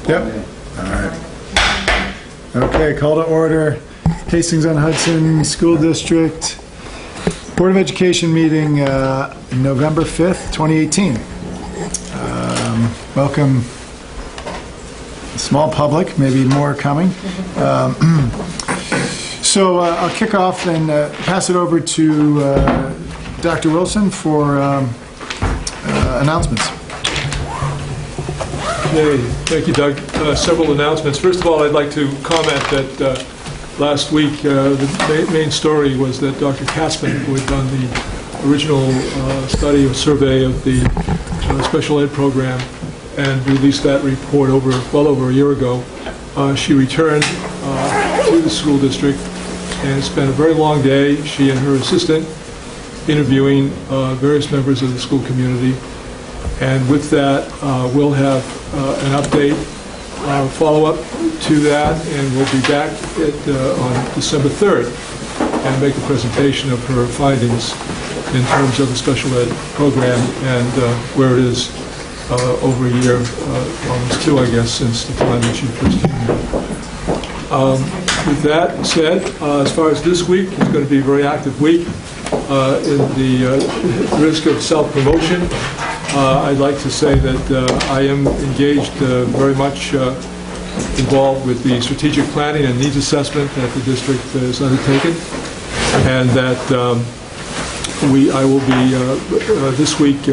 Yep. All right. Okay, call to order. Hastings-on-Hudson School District Board of Education meeting November 5th, 2018. Welcome, small public, maybe more coming. So I'll kick off and pass it over to Dr. Wilson for announcements. Okay, thank you, Doug. Several announcements. First of all, I'd like to comment that last week the main story was that Dr. Katzman, who had done the original study or survey of the special ed program and released that report well over a year ago, she returned to the school district and spent a very long day, she and her assistant, interviewing various members of the school community. And with that, we'll have an update, follow-up to that, and we'll be back on December 3rd and make a presentation of her findings in terms of the special ed program and where it is over a year, almost two, I guess, since the time that she first came here. With that said, as far as this week, it's going to be a very active week. In the risk of self-promotion, I'd like to say that I am engaged very much involved with the strategic planning and needs assessment that the district has undertaken, and that I will be this week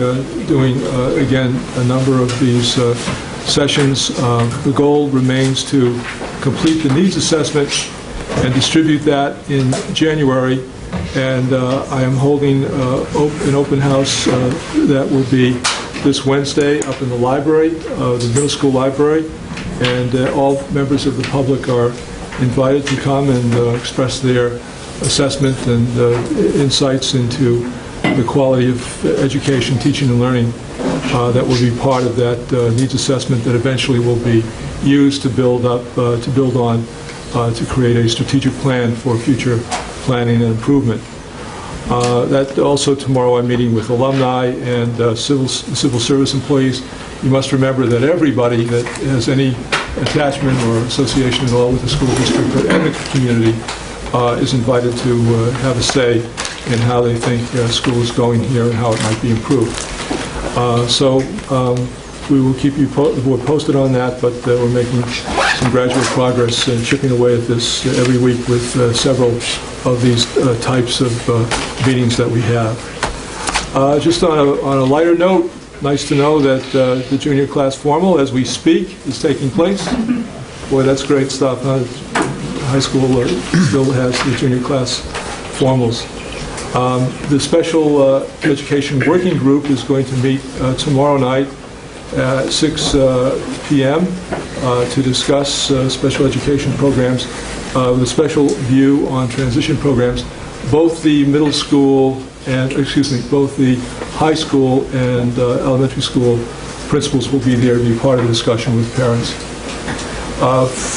doing again a number of these sessions. The goal remains to complete the needs assessment and distribute that in January. And I am holding an open house that will be this Wednesday up in the library, the middle school library, and all members of the public are invited to come and express their assessment and insights into the quality of education, teaching, and learning that will be part of that needs assessment that eventually will be used to build on, to create a strategic plan for future planning and improvement. That also tomorrow I'm meeting with alumni and civil service employees. You must remember that everybody that has any attachment or association at all with the school district and the community is invited to have a say in how they think school is going here and how it might be improved. So we will keep the board posted on that, but we're making some gradual progress and chipping away at this every week with several of these types of meetings that we have. Just on a lighter note, nice to know that the junior class formal, as we speak, is taking place. Boy, that's great stuff, huh? High school still has the junior class formals. The special education working group is going to meet tomorrow night at 6 p.m. To discuss special education programs with a special view on transition programs. Both the middle school and, both the high school and elementary school principals will be there to be part of the discussion with parents.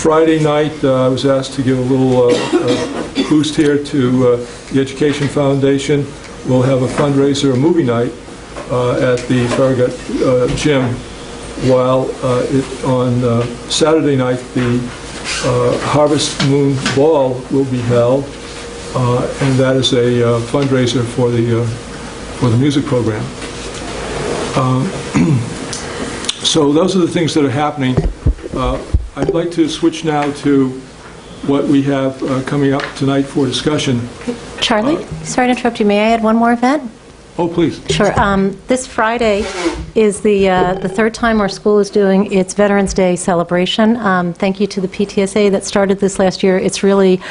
Friday night, I was asked to give a little boost here to the Education Foundation. We'll have a fundraiser, a movie night, at the Farragut Gym, while on Saturday night the Harvest Moon Ball will be held, and that is a fundraiser for the music program. So those are the things that are happening. I'd like to switch now to what we have coming up tonight for discussion. Charlie, sorry to interrupt you. May I add one more event? Oh, please. Sure. This Friday is the third time our school is doing its Veterans Day celebration. Thank you to the PTSA that started this last year. It's really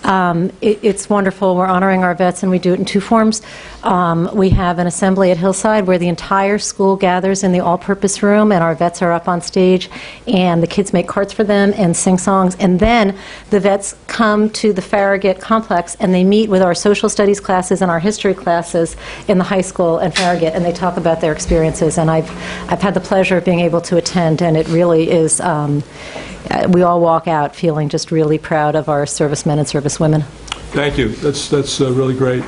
it's wonderful. We're honoring our vets, and we do it in two forms. We have an assembly at Hillside where the entire school gathers in the all-purpose room, and our vets are up on stage, and the kids make carts for them and sing songs. And then the vets come to the Farragut complex, and they meet with our social studies classes and our history classes in the high school and Farragut, and they talk about their experiences. And I've had the pleasure of being able to attend, and it really is. We all walk out feeling just really proud of our servicemen and servicewomen. Thank you. That's really great.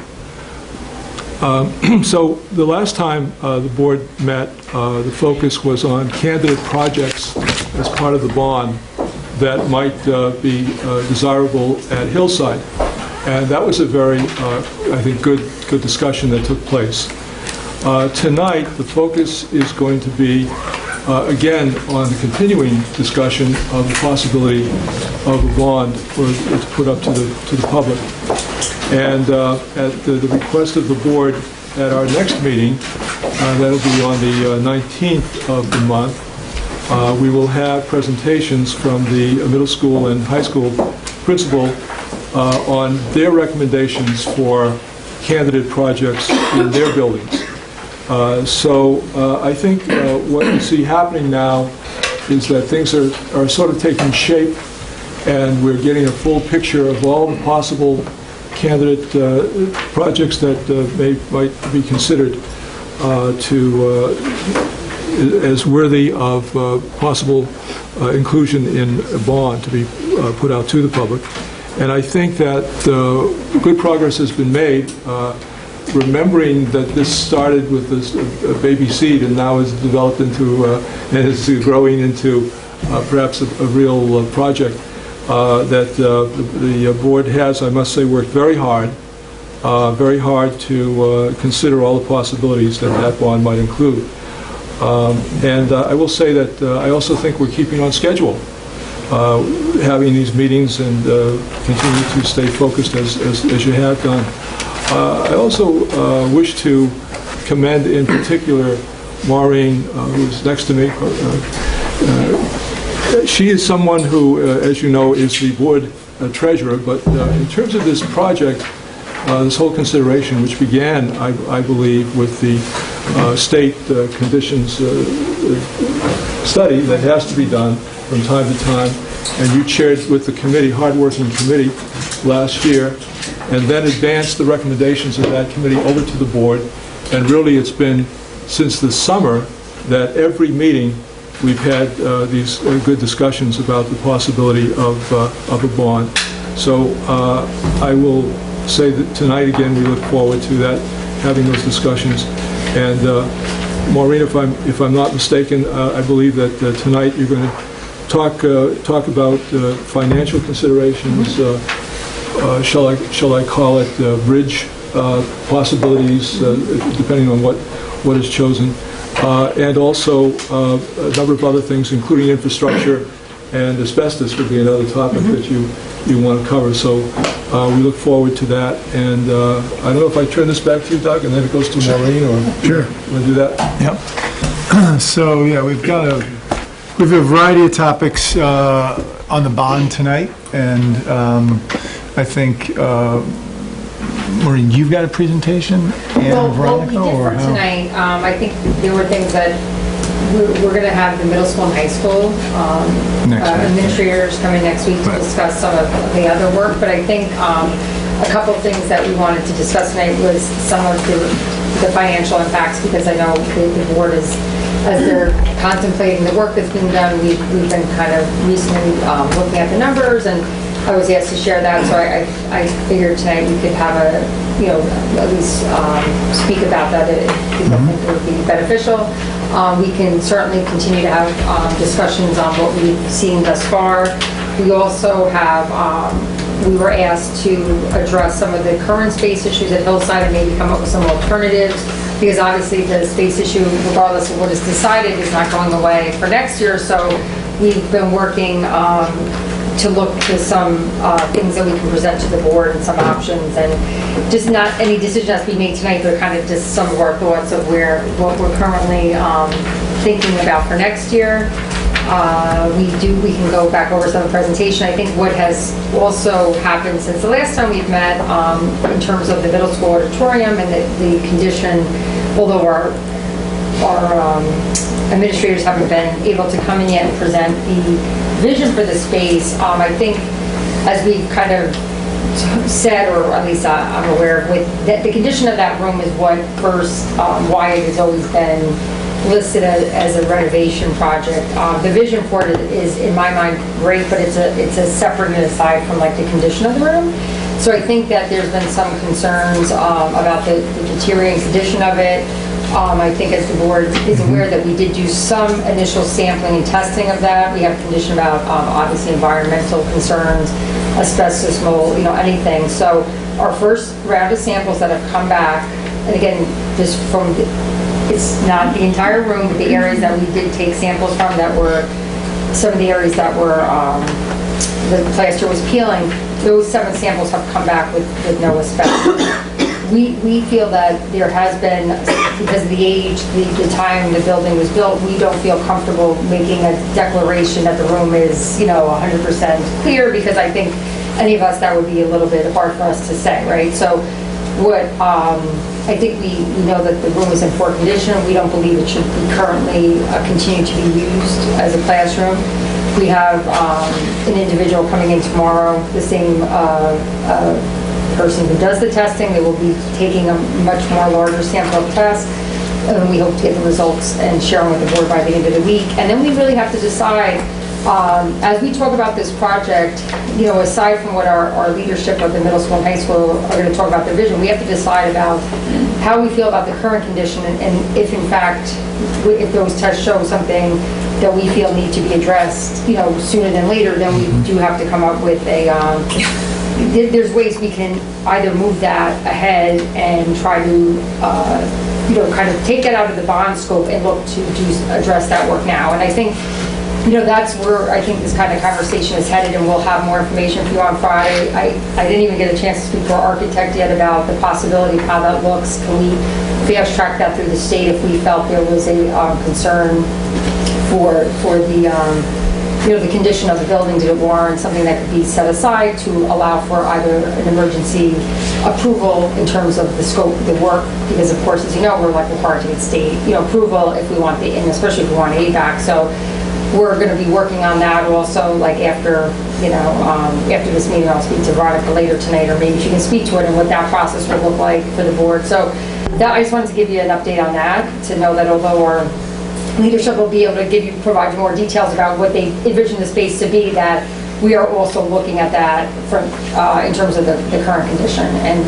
So the last time the board met, the focus was on candidate projects as part of the bond that might be desirable at Hillside. And that was a very, I think, good discussion that took place. Tonight, the focus is going to be, again, on the continuing discussion of the possibility of a bond to put up to the public. And at the request of the board, at our next meeting, that'll be on the 19th of the month, we will have presentations from the middle school and high school principal on their recommendations for candidate projects in their buildings. So I think what you see happening now is that things are sort of taking shape, and we're getting a full picture of all the possible candidate projects that might be considered as worthy of possible inclusion in a bond to be put out to the public. And I think that good progress has been made, remembering that this started with this baby seed and now is developed into and is growing into perhaps a real project. That the board has, I must say, worked very hard to consider all the possibilities that bond might include. And I will say that I also think we're keeping on schedule, having these meetings and continue to stay focused as you have done. I also wish to commend in particular Maureen, who's next to me. She is someone who, as you know, is the board treasurer, but in terms of this project, this whole consideration, which began, I believe, with the state conditions study that has to be done from time to time, and you chaired with the committee, hard-working committee, last year, and then advanced the recommendations of that committee over to the board, and really it's been since the summer that every meeting we've had these good discussions about the possibility of a bond. So I will say that tonight, again, we look forward to that, having those discussions. And Maureen, if I'm not mistaken, I believe that tonight you're going to talk about financial considerations. Shall I call it bridge possibilities, depending on what is chosen. And also a number of other things, including infrastructure, and asbestos would be another topic that you want to cover. So we look forward to that. And I don't know if I turn this back to you, Doug, and then it goes to Maureen, or sure. You want to do that? Yep. So yeah, we have a variety of topics on the bond tonight, and I think. Maureen, you've got a presentation, and Veronica, well, or we did for how? tonight. I think there were things that we're going to have the middle school and high school administrators coming next week to discuss some of the other work. But I think a couple of things that we wanted to discuss tonight was some of the financial impacts, because I know the board is, as they're contemplating the work that's being done, we've been kind of recently looking at the numbers, and I was asked to share that, so I figured tonight we could have at least speak about that if people think it would be beneficial. We can certainly continue to have discussions on what we've seen thus far. We also have, we were asked to address some of the current space issues at Hillside and maybe come up with some alternatives, because obviously the space issue, regardless of what is decided, is not going away for next year. So we've been working to look to some things that we can present to the board and some options, and just not any decision has to be made tonight. They're kind of just some of our thoughts of what we're currently thinking about for next year. We can go back over some of the presentation. I think what has also happened since the last time we've met in terms of the middle school auditorium and the condition, although our administrators haven't been able to come in yet and present the vision for the space. I think, as we've kind of said, or at least I'm aware of, that the condition of that room is what first, why it has always been listed as a renovation project. The vision for it is, in my mind, great, but it's a separate and aside from like the condition of the room. So I think that there's been some concerns about the deteriorating condition of it. I think as the board is aware that we did do some initial sampling and testing of that. We have a condition about obviously environmental concerns, asbestos, mold, anything. So our first round of samples that have come back, and again, just from, it's not the entire room, but the areas that we did take samples from that were, some of the areas that were, the plaster was peeling, those 7 samples have come back with no asbestos. We feel that there has been, because of the age, the time the building was built, we don't feel comfortable making a declaration that the room is, 100% clear, because I think any of us, that would be a little bit hard for us to say, right? So what, I think we know that the room is in poor condition. We don't believe it should be currently continue to be used as a classroom. We have an individual coming in tomorrow, the same person who does the testing. They will be taking a much more larger sample of tests, and we hope to get the results and share them with the board by the end of the week. And then we really have to decide, as we talk about this project, aside from what our leadership of the middle school and high school are going to talk about their vision, we have to decide about how we feel about the current condition, and if in fact, if those tests show something that we feel need to be addressed, sooner than later, then we do have to come up with a, there's ways we can either move that ahead and try to, kind of take that out of the bond scope and look to address that work now. And I think, that's where I think this kind of conversation is headed, and we'll have more information for you on Friday. I didn't even get a chance to speak to our architect yet about the possibility of how that looks. Can we fast track that through the state if we felt there was a concern for the the condition of the building? Did it warrant something that could be set aside to allow for either an emergency approval in terms of the scope of the work? Because of course, as you know, we're required to get state approval if we want and especially if we want ABAC. So we're going to be working on that also, after after this meeting. I'll speak to Veronica later tonight, or maybe she can speak to it and what that process will look like for the board. So I just wanted to give you an update on that, to know that although our leadership will be able to provide you more details about what they envision the space to be, that we are also looking at that from in terms of the current condition and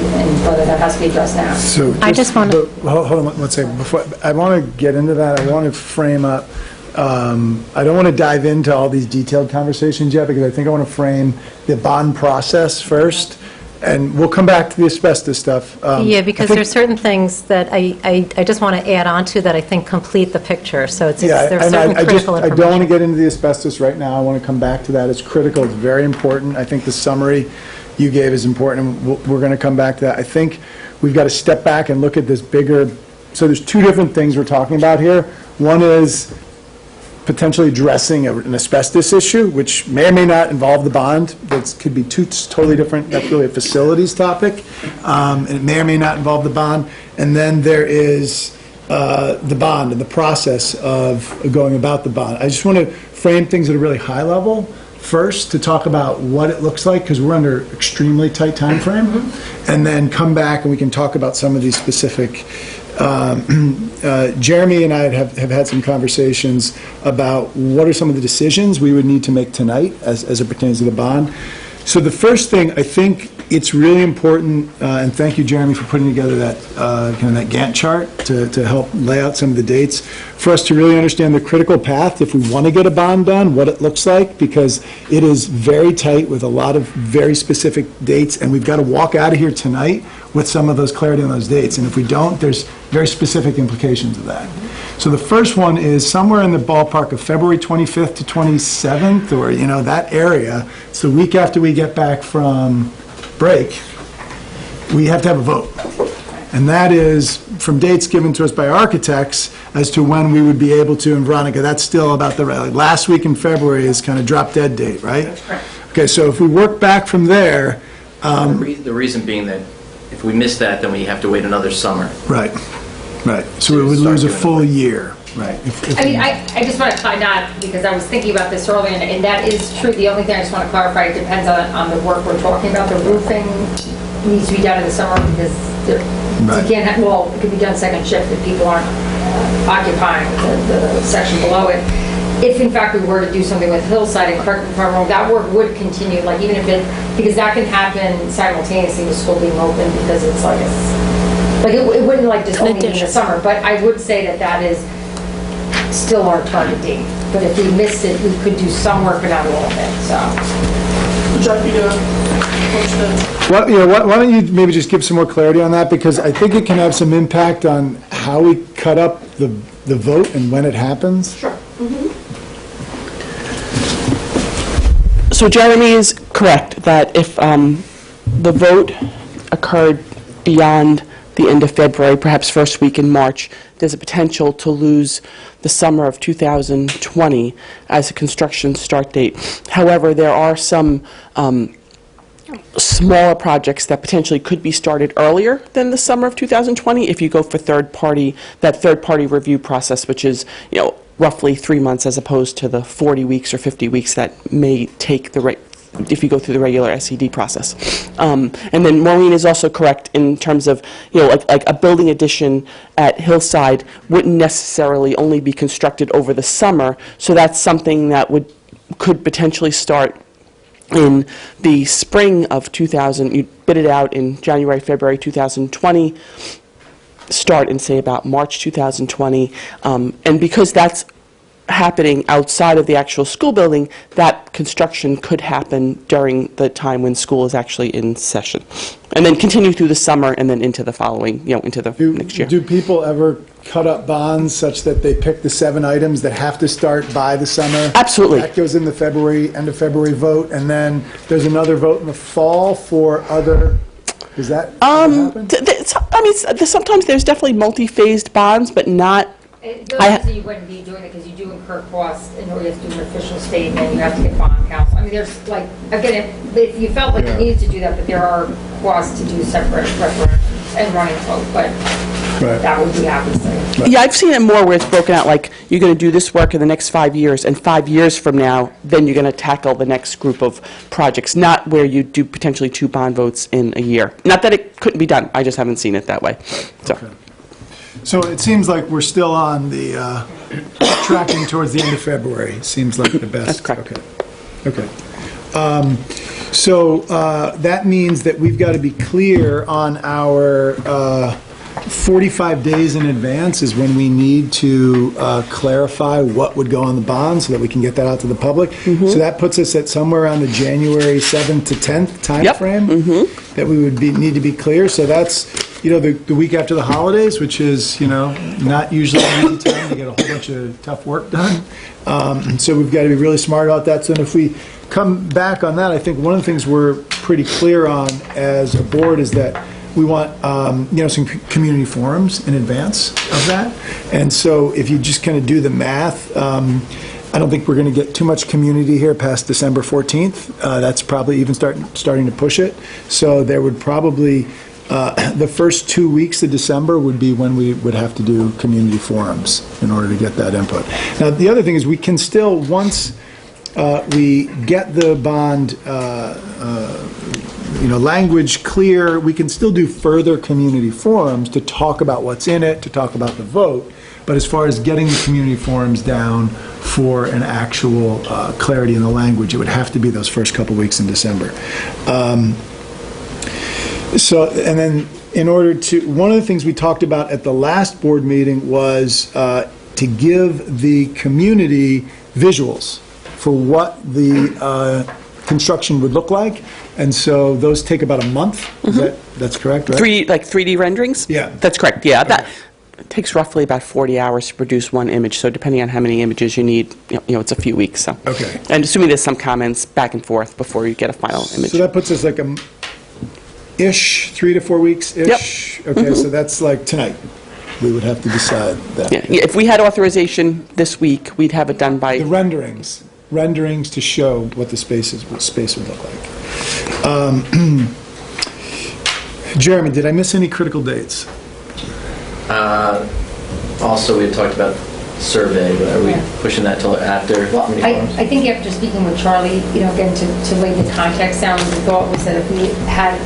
whether that has to be addressed now. So I just want to... Hold on one second. Before, I want to get into that. I want to frame up, I don't want to dive into all these detailed conversations yet, because I think I want to frame the bond process first, and we'll come back to the asbestos stuff. Yeah, because there's certain things that I just want to add on to that I think complete the picture. So there's certain critical information. I don't want to get into the asbestos right now. I want to come back to that. It's critical. It's very important. I think the summary you gave is important, and we're going to come back to that. I think we've got to step back and look at this bigger. So there's 2 different things we're talking about here. One is potentially addressing an asbestos issue, which may or may not involve the bond. That could be 2 totally different. That's really a facilities topic, and it may or may not involve the bond. And then there is the bond and the process of going about the bond. I just want to frame things at a really high level first, to talk about what it looks like, because we're under extremely tight time frame, and then come back and we can talk about some of these specific. Jeremy and I have had some conversations about what are some of the decisions we would need to make tonight as it pertains to the bond. So the first thing, I think it's really important, and thank you, Jeremy, for putting together that that Gantt chart to help lay out some of the dates, for us to really understand the critical path if we want to get a bond done, what it looks like, because it is very tight with a lot of very specific dates, and we've got to walk out of here tonight with some of those clarity on those dates. And if we don't, there's very specific implications of that. So the first one is somewhere in the ballpark of February 25th to 27th, or that area. It's the week after we get back from break. We have to have a vote, and that is from dates given to us by architects as to when we would be able to. And Veronica, that's still about the last week in February is kind of drop dead date, right? That's correct. Okay, so if we work back from there. The reason being that if we miss that, then we have to wait another summer. Right. So we would lose a full year. Right. I just want to find out, because I was thinking about this earlier, and that is true. The only thing I just want to clarify, it depends on the work we're talking about. The roofing needs to be done in the summer, because you can't have, it could be done second shift if people aren't occupying the section below it. if in fact we were to do something with Hillside, and correct me if I'm wrong, that work would continue, like even if it, because that can happen simultaneously with school being open, because it's like, it wouldn't like just only be in the summer, but I would say that that is still our target date. But if we missed it, we could do some work, but not all of it, so. Would you like me to approach the... Why don't you maybe just give some more clarity on that, because I think it can have some impact on how we cut up the vote and when it happens. Sure. So Jeremy is correct that if the vote occurred beyond the end of February, perhaps first week in March, there's a potential to lose the summer of 2020 as a construction start date. However, there are some smaller projects that potentially could be started earlier than the summer of 2020 if you go for that third-party review process, which is, roughly 3 months as opposed to the 40 weeks or 50 weeks that may take if you go through the regular SED process. And then Maureen is also correct in terms of, like a building addition at Hillside wouldn't necessarily only be constructed over the summer, so that's something that could potentially start in the spring of 2000. You bid it out in January, February 2020, start in, say, about March 2020, and because that's happening outside of the actual school building, that construction could happen during the time when school is actually in session, and then continue through the summer and then into the following, into the next year. Do people ever cut up bonds such that they pick the 7 items that have to start by the summer? Absolutely. That goes in the end of February vote, and then there's another vote in the fall for other. Does that happen? Sometimes there's definitely multi-phased bonds, but not. Those you wouldn't be doing it because you do incur costs in order to do an official statement. You have to get bond counsel. I mean, there's again, if you felt like you needed to do that, but there are costs to do separate referendums and running a vote, but that would be obviously. Right. Yeah, I've seen it more where it's broken out like you're going to do this work in the next 5 years, and 5 years from now, then you're going to tackle the next group of projects, not where you do potentially 2 bond votes in a year. Not that it couldn't be done, I just haven't seen it that way. So. Okay. So it seems like we're still on the tracking towards the end of February. Seems like the best. That's correct. Okay. So that means that we've got to be clear on our 45 days in advance is when we need to clarify what would go on the bond so that we can get that out to the public. Mm-hmm. So that puts us at somewhere around the January 7th to 10th time frame that we would need to be clear. So that's the week after the holidays, which is, not usually an easy time to get a whole bunch of tough work done. So we've got to be really smart about that. So if we come back on that, I think one of the things we're pretty clear on as a board is that we want, some community forums in advance of that. And so if you just kind of do the math, I don't think we're going to get too much community here past December 14th. That's probably even starting to push it. So there would probably... the first 2 weeks of December would be when we would have to do community forums in order to get that input. Now, the other thing is we can still, once we get the bond language clear, we can still do further community forums to talk about what's in it, to talk about the vote. But as far as getting the community forums down for an actual clarity in the language, it would have to be those first couple weeks in December. And then one of the things we talked about at the last board meeting was to give the community visuals for what the construction would look like. And so those take about a month. That's correct, right? 3D renderings? Yeah. That's correct, yeah. That takes roughly about 40 hours to produce one image. So depending on how many images you need, it's a few weeks. So. Okay. And assuming there's some comments back and forth before you get a final image. So that puts us like 3 to 4 weeks-ish? Yep. Okay, so that's like tonight. We would have to decide that. Yeah. If we had authorization this week, we'd have it done by... The renderings to show what the space would look like. Jeremy, did I miss any critical dates? Also, we had talked about survey, but are we pushing that till after? Well, I think after speaking with Charlie, again, to lay the context down, the thought was that if we had,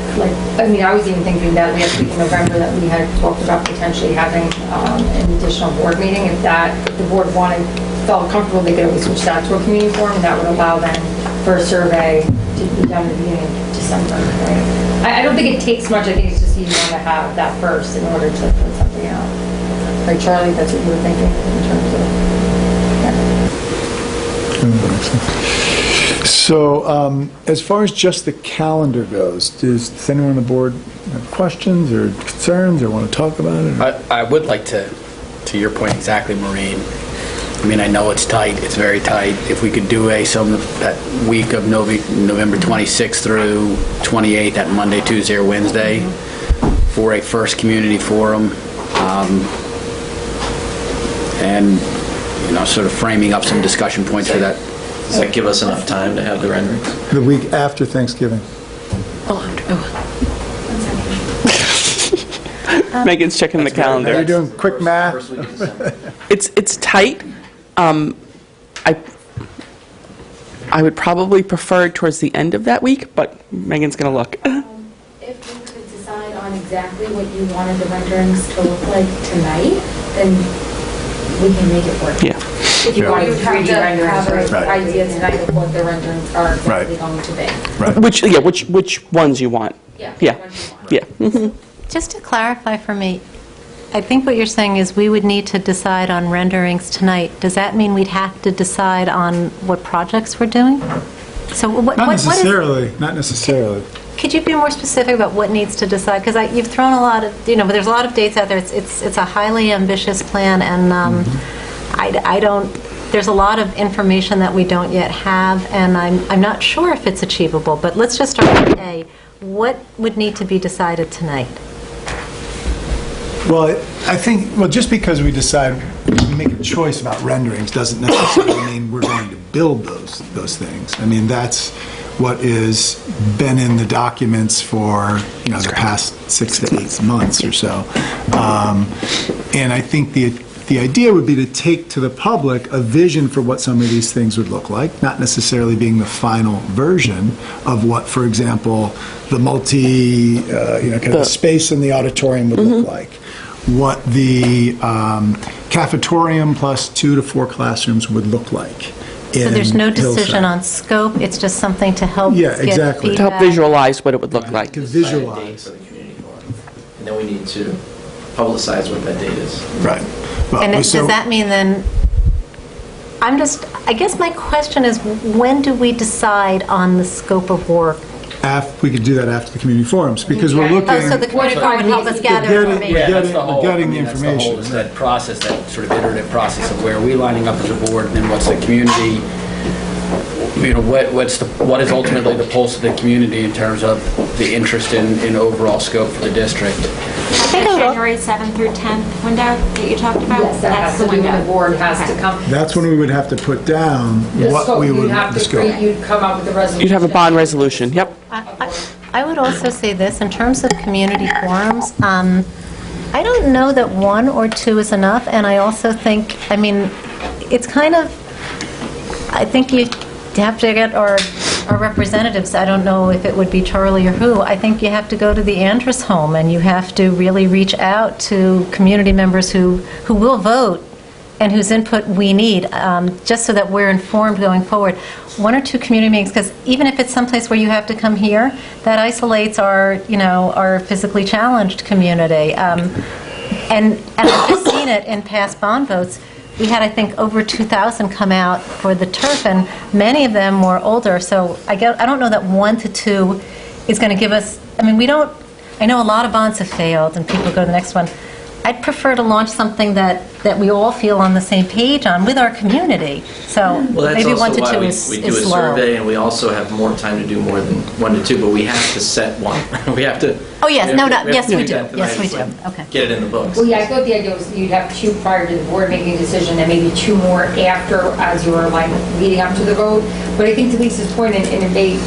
I was even thinking that last week in November that we had talked about potentially having an additional board meeting, if the board wanted felt comfortable, they could always switch that to a community forum, and that would allow them for a survey to be done at the beginning of December, right? I don't think it takes much, I think it's just you want to have that first in order to put something out. Right, Charlie, that's what you were thinking in terms of... So, as far as just the calendar goes, does anyone on the board have questions or concerns or want to talk about it? I would like to your point exactly, Maureen. I mean, I know it's tight, it's very tight. If we could do that week of November 26th through 28th, that Monday, Tuesday, or Wednesday, for a first community forum, and, sort of framing up some discussion points for that. Does that give us enough time to have the renderings? The week after Thanksgiving. Megan's checking the Are calendar. you doing quick math? First week of December. It's tight. I would probably prefer towards the end of that week, but Megan's going to look. If we could decide on exactly what you wanted the renderings to look like tonight, then we can make it work. Yeah. If you Yeah. want You to have 3D to renderings, have right? an idea tonight of what the renderings are exactly Right. going to be. Which ones you want? Yeah. Yeah. what you want. Yeah. Just to clarify for me, I think what you're saying is we would need to decide on renderings tonight. Does that mean we'd have to decide on what projects we're doing? So what Not what is... necessarily, not necessarily. Could you be more specific about what needs to decide? Because you've thrown a lot of, there's a lot of dates out there. It's a highly ambitious plan, and I don't, there's a lot of information that we don't yet have, and I'm not sure if it's achievable. But let's just start with A. What would need to be decided tonight? Well, I think, just because we decide, we make a choice about renderings doesn't necessarily mean we're going to build those things. I mean, that's what is been in the documents for, the past 6 to 8 months or so. And I think the idea would be to take to the public a vision for what some of these things would look like, not necessarily being the final version of what, for example, the the space in the auditorium would look like, what the cafetorium plus 2 to 4 classrooms would look like. So there's no decision Hillside. on scope, it's just something to help Yeah, get exactly. To help feedback. visualize what it would look like. To Decide a date visualize. for the community forum. And then we need to publicize what that date is. Right. Well, And does so- that mean then, I guess my question is, when do we decide on the scope of work? We could do that after the community forums, because we're looking... Oh, so the community forum would help us gather Getting- information. Yeah, that's the whole, getting the that's the whole, information, is that process, that sort of iterative process of where are we lining up as a board, and then what's the community, what is ultimately the pulse of the community in terms of the interest in overall scope for the district. think I will. January 7th through 10th window that you talked about? Yes, that has That's the to do with the window. board has to Okay. come. That's when we would have to put down The what scope, we would, you'd have the to scope. you'd come up with the resolution. You'd have a bond resolution, yep. I would also say this, in terms of community forums, I don't know that 1 or 2 is enough, and I also think, it's kind of, I think you have to get our representatives, I don't know if it would be Charlie or who, I think you have to go to the Andrus home, and you have to really reach out to community members who will vote and whose input we need, just so that we're informed going forward. 1 or 2 community meetings, because even if it's someplace where you have to come here, that isolates our physically challenged community. And I've just seen it in past bond votes. We had, I think, over 2,000 come out for the turf, and many of them were older. So I don't know that 1 to 2 is going to give us. I know a lot of bonds have failed, and people go to the next one. I'd prefer to launch something that we all feel on the same page on with our community. So Well, that's maybe also 1 to 2 why is we do a slow. survey, and we also have more time to do more than 1 to 2, but we have to set one. We have to. Oh, yes. Yes, we do do. that tonight, Yes, we so do. Okay. Get it in the books. Well, yeah, I thought the idea was you'd have 2 prior to the board making a decision, and maybe 2 more after, as you were leading up to the vote. But I think to Lisa's point, and it may,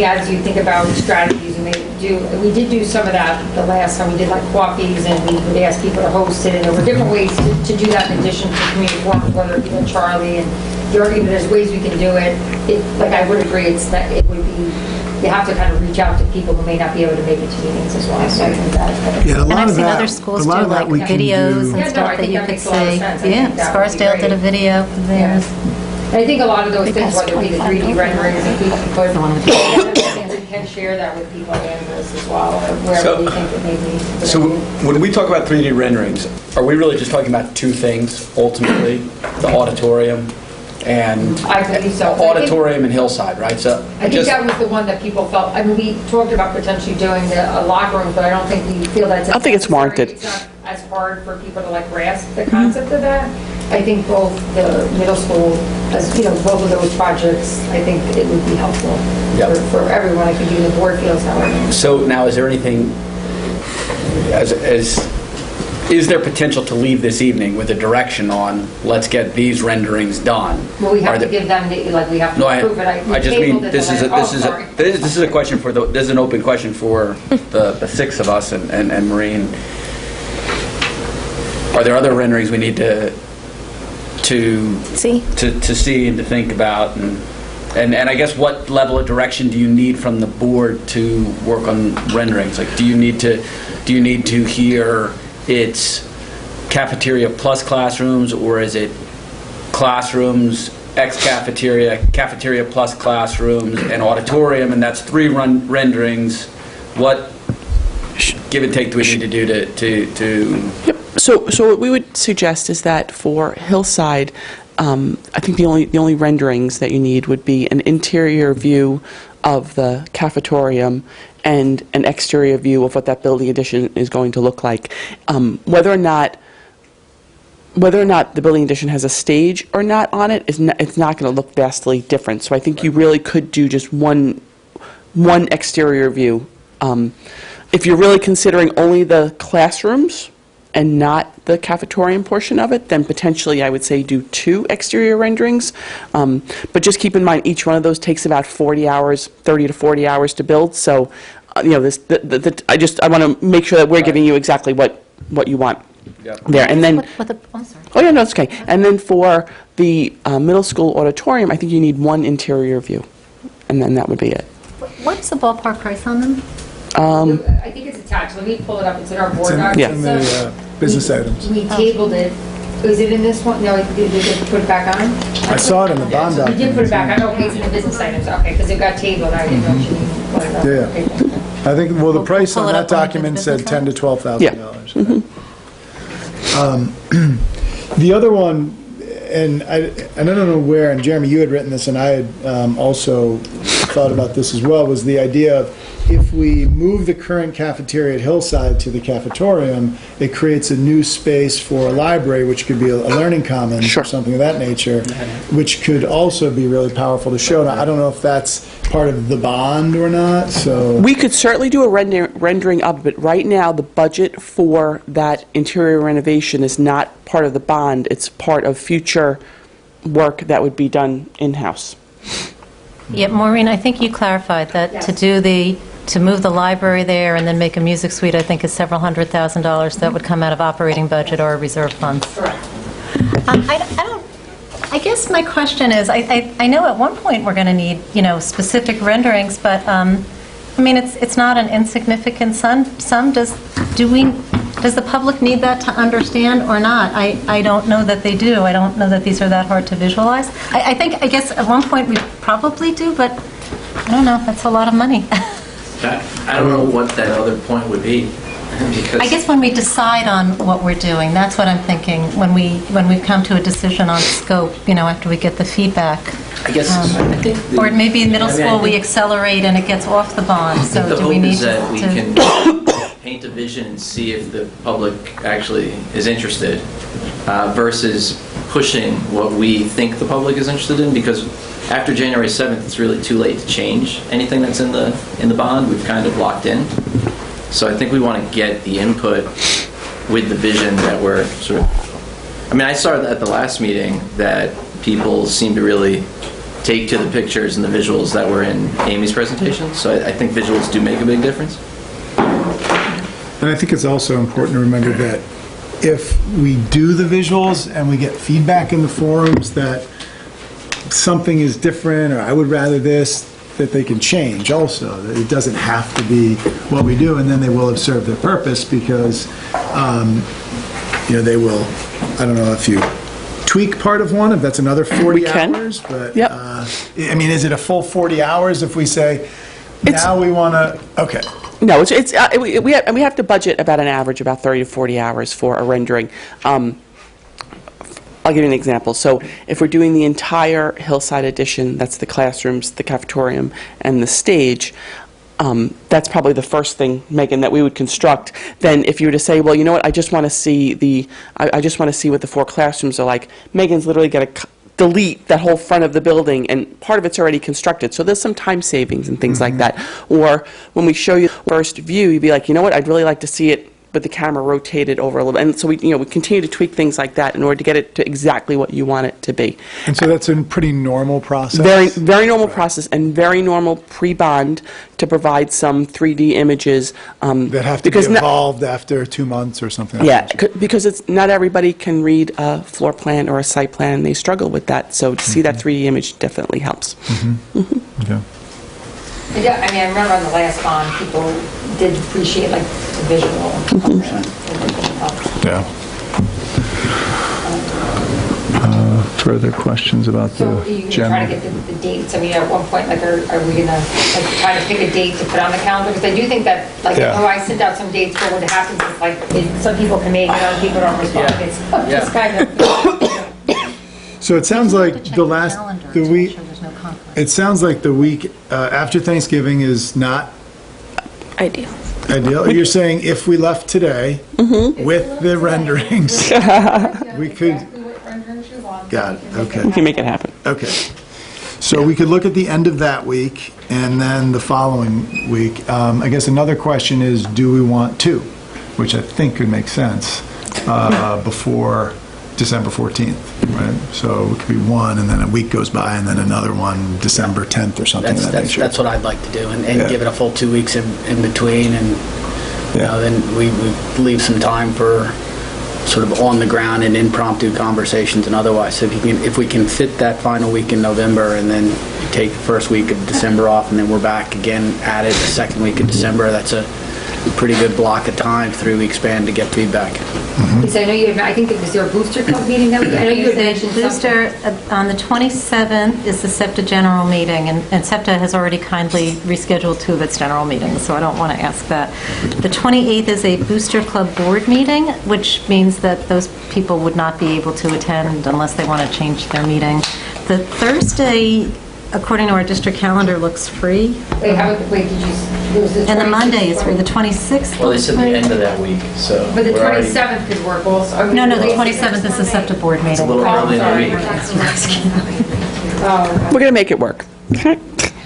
as you think about strategies, we did do some of that the last time. We did coffees, and we would ask people to host it, and there were different ways to do that in addition to community forums, whether it be Charlie and there's ways we can do it. I would agree, it would be you have to kind of reach out to people who may not be able to make it to meetings as well. So I think that. Yeah, a And lot I've of seen that, other a schools do lot of that like we can videos do. and Yeah, no, stuff I that think you that could makes a lot of see. sense. I Yeah, think that would be Scarsdale did a great. video of theirs. And I think a lot of those things, whether it be the 3D renderings, if we can put, we can share that with people in Andrews as well, or wherever we think it may be. So when we talk about 3D renderings, are we really just talking about two things ultimately? The auditorium and I believe so. I think- auditorium and Hillside, right? So I think that was the one that people felt, I mean, we talked about potentially doing a locker room, but I don't think we feel that's. I don't think it's warranted. It's not as hard for people to like grasp the concept of that. I think both the middle school, as, you know, both of those projects, I think it would be helpful Yep. for everyone. I think even the board feels that way. So now, is there anything, is there potential to leave this evening with a direction on, let's get these renderings done? Well, we have Are to there- give them, like, we have to No, approve it. I just mean, this is a question for, this is an open question for the six of us and Maureen. Are there other renderings we need to See? to see and to think about, and I guess what level of direction do you need from the board to work on renderings? Like, do you need to hear it's cafeteria plus classrooms, or is it classrooms ex cafeteria, cafeteria plus classrooms, and auditorium, and that's three renderings? What give and take do we need to do to Yep. So what we would suggest is that for Hillside, I think the only renderings that you need would be an interior view of the cafetorium and an exterior view of what that building addition is going to look like. Whether or not the building addition has a stage or not on it, it's not going to look vastly different. So I think you really could do just one exterior view. If you're really considering only the classrooms and not the cafetorium portion of it, then potentially I would say do two exterior renderings. But just keep in mind, each one of those takes about 40 hours, 30 to 40 hours to build. So, you know, I want to make sure that we're giving you exactly what you want there. And then, I'm sorry. oh yeah, no, it's okay. And then for the middle school auditorium, I think you need one interior view, and then that would be it. What's the ballpark price on them? I think it's attached. Let me pull it up. It's in our board doc. yeah. In the business items. We tabled it. Was it in this one? No, did we put it back on? I saw it in the bond We document. did put it back on. Okay, it's in the business items. Okay, because it got tabled. I didn't know if you put it up. Yeah. Okay, thank you. I think, well, the price pull on it that up when we do the document said business $10,000 to Yeah. $12,000. The other one, and I don't know where, and Jeremy, you had written this, and I had also thought about this as well, was the idea of if we move the current cafeteria at Hillside to the cafetorium, it creates a new space for a library, which could be a learning commons Sure. or something of that nature, which could also be really powerful to show. Now, I don't know if that's part of the bond or not, so... We could certainly do a rendering of it. Right now, the budget for that interior renovation is not part of the bond. It's part of future work that would be done in-house. Yeah, Maureen, I think you clarified that Yes. to move the library there and then make a music suite, I think is several $100,000 that would come out of operating budget or reserve funds. Correct. I guess my question is, I know at one point we're going to need, specific renderings, but, I mean, it's not an insignificant sum. Does the public need that to understand or not? I don't know that they do. I don't know that these are that hard to visualize. I guess at one point we probably do, but I don't know, that's a lot of money. I don't know what that other point would be. Because I guess when we decide on what we're doing, that's what I'm thinking, when we've come to a decision on scope, after we get the feedback. I guess I think the- Or maybe in middle I mean, I school, we think- accelerate and it gets off the bond, so The do hope we need is that we to... can paint a vision and see if the public actually is interested versus pushing what we think the public is interested in, because after January 7th, it's really too late to change anything that's in the bond. We've kind of locked in. So I think we want to get the input with the vision that we're sort of... I mean, I saw at the last meeting that people seem to really take to the pictures and the visuals that were in Amy's presentation. So I think visuals do make a big difference. And I think it's also important to remember that if we do the visuals and we get feedback in the forums that something is different, or I would rather this, that they can change also. That it doesn't have to be what we do, and then they will have served their purpose because, they will, I don't know if you tweak part of one, if that's another 40 can. hours, but, Yep. is it a full 40 hours if we say, now we want to, okay. No, we have to budget about an average, about 30 to 40 hours for a rendering. I'll give you an example. So if we're doing the entire hillside addition, that's the classrooms, the cafetorium, and the stage, that's probably the first thing, Megan, that we would construct. Then if you were to say, well, you know what, I just want to see I just want to see what the 4 classrooms are like, Megan's literally got to delete that whole front of the building, and part of it's already constructed. So there's some time savings and things like that. Or when we show you the first view, you'd be like, you know what, I'd really like to see it with the camera rotated over a little. And so we continue to tweak things like that in order to get it to exactly what you want it to be. And so that's a pretty normal process? Very, very normal process, and very normal pre-bond to provide some 3D images. That have to be evolved after 2 months or something? Yeah, because it's not everybody can read a floor plan or a site plan, and they struggle with that. So to see that 3D image definitely helps. Yeah. Yeah, I remember on the last bond, people did appreciate like the visual. Yeah. Further questions about So the are you going to general? try to get the dates? At one point, are we going to try to pick a date to put on the calendar? Because I do think that, I sent out some dates, but what happens is some people can make it, other people don't respond. Yeah. It's just kind of... So it sounds like it sounds like the week after Thanksgiving is not Ideal. ideal. You're saying if we left today with the renderings, we could... Got it, okay. We can make it happen. Okay. So we could look at the end of that week and then the following week. I guess another question is, do we want 2? Which I think could make sense before December 14th, right? So it could be 1, and then a week goes by, and then another one December 10th or something of that nature. That's what I'd like to do, and give it a full 2 weeks in between, and then we leave some time for sort of on the ground and impromptu conversations and otherwise. So if we can fit that final week in November, and then take the first week of December off, and then we're back again at it the second week of December, that's a pretty good block of time, 3-week span to get feedback. Because I know I think it was your booster club meeting that I know you had mentioned Booster, on the 27th is the SEPTA general meeting, and SEPTA has already kindly rescheduled 2 of its general meetings, so I don't want to ask that. The 28th is a Booster Club board meeting, which means that those people would not be able to attend unless they want to change their meeting. The Thursday, according to our district calendar, looks free. Wait, did you... And the Monday is free, the 26th. Well, they said the end of that week, so. But the we're already- 27th could work also. No, the 27th is the SEPTA board meeting. It's a little early in the week. We're going to make it work.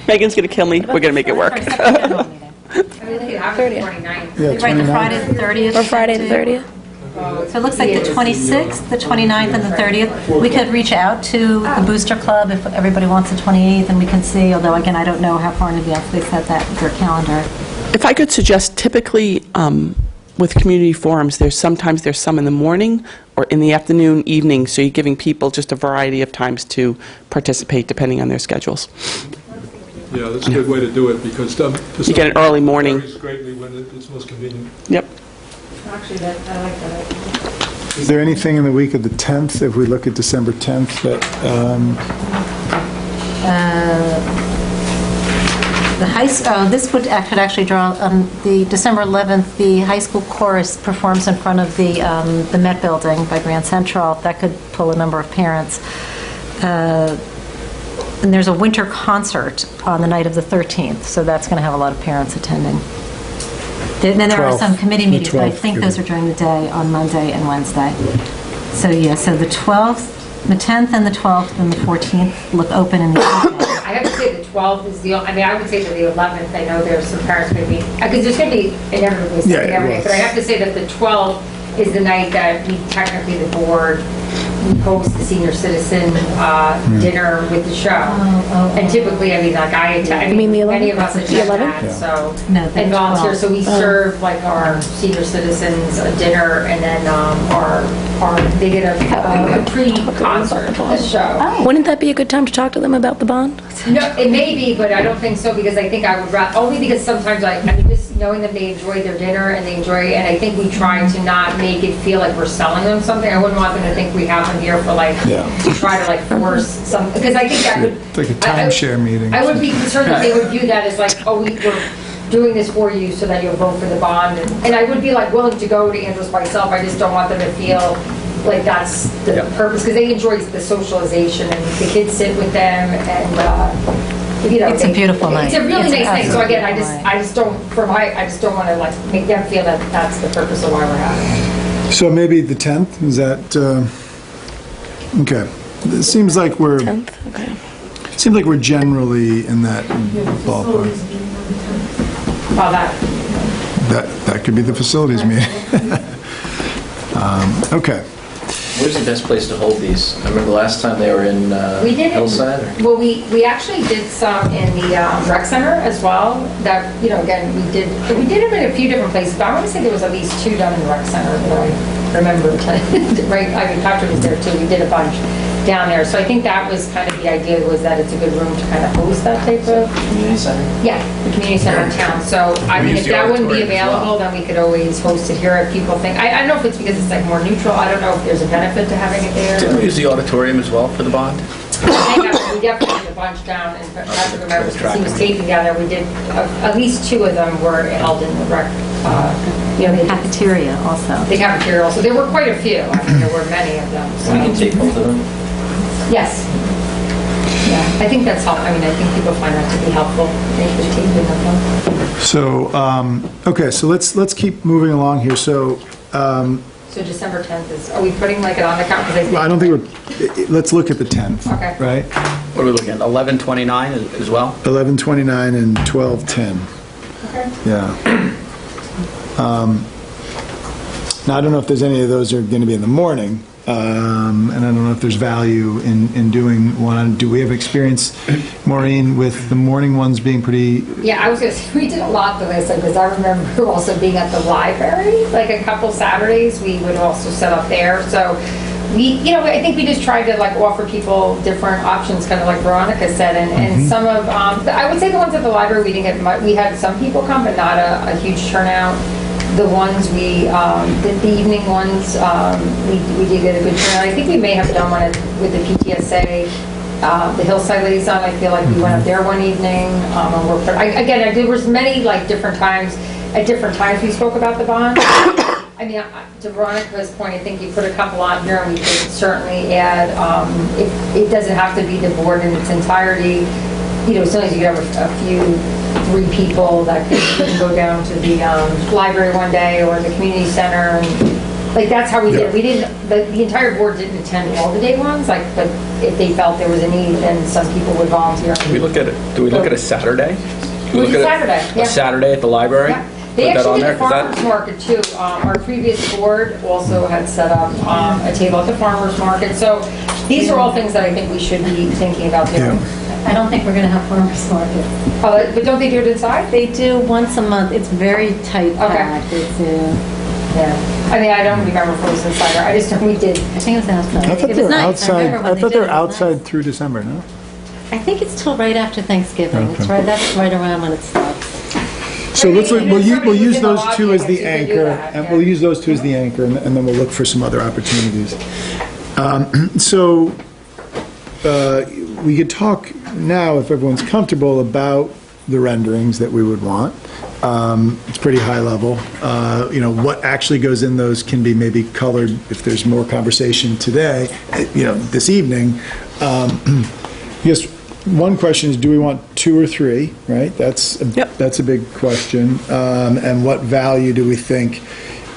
Megan's going to kill me. We're going to make it work. I mean, they could have it 29th. Yeah, Right, the 29th. Friday the 30th. Or Friday the 30th. So it looks like the 26th, the 29th, and the 30th. We could reach out to the Booster Club if everybody wants the 28th, and we can see, although again, I don't know how far in advance they set that with their calendar. If I could suggest, typically with community forums, sometimes there's some in the morning or in the afternoon, evening, so you're giving people just a variety of times to participate depending on their schedules. Yeah, that's a good way to do it, because You get an early morning. varies greatly when it's most convenient. Yep. Actually, I like that. Is there anything in the week of the 10th, if we look at December 10th, that, This could actually draw, on the December 11th, the high school chorus performs in front of the Met Building by Grand Central. That could pull a number of parents. And there's a winter concert on the night of the 13th, so that's going to have a lot of parents attending. Then there are some committee meetings, but I think those are during the day on Monday and Wednesday. So so the 12th, the 10th and the 12th and the 14th look open in the evening. I have to say the 12th is I would say that the 11th, I know there's some parents maybe, because there's going to be inevitably something every day, but I have to say that the 12th is the night that we technically, the board, we host the senior citizen dinner with the show. And typically, I mean, like I mean, many of us attend that, so, and volunteer, so we serve like our senior citizens a dinner, and then they get a pre-concert show. Wouldn't that be a good time to talk to them about the bond? No, it may be, but I don't think so, because I think I would rather, only because sometimes I mean, just knowing that they enjoy their dinner and they enjoy, and I think we try to not make it feel like we're selling them something. I wouldn't want them to think we have them here for like, to try to like force some, because I think that would. It's like a timeshare meeting. I would be concerned that they would view that as like, oh, we're doing this for you so that you'll vote for the bond. And I would be like willing to go to Andrews myself. I just don't want them to feel like that's the purpose, because they enjoy the socialization and the kids sit with them, and you know, It's a beautiful night. It's a really It's nice thing. So again, absolutely I just don't want to like make them feel that that's the purpose of why we're having it. So maybe the 10th, is that, okay. It seems like we're, 10th, okay. seems like we're generally in that ballpark. Well, That could be the facilities meeting. Okay. Where's the best place to hold these? I remember the last time they were in we did Hillside? Well, we actually did some in the rec center as well. That, you know, again, we did them in a few different places, but I want to say there was at least 2 done in the rec center that I remember. Right, I mean, Patrick was there too. We did a bunch down there. So I think that was kind of the idea, was that it's a good room to kind of host that type of. Community center? Yeah, the community center in town. So, I mean, if that wouldn't be available, then we could always host it here if people think, I don't know if it's because it's like more neutral. I don't know if there's a benefit to having it there. Didn't we use the auditorium as well for the bond? We definitely did a bunch down, and Patrick remembers, because he was taping down there, we did, at least 2 of them were held in the rec, you know, Cafeteria also. the cafeteria also. There were quite a few. I mean, there were many of them. So we can take both of them? Yes. Yeah, I think that's helpful. I mean, I think people find that to be helpful. They just take them of them. So, okay, so let's keep moving along here. So, So December 10th is, are we putting like it on the calendar? I don't think we're, let's look at the 10th. Okay. Right? What are we looking at, 11/29 as well? 11/29 and 12/10. Okay. Yeah. Now, I don't know if there's any of those are going to be in the morning, and I don't know if there's value in doing one. Do we have experience, Maureen, with the morning ones being pretty? Yeah, I was going to say, we did a lot the last time, because I remember also being at the library, like a couple Saturdays, we would also set up there. So we, you know, I think we just tried to like offer people different options, kind of like Veronica said, and some of, I would say the ones at the library, we didn't get, we had some people come, but not a huge turnout. The ones we, the evening ones, we did get a good turnout. I think we may have done one with the PTSA, the Hillside Liaison. I feel like we went up there one evening. Again, there was many like different times, at different times we spoke about the bond. I mean, to Veronica's point, I think you put a couple on here, and we could certainly add, it doesn't have to be the board in its entirety. You know, sometimes you could have a few, 3 people that could go down to the library one day, or the community center, and like that's how we did it. We didn't, the entire board didn't attend all the day ones, like, but if they felt there was a need, then some people would volunteer. Do we look at a Saturday? We did Saturday, yeah. A Saturday at the library? Yeah. They actually did the farmer's market too. Our previous board also had set up a table at the farmer's market. So these are all things that I think we should be thinking about doing. I don't think we're going to have farmers market. Oh, but don't they do it inside? They do once a month. It's very tight packed. It's, yeah. I mean, I don't remember if it was inside, or I just know we did. I think it was outside. I thought It they was were nice. outside. I thought they were outside nice. through December. No. I think it's till right after Thanksgiving. Okay. It's right. That's right around when it stops. So let's look, we'll use those 2 as the You could do anchor, that, and yeah. we'll use those 2 as the anchor, and then we'll look for some other opportunities. So we could talk now, if everyone's comfortable, about the renderings that we would want. It's pretty high level. You know, what actually goes in those can be maybe colored if there's more conversation today, you know, this evening. I guess one question is, do we want 2 or 3, right? That's a big question. And what value do we think?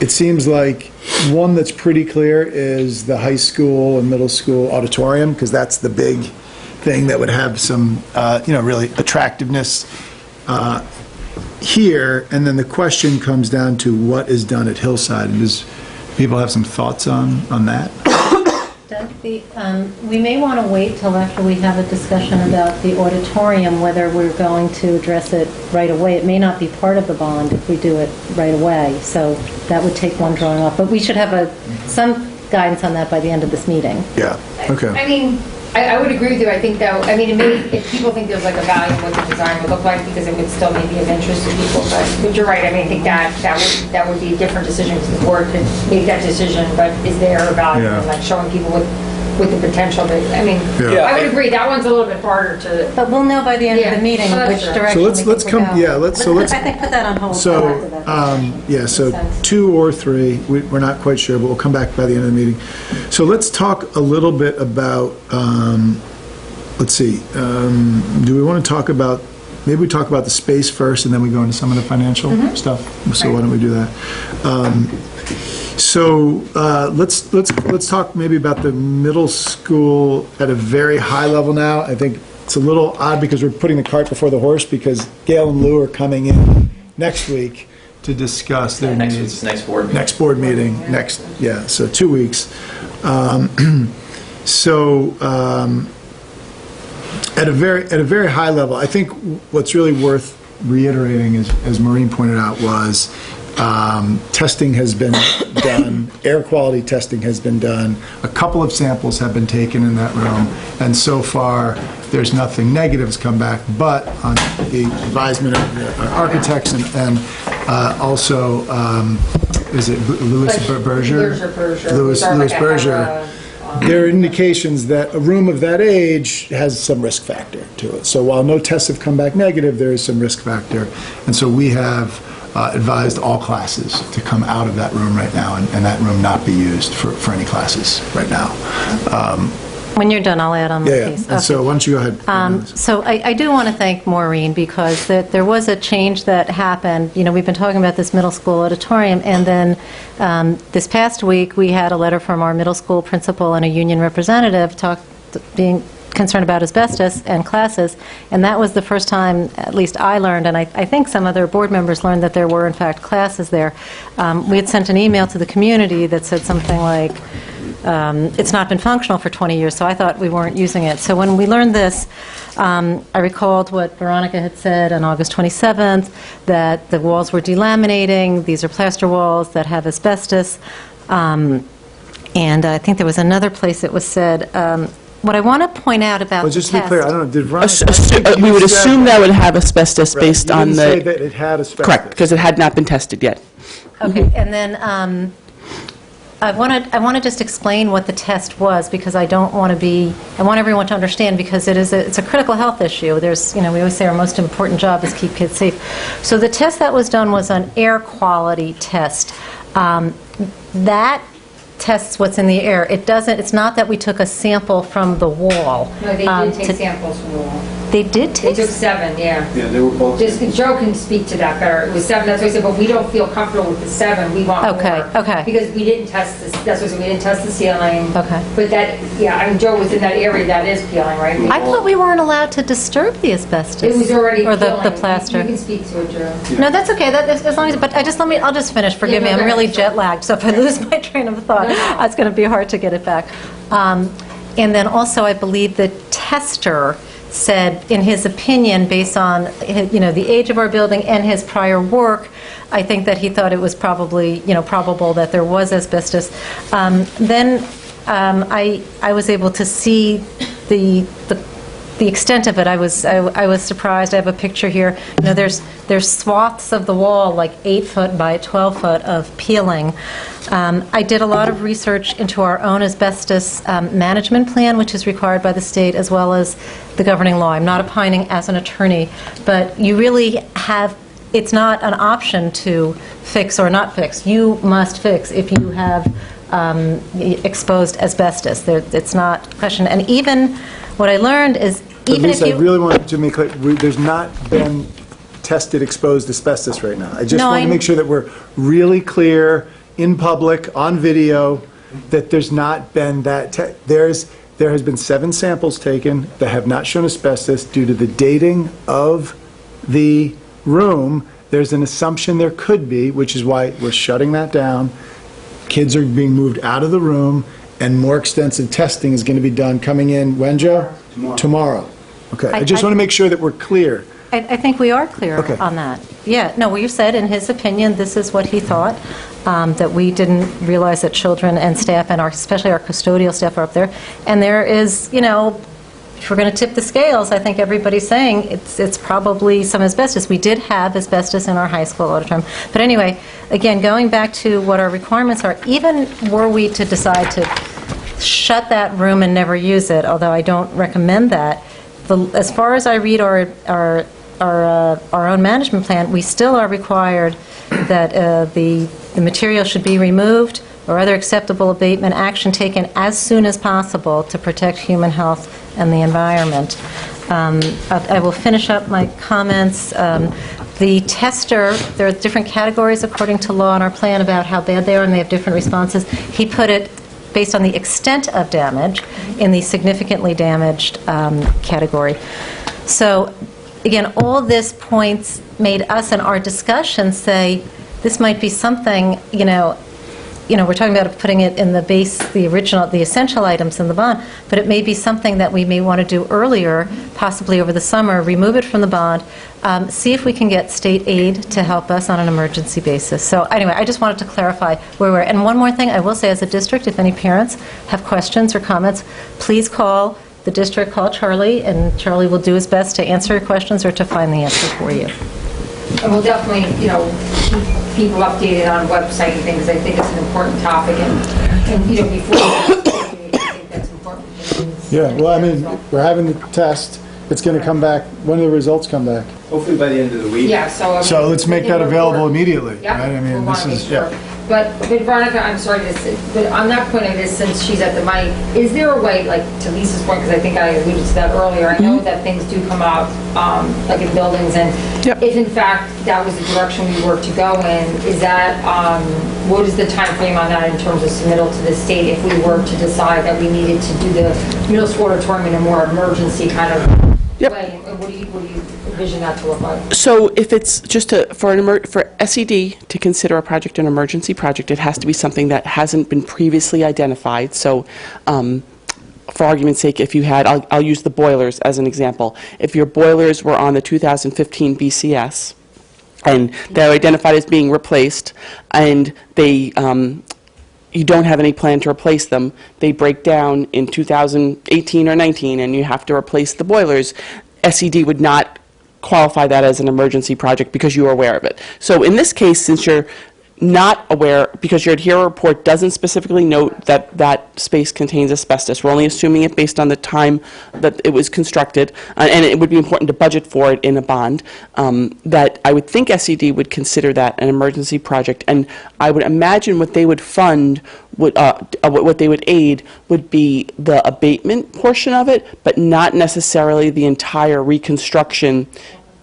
It seems like one that's pretty clear is the high school and middle school auditorium, because that's the big thing that would have some, you know, really attractiveness here. And then the question comes down to what is done at Hillside. And does people have some thoughts on that? Doug, we may want to wait till after we have a discussion about the auditorium, whether we're going to address it right away. It may not be part of the bond if we do it right away, so that would take one drawing off. But we should have some guidance on that by the end of this meeting. Yeah, okay. I mean, I would agree with you. I think that, I mean, if people think there's like a value in what the design would look like, because it would still maybe of interest to people, but you're right. I mean, I think that would be a different decision, because the board could make that decision, but is there a value in like showing people with the potential that, I mean, I would agree, that one's a little bit harder to. But we'll know by the end of the meeting which direction we can let's go. come, let's. I think put that on hold. So 2 or 3, we're not quite sure, but we'll come back by the end of the meeting. So let's talk a little bit about, let's see, do we want to talk about, maybe we talk about the space first and then we go into some of the financial stuff? So why don't we do that? So let's talk maybe about the middle school at a very high level now. I think it's a little odd because we're putting the cart before the horse, because Gail and Lou are coming in next week to discuss their needs. Next board meeting. Next board meeting. So 2 weeks. At a very high level, I think what's really worth reiterating is, as Maureen pointed out, was testing has been done, air quality testing has been done, a couple of samples have been taken in that room, and so far there's nothing negative has come back, but on the advisement of the architects and also, is it Louis Berger? Louis Berger. There are indications that a room of that age has some risk factor to it. So while no tests have come back negative, there is some risk factor. And so we have advised all classes to come out of that room right now and that room not be used for any classes right now. When you're done, I'll add on the piece. And so why don't you go ahead? So I do want to thank Maureen, because there was a change that happened. You know, we've been talking about this middle school auditorium, and then this past week we had a letter from our middle school principal and a union representative being concerned about asbestos and classes, and that was the first time, at least I learned, and I think some other board members learned, that there were in fact classes there. We had sent an email to the community that said something like, it's not been functional for 20 years, so I thought we weren't using it. So when we learned this, I recalled what Veronica had said on August 27th, that the walls were delaminating, these are plaster walls that have asbestos, and I think there was another place it was said, what I want to point out about Well, just to be clear, I don't know, did Veronica... We would assume that would have asbestos based on the... You didn't say that it had asbestos. Correct, because it had not been tested yet. Okay, and then I want to just explain what the test was, because I want everyone to understand, because it's a critical health issue. There's, we always say our most important job is keep kids safe. So the test that was done was an air quality test. That tests what's in the air. It's not that we took a sample from the wall. No, they did take samples from the wall. They did take? They took 7, yeah. Yeah, they were both. Just, Joe can speak to that better. It was 7, that's what I said, but we don't feel comfortable with the 7. We want more. Okay. Because we didn't test this, that's what I said, we didn't test the ceiling. Okay. But Joe was in that area that is peeling, right? I thought we weren't allowed to disturb the asbestos. It was already or peeling. the plaster. You can speak to it, Joe. No, that's okay. As long as, but I'll just finish. Forgive me. I'm really jet lagged, so if I lose my train of thought, it's going to be hard to get it back. And then also, I believe the tester said, in his opinion, based on the age of our building and his prior work, I think that he thought it was probably probable that there was asbestos. Then I was able to see the extent of it. I was surprised. I have a picture here. There's swaths of the wall, like 8 foot by 12 foot of peeling. I did a lot of research into our own asbestos management plan, which is required by the state, as well as the governing law. I'm not opining as an attorney, but you really have, it's not an option to fix or not fix. You must fix if you have exposed asbestos. It's not a question. And even what I learned is, even if you... I really want to make clear, there's not been tested exposed asbestos right now. I just want to make sure that we're really clear in public, on video, that there's not been that... There has been 7 samples taken that have not shown asbestos due to the dating of the room. There's an assumption there could be, which is why we're shutting that down. Kids are being moved out of the room, and more extensive testing is going to be done coming in, when, Joe? Tomorrow. Okay, I just want to make sure that we're clear. I think we are clear Okay. on that. Yeah, no, we said in his opinion, this is what he thought, that we didn't realize that children and staff, and especially our custodial staff, are up there. And there is, if we're going to tip the scales, I think everybody's saying it's probably some asbestos. We did have asbestos in our high school auditorium. But anyway, again, going back to what our requirements are, even were we to decide to shut that room and never use it, although I don't recommend that, as far as I read our own management plan, we still are required that the material should be removed or other acceptable abatement action taken as soon as possible to protect human health and the environment. I will finish up my comments. The tester, there are different categories according to law in our plan about how bad they are, and they have different responses. He put it based on the extent of damage in the significantly damaged category. So again, all this points made us in our discussion say this might be something, we're talking about putting it in the base, the original, the essential items in the bond, but it may be something that we may want to do earlier, possibly over the summer, remove it from the bond, see if we can get state aid to help us on an emergency basis. So anyway, I just wanted to clarify where we're. And one more thing, I will say as a district, if any parents have questions or comments, please call the district, call Charlie, and Charlie will do his best to answer your questions or to find the answer for you. And we'll definitely, keep people updated on website and things. I think it's an important topic, and before I think that's important. Yeah, well, I mean, we're having the test. It's going to come back. When do the results come back? Hopefully by the end of the week. Yeah, So let's make that available immediately, Yeah, right? I mean, we'll this wanna is, make sure. But Veronica, I'm sorry to say, but on that point, I guess, since she's at the mic, is there a way, like to Lisa's point, because I think I alluded to that earlier, I know that things do come out, like in buildings, and if in fact that was the direction we were to go in, is that, what is the time frame on that in terms of submittal to the state if we were to decide that we needed to do the middle school auditorium in a more emergency kind of way? And what do you envision that to look like? So if it's just for SED to consider a project an emergency project, it has to be something that hasn't been previously identified. So for argument's sake, if you had, I'll use the boilers as an example. If your boilers were on the 2015 BCS and they're identified as being replaced and they you don't have any plan to replace them, they break down in 2018 or 19 and you have to replace the boilers, SED would not qualify that as an emergency project because you are aware of it. So in this case, since you're not aware, because your adhere report doesn't specifically note that that space contains asbestos, we're only assuming it based on the time that it was constructed, and it would be important to budget for it in a bond, that I would think SED would consider that an emergency project, and I would imagine what they would fund, what they would aid would be the abatement portion of it, but not necessarily the entire reconstruction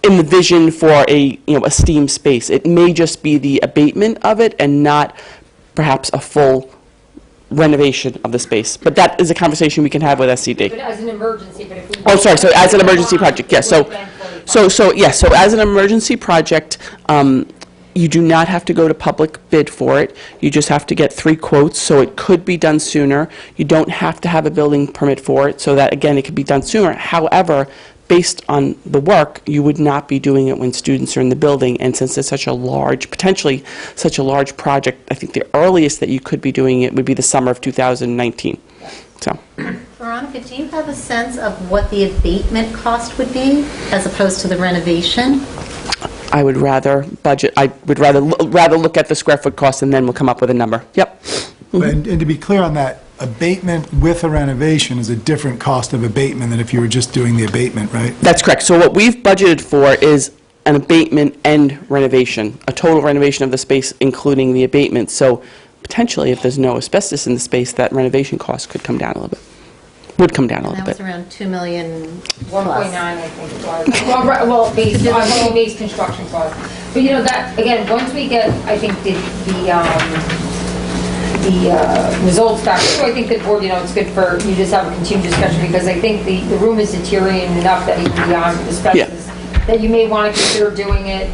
in the vision for a STEAM space. It may just be the abatement of it and not perhaps a full renovation of the space. But that is a conversation we can have with SCD. But as an emergency, but if we... Oh, sorry, so as an emergency project, yes. So as an emergency project, you do not have to go to public bid for it. You just have to get 3 quotes, so it could be done sooner. You don't have to have a building permit for it, so that, again, it could be done sooner. However, based on the work, you would not be doing it when students are in the building, and since it's such a large, potentially such a large project, I think the earliest that you could be doing it would be the summer of 2019. So. Veronica, do you have a sense of what the abatement cost would be as opposed to the renovation? I would rather budget, I would rather look at the square foot cost and then we'll come up with a number. Yep. And to be clear on that, abatement with a renovation is a different cost of abatement than if you were just doing the abatement, right? That's correct. So what we've budgeted for is an abatement and renovation, a total renovation of the space, including the abatement. So potentially, if there's no asbestos in the space, that renovation cost could come down a little bit. Would come down a little bit. That was around $2 million 1.9, I think it was. well, base construction cost. But that again, once we get, I think the results back. So I think the board, it's good for you just have a continued discussion because I think the room is deteriorating enough that even beyond asbestos that you may want to consider doing it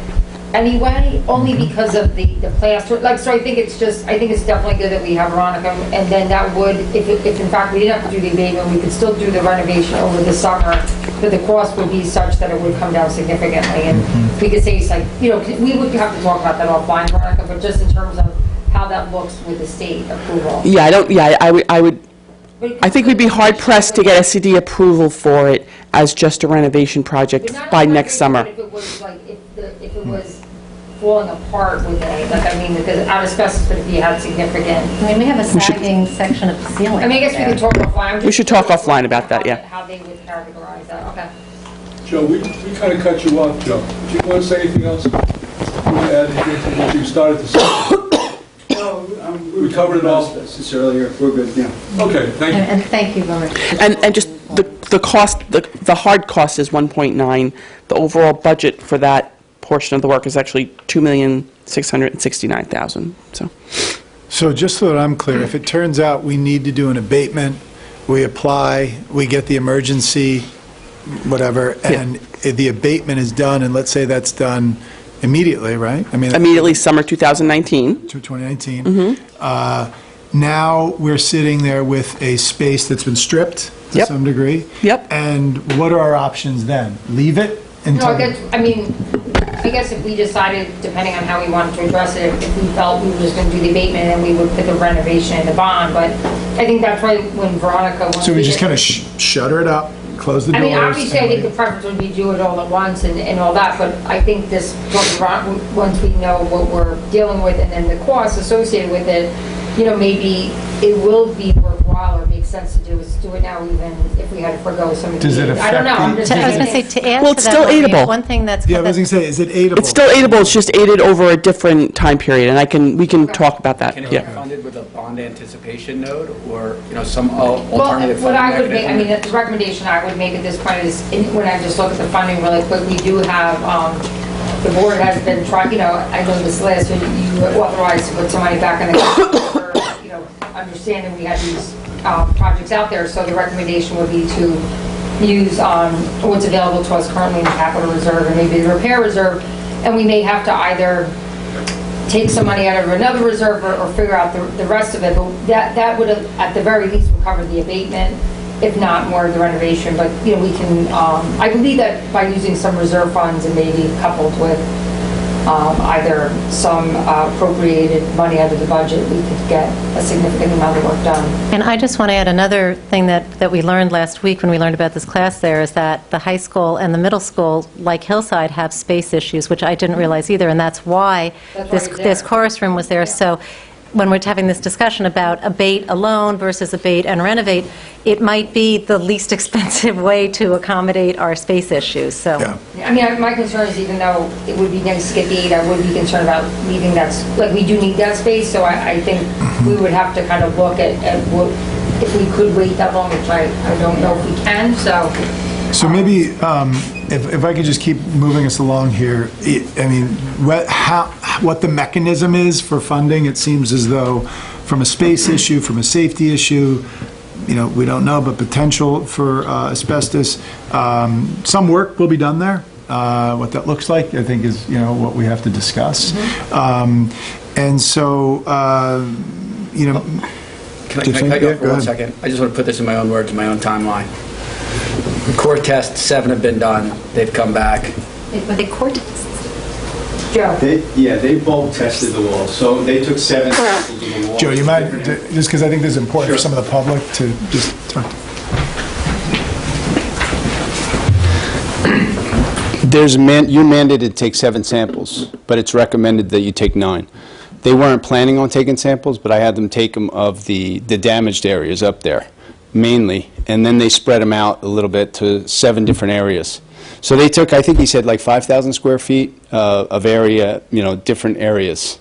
anyway, only because of the plaster. Like, so I think it's definitely good that we have Veronica, and then that would, if in fact we didn't have to do the abatement, we could still do the renovation over the summer, but the cost would be such that it would come down significantly. And we could say, it's like, you know, we would have to talk about that offline, Veronica, but just in terms of how that looks with the state approval. Yeah, I think we'd be hard pressed to get SCD approval for it as just a renovation project by next summer. If it was like, if it was falling apart with it, like, I mean, because out of asbestos, but if you had significant. I mean, we have a sagging section of the ceiling. I mean, I guess we could talk offline. We should talk offline about that, yeah. How they would categorize that, okay. Joe, we kind of cut you off, Joe. Do you want to say anything else? You want to add anything to what you started to say? No, We covered it all. This earlier, we're good, yeah. Okay, thank you. And thank you very much. And just the cost, the hard cost is 1.9. The overall budget for that portion of the work is actually $2,669,000. So just so that I'm clear, if it turns out we need to do an abatement, we apply, we get the emergency, whatever, and the abatement is done, and let's say that's done immediately, right? I mean, immediately summer 2019. 2019. Now we're sitting there with a space that's been stripped to some degree. Yep. And what are our options then? Leave it until... No, I guess if we decided, depending on how we wanted to address it, if we felt we were just going to do the abatement, then we would put the renovation in the bond. But I think that's right when Veronica... So we just kind of shutter it up, close the doors... I mean, obviously, I think the preference would be do it all at once and all that, but I think this, once we know what we're dealing with and then the costs associated with it, you know, maybe it will be worthwhile or make sense to do it now, even if we had to forego some of the... Does it affect I don't know. I'm just I was going to say, to add Well, to it's that, still Maureen, aidable. one thing that's... Yeah, I was going to say, is it aidable? It's still aidable, it's just aided over a different time period, and we can talk about that. Can it be funded with a bond anticipation note, or, you know, some alternative Well, what I funding would make, I mechanism? mean, the recommendation I would make at this point is, when I just look at the funding really quick, we do have, the board has been trying, you know, I know this last year, you authorized to put some money back in the for, you know, understanding we had these projects out there, so the recommendation would be to use what's available to us currently in the capital reserve and maybe the repair reserve, and we may have to either take some money out of another reserve or figure out the rest of it, but that would, at the very least, would cover the abatement, if not more of the renovation. But, you know, we can, I believe that by using some reserve funds and maybe coupled with either some appropriated money out of the budget, we could get a significant amount of work done. And I just want to add another thing that we learned last week when we learned about this class there, is that the high school and the middle school, like Hillside, have space issues, which I didn't realize either, and that's why this chorus room was there. So when we're having this discussion about abate alone versus abate and renovate, it might be the least expensive way to accommodate our space issues, so. Yeah. I mean, my concern is, even though it would be nice to get the aid, I would be concerned about leaving that, like, we do need that space, so I think we would have to kind of look at what, if we could wait that long, which I don't know if we can, so. So maybe, if I could just keep moving us along here, I mean, what the mechanism is for funding, it seems as though from a space issue, from a safety issue, you know, we don't know, but potential for asbestos, some work will be done there. What that looks like, I think, is, you know, what we have to discuss. And so, you know... Can I go for 1 second? I just want to put this in my own words, in my own timeline. The core tests, 7 have been done. They've come back. Were they core tests? Joe? They bulk tested the wall, so they took 7 samples of the wall. Joe, you might, just because I think this is important for some of the public to just talk. You're mandated to take 7 samples, but it's recommended that you take 9. They weren't planning on taking samples, but I had them take them of the damaged areas up there, mainly, and then they spread them out a little bit to 7 different areas. So they took, I think he said, like 5,000 square feet of area, you know, different areas.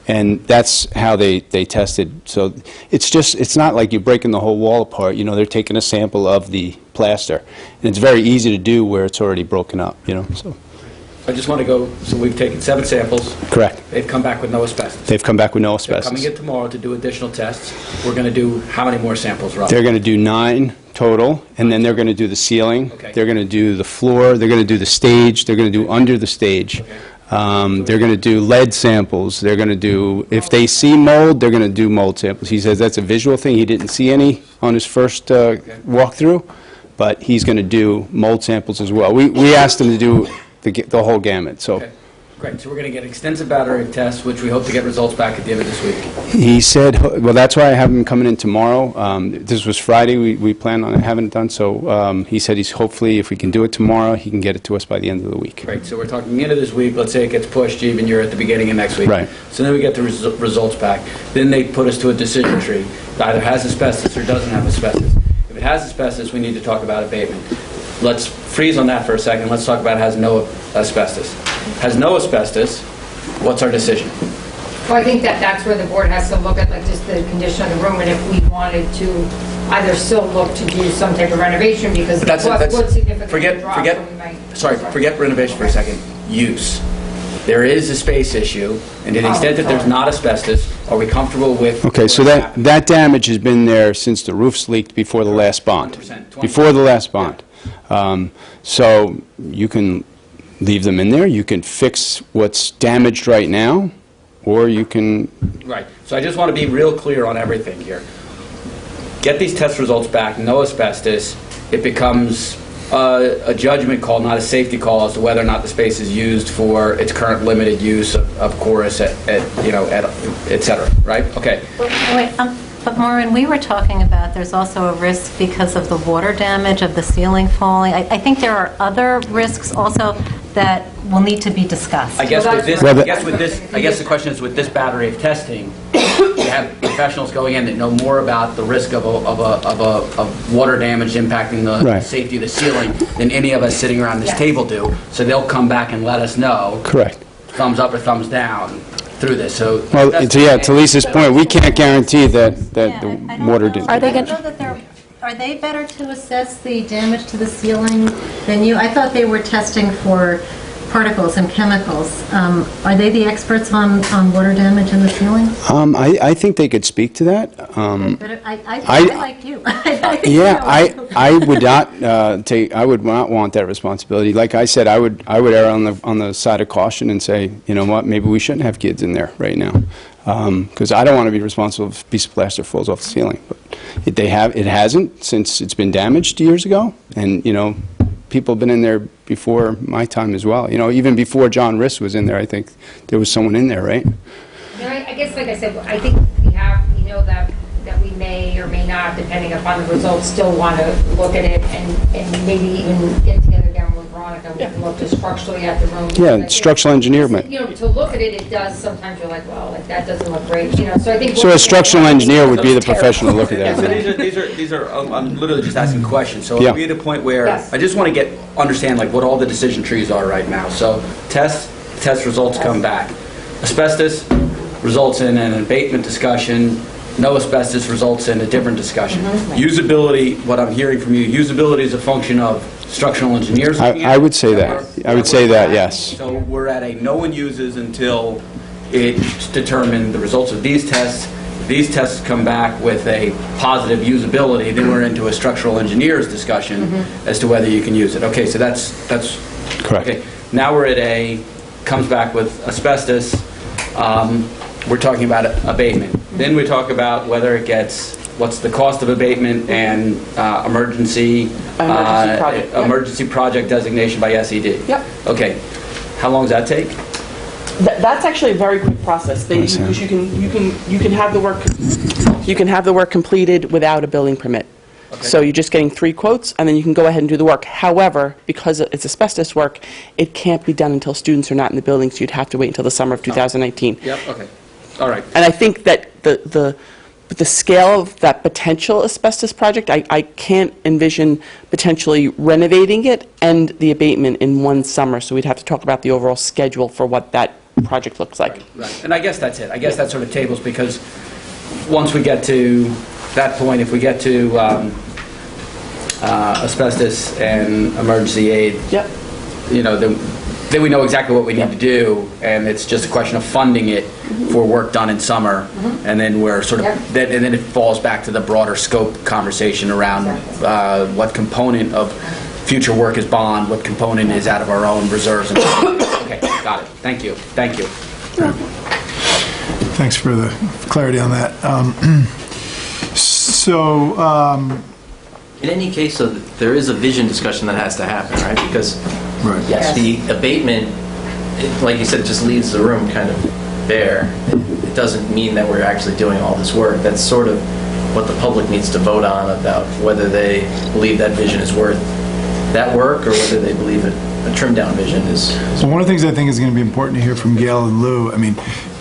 And that's how they tested. So it's not like you're breaking the whole wall apart. You know, they're taking a sample of the plaster. And it's very easy to do where it's already broken up, you know. So I just want to go, so we've taken 7 samples. Correct. They've come back with no asbestos. They've come back with no They're asbestos. coming in tomorrow to do additional tests. We're going to do how many more samples, roughly? They're going to do 9 total, and then they're going to do the ceiling. Okay. They're going to do the floor. They're going to do the stage. They're going to do under the stage. Okay. They're going to do lead samples. They're going to do, if they see mold, they're going to do mold samples. He says that's a visual thing. He didn't see any on his first walkthrough, but he's going to do mold samples as well. We asked him to do the whole gamut, so. Okay. Great, so we're going to get extensive battery tests, which we hope to get results back at the end of this week. He said, well, that's why I have him coming in tomorrow. This was Friday, we planned on having it done, so he said he's hopefully, if we can do it tomorrow, he can get it to us by the end of the week. Great, so we're talking the end of this week. Let's say it gets pushed, even you're at the beginning of next week. Right. So then we get the results back. Then they put us to a decision tree. It either has asbestos or doesn't have asbestos. If it has asbestos, we need to talk about abatement. Let's freeze on that for a second. Let's talk about it has no asbestos. Has no asbestos, what's our decision? Well, I think that's where the board has to look at, like, just the condition of the room, and if we wanted to either still look to do some type of renovation, because the cost would significantly drop, so we might... Forget renovation for a second. Use. There is a space issue, and to the extent that there's not asbestos, are we comfortable with... Okay, so that damage has been there since the roofs leaked before the last bond. 20%. Before the last bond. So you can leave them in there, you can fix what's damaged right now, or you can... Right. So I just want to be real clear on everything here. Get these test results back, no asbestos. It becomes a judgment call, not a safety call, as to whether or not the space is used for its current limited use of chorus, et cetera. Right? Okay. Wait, but Maureen, we were talking about there's also a risk because of the water damage of the ceiling falling. I think there are other risks also that will need to be discussed. I guess the question is, with this battery of testing, you have professionals going in that know more about the risk of water damage impacting the safety of the ceiling than any of us sitting around this table do. So they'll come back and let us know. Correct. Thumbs up or thumbs down through this. So well, to Lisa's point, we can't guarantee that the water didn't. Are they better to assess the damage to the ceiling than you? I thought they were testing for particles and chemicals. Are they the experts on water damage in the ceiling? I think they could speak to that. But I like you. I would not I would not want that responsibility. Like I said, I would err on the side of caution and say, you know what, maybe we shouldn't have kids in there right now, because I don't want to be responsible if a piece of plaster falls off the ceiling. But it hasn't, since it's been damaged years ago, and people have been in there before my time as well. Even before John Riss was in there, I think there was someone in there, right? I guess, like I said, I think we know that we may or may not, depending upon the results, still want to look at it and maybe even get together down with Veronica and look just structurally at the room. Yeah, structural engineerment. To look at it does, sometimes you're like, well, like, that doesn't look great, so I think... So a structural engineer would be the professional look at that. So these are I'm literally just asking questions. So are we at a point where I just want to understand like what all the decision trees are right now. So test results come back. Asbestos results in an abatement discussion. No asbestos results in a different discussion. Usability, what I'm hearing from you, usability is a function of structural engineers. I would say that. I would say that, yes. So we're at a no one uses until it's determined the results of these tests. These tests come back with a positive usability, then we're into a structural engineers discussion as to whether you can use it. Okay, so that's correct. Okay, now we're at comes back with asbestos. We're talking about abatement. Then we talk about whether it gets, what's the cost of abatement and emergency project designation by SED. Yep. Okay, how long does that take? That's actually a very quick process. Because you can have the work completed without a building permit. Okay. So you're just getting 3 quotes, and then you can go ahead and do the work. However, because it's asbestos work, it can't be done until students are not in the building, so you'd have to wait until the summer of 2019. Yep. Okay. All right. And I think that the scale of that potential asbestos project, I can't envision potentially renovating it and the abatement in one summer. So we'd have to talk about the overall schedule for what that project looks like. Right. And I guess that's it. I guess that sort of tables, because once we get to that point, if we get to asbestos and emergency aid, then we know exactly what we need to do, and it's just a question of funding it for work done in summer, and then we're sort of, and then it falls back to the broader scope conversation around what component of future work is bond, what component is out of our own reserves. And okay. Got it. Thank you. Thank you. Thanks for the clarity on that. In any case, so there is a vision discussion that has to happen, right? Because, Right. yes, the abatement, like you said, just leaves the room kind of bare. It doesn't mean that we're actually doing all this work. That's sort of what the public needs to vote on, about whether they believe that vision is worth that work, or whether they believe a trimmed-down vision is... So one of the things I think is going to be important to hear from Gail and Lou, I mean,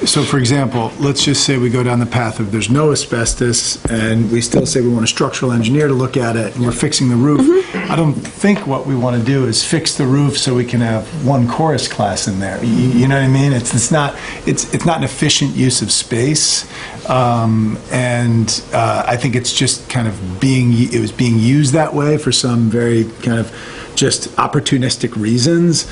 so for example, let's just say we go down the path of there's no asbestos, and we still say we want a structural engineer to look at it, and we're fixing the roof. I don't think what we want to do is fix the roof so we can have one chorus class in there. You know what I mean? It's not an efficient use of space, and I think it's just kind of it was being used that way for some very kind of just opportunistic reasons.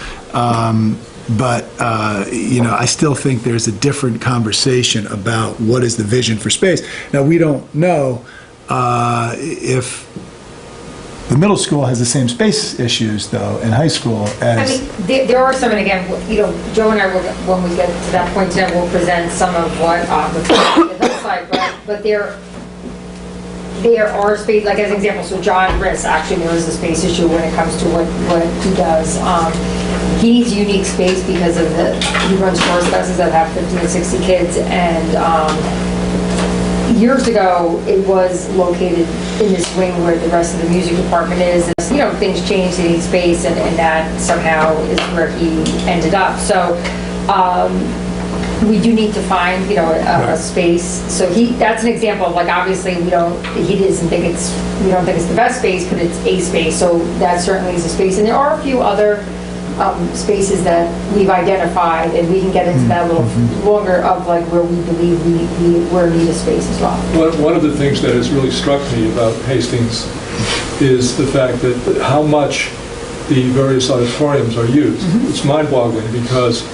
But I still think there's a different conversation about what is the vision for space. Now, we don't know if the middle school has the same space issues, though, in high school as... I mean, there are some, and again, Joe and I, when we get to that point, then we'll present some of what the side, but there are space, like as an example, so John Riss, actually there is a space issue when it comes to what he does. He needs unique space because of he runs chorus classes that have 50 and 60 kids, and years ago it was located in this wing where the rest of the music department is. Things changed, he needs space, and that somehow is where he ended up. So we do need to find, a space. So that's an example of, like, obviously we don't think it's the best space, but it's a space. So that certainly is a space. And there are a few other spaces that we've identified, and we can get into that a little longer of like where we believe we're in need of space as well. One of the things that has really struck me about Hastings is the fact that how much the various auditoriums are used. It's mind-boggling because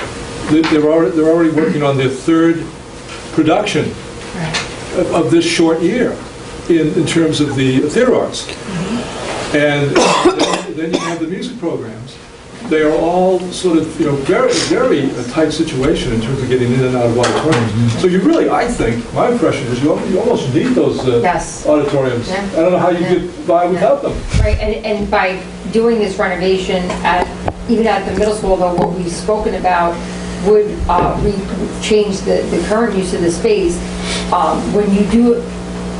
they're already working on their third production of this short year in terms of the theater arts. And then you have the music programs. They are all sort of, very, very tight situation in terms of getting in and out of auditoriums. So you really, I think, my impression is you almost need those auditoriums. Yeah. I don't know how you get by without them. Right, and by doing this renovation even at the middle school, though, what we've spoken about would change the current use of the space. When you do,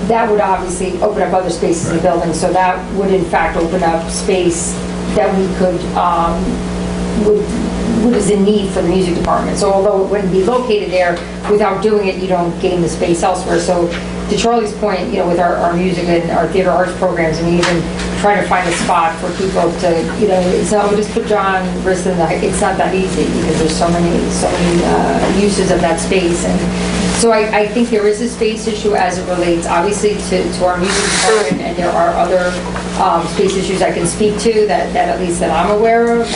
that would obviously open up other spaces in the building, so that would in fact open up space that we could, is in need for the music department. So although it wouldn't be located there, without doing it, you don't gain the space elsewhere. So to Charlie's point, with our music and our theater arts programs, and we even try to find a spot for people to, it's not, we'll just put John Riss in it's not that easy because there's so many uses of that space. And so I think there is a space issue as it relates, obviously, to our music department, and there are other space issues I can speak to that at least that I'm aware of,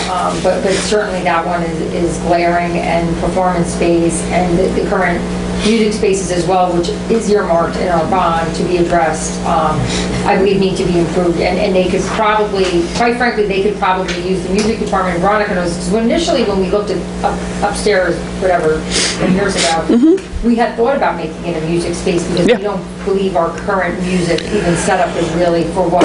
but certainly that one is glaring, and performance space and the current music spaces as well, which is earmarked in our bond to be addressed, I believe need to be improved, and they could probably, quite frankly, they could probably use the music department. Veronica knows, because initially when we looked at upstairs, whatever, 10 years ago, we had thought about making it a music space because we don't believe our current music even setup is really for what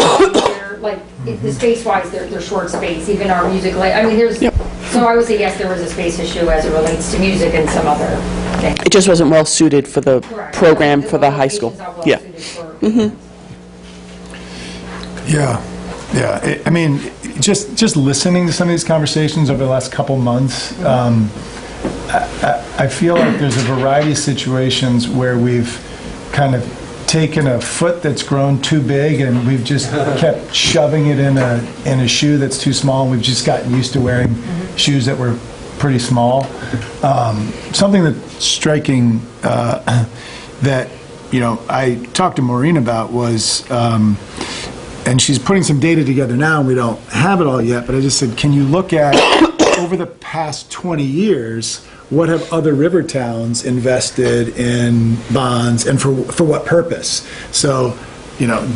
the space-wise, they're short space, even our music, there's, so I would say yes, there was a space issue as it relates to music and some other things. It just wasn't well suited for the program for the high school. Yeah. Just listening to some of these conversations over the last couple months, I feel like there's a variety of situations where we've kind of taken a foot that's grown too big, and we've just kept shoving it in a shoe that's too small, and we've just gotten used to wearing shoes that were pretty small. Something that's striking that I talked to Maureen about was, and she's putting some data together now, and we don't have it all yet, but I just said, can you look at over the past 20 years, what have other river towns invested in bonds, and for what purpose? So,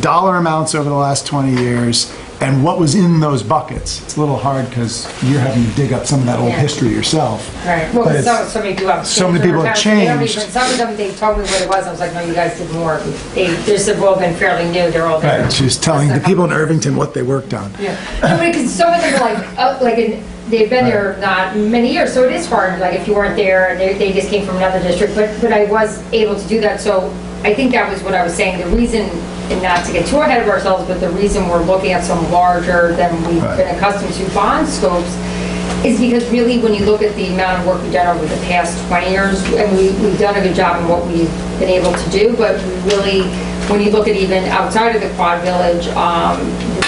dollar amounts over the last 20 years, and what was in those buckets. It's a little hard because you're having to dig up some of that old history yourself. Right, well, But because so many people have changed. so many people have changed. Some of them, they told me what it was, I was like, no, you guys did more. They just have all been fairly new, they're all there. Right, she was telling the people in Irvington what they worked on. Yeah, because some of them are they've been there not many years, so it is hard, like if you weren't there and they just came from another district, but I was able to do that, so I think that was what I was saying, the reason, and not to get too ahead of ourselves, but the reason we're looking at some larger than we've been accustomed to bond scopes is because really when you look at the amount of work we've done over the past 20 years, and we've done a good job in what we've been able to do, but really, when you look at even outside of the Quad Village,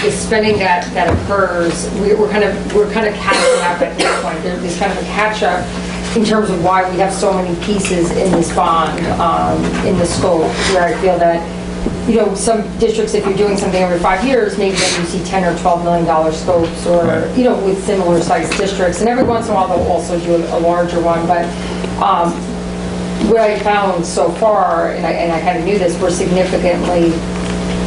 the spending that occurs, we're kind of catching up at this point. There's kind of a catch up in terms of why we have so many pieces in this bond, in the scope, where I feel that, you know, some districts, if you're doing something every 5 years, maybe then you see $10 or $12 million scopes, or, you know, with similar sized districts, and every once in a while they'll also do a larger one, but what I found so far, and I kind of knew this, we're significantly,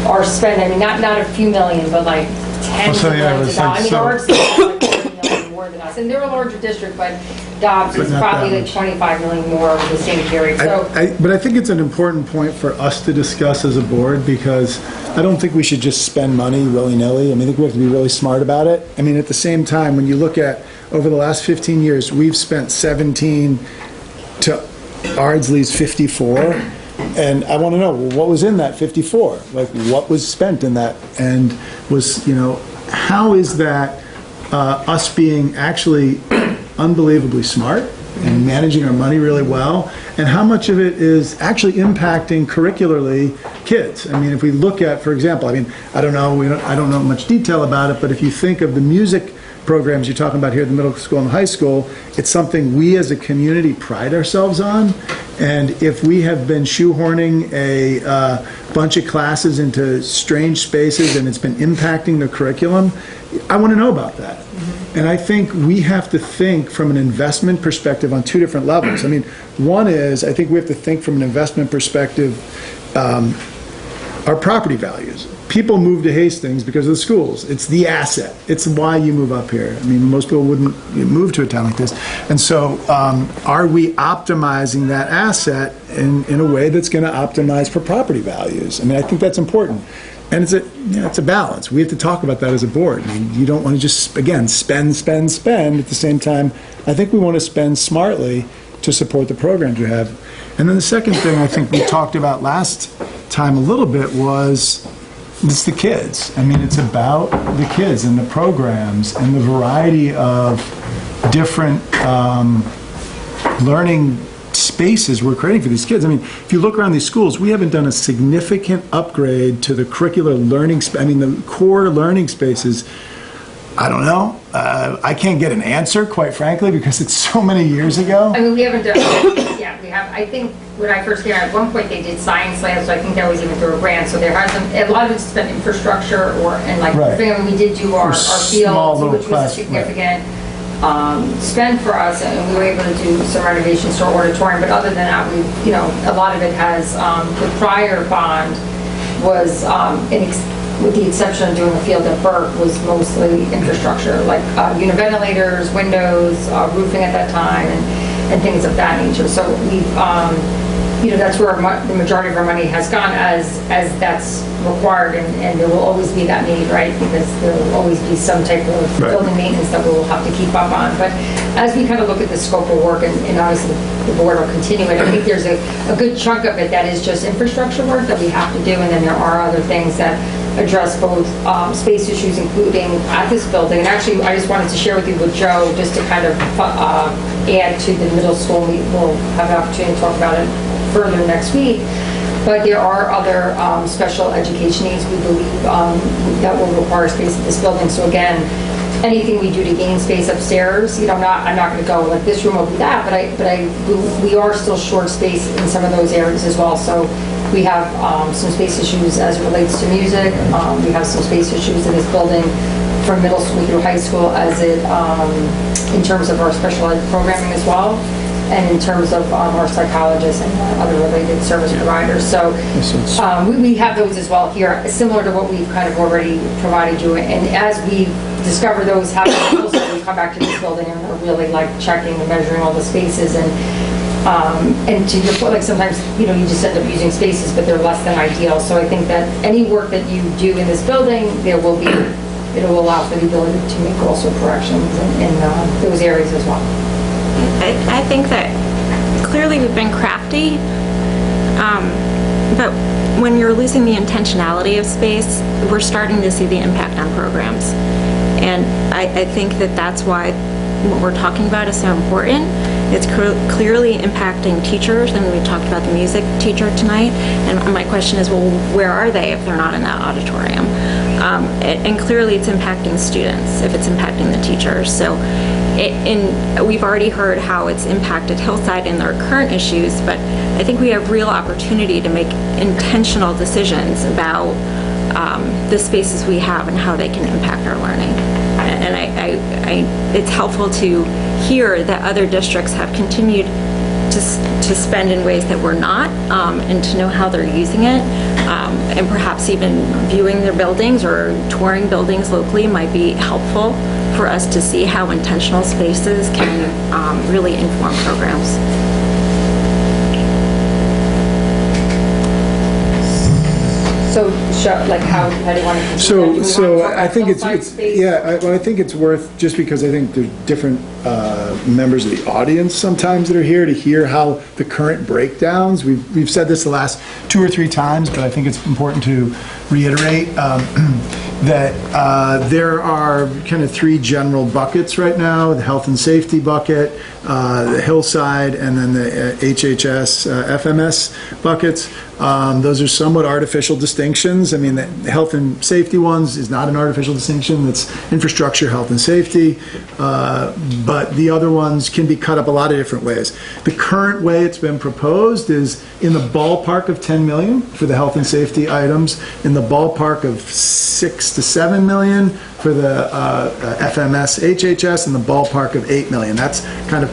our spend, I mean, not a few million, but like tens of millions of dollars. I mean, our spend is like 30 million more than us, and they're a larger district, but Dobbs is probably like 25 million more over the same period. So, but I think it's an important point for us to discuss as a board, because I don't think we should just spend money willy-nilly. I mean, I think we have to be really smart about it. I mean, at the same time, when you look at, over the last 15 years, we've spent 17 to Ardsley's 54, and I want to know, well, what was in that 54? Like, what was spent in that? And was, you know, how is that us being actually unbelievably smart and managing our money really well, and how much of it is actually impacting curricularly kids? I mean, if we look at, for example, I mean, I don't know much detail about it, but if you think of the music programs you're talking about here at the middle school and high school, it's something we as a community pride ourselves on. And if we have been shoehorning a bunch of classes into strange spaces and it's been impacting the curriculum, I want to know about that. Mm-hmm. And I think we have to think from an investment perspective on two different levels. I mean, one is, I think we have to think from an investment perspective, our property values. People move to Hastings because of the schools. It's the asset. It's why you move up here. I mean, most people wouldn't move to a town like this. And so are we optimizing that asset in a way that's going to optimize for property values? I mean, I think that's important. And it's a balance. We have to talk about that as a board. I mean, you don't want to just, again, spend. At the same time, I think we want to spend smartly to support the programs we have. And then the second thing I think we talked about last time a little bit was, it's the kids. I mean, it's about the kids and the programs and the variety of different learning spaces we're creating for these kids. I mean, if you look around these schools, we haven't done a significant upgrade to the curricular learning the core learning spaces. I don't know. I can't get an answer, quite frankly, because it's so many years ago. I mean, we haven't done, yeah, we have. I think when I first came out, at one point they did science labs, so I think that was even through a grant. So there has a lot of it's spent infrastructure, and like, right. I mean, we did do our field, which was a significant spend for us, and we were able to do some renovations to our auditorium. But other than that, we, you know, a lot of it has, the prior bond was with the exception of doing the field at Burke, was mostly infrastructure, like univentilators, windows, roofing at that time, and things of that nature. So we've, you know, that's where the majority of our money has gone as that's required, and there will always be that need, right? Because there will always be some type of building maintenance that we will have to keep up on. But as we kind of look at the scope of work, and obviously the board will continue it, I think there's a good chunk of it that is just infrastructure work that we have to do, and then there are other things that address both space issues, including at this building. And actually, I just wanted to share with you with Joe, just to kind of add to the middle school. We will have an opportunity to talk about it further next week. But there are other special education needs, we believe, that will require space at this building. So again, anything we do to gain space upstairs, you know, I'm not going to go like this room will be that, but we are still short space in some of those areas as well. So we have some space issues as it relates to music. We have some space issues in this building from middle school through high school as it in terms of our special ed programming as well. and in terms of our psychologists and other related service providers. So we have those as well here, similar to what we've kind of already provided you. And as we discover those happening, we come back to this building and we're really like checking and measuring all the spaces. And to your point, like sometimes, you just end up using spaces, but they're less than ideal. So I think that any work that you do in this building, it'll allow for the ability to make also corrections in those areas as well. I think that clearly we've been crafty, but when you're losing the intentionality of space, we're starting to see the impact on programs. And I think that that's why what we're talking about is so important. It's clearly impacting teachers, and we talked about the music teacher tonight, and my question is, well, where are they if they're not in that auditorium? And clearly it's impacting students if it's impacting the teachers. So we've already heard how it's impacted Hillside in their current issues, but I think we have real opportunity to make intentional decisions about the spaces we have and how they can impact our learning. And it's helpful to hear that other districts have continued to spend in ways that we're not, and to know how they're using it, and perhaps even viewing their buildings or touring buildings locally might be helpful for us to see how intentional spaces can really inform programs. So, like, how do you want to continue? So I think I think it's worth, just because I think there's different members of the audience sometimes that are here to hear how the current breakdowns. We've said this the last 2 or 3 times, but I think it's important to reiterate that there are kind of 3 general buckets right now: the health and safety bucket, the Hillside, and then the HHS, FMS buckets. Those are somewhat artificial distinctions. I mean, the health and safety ones is not an artificial distinction. It's infrastructure, health and safety. But the other ones can be cut up a lot of different ways. The current way it's been proposed is in the ballpark of 10 million for the health and safety items, in the ballpark of 6 to 7 million for the FMS, HHS, and the ballpark of 8 million. That's kind of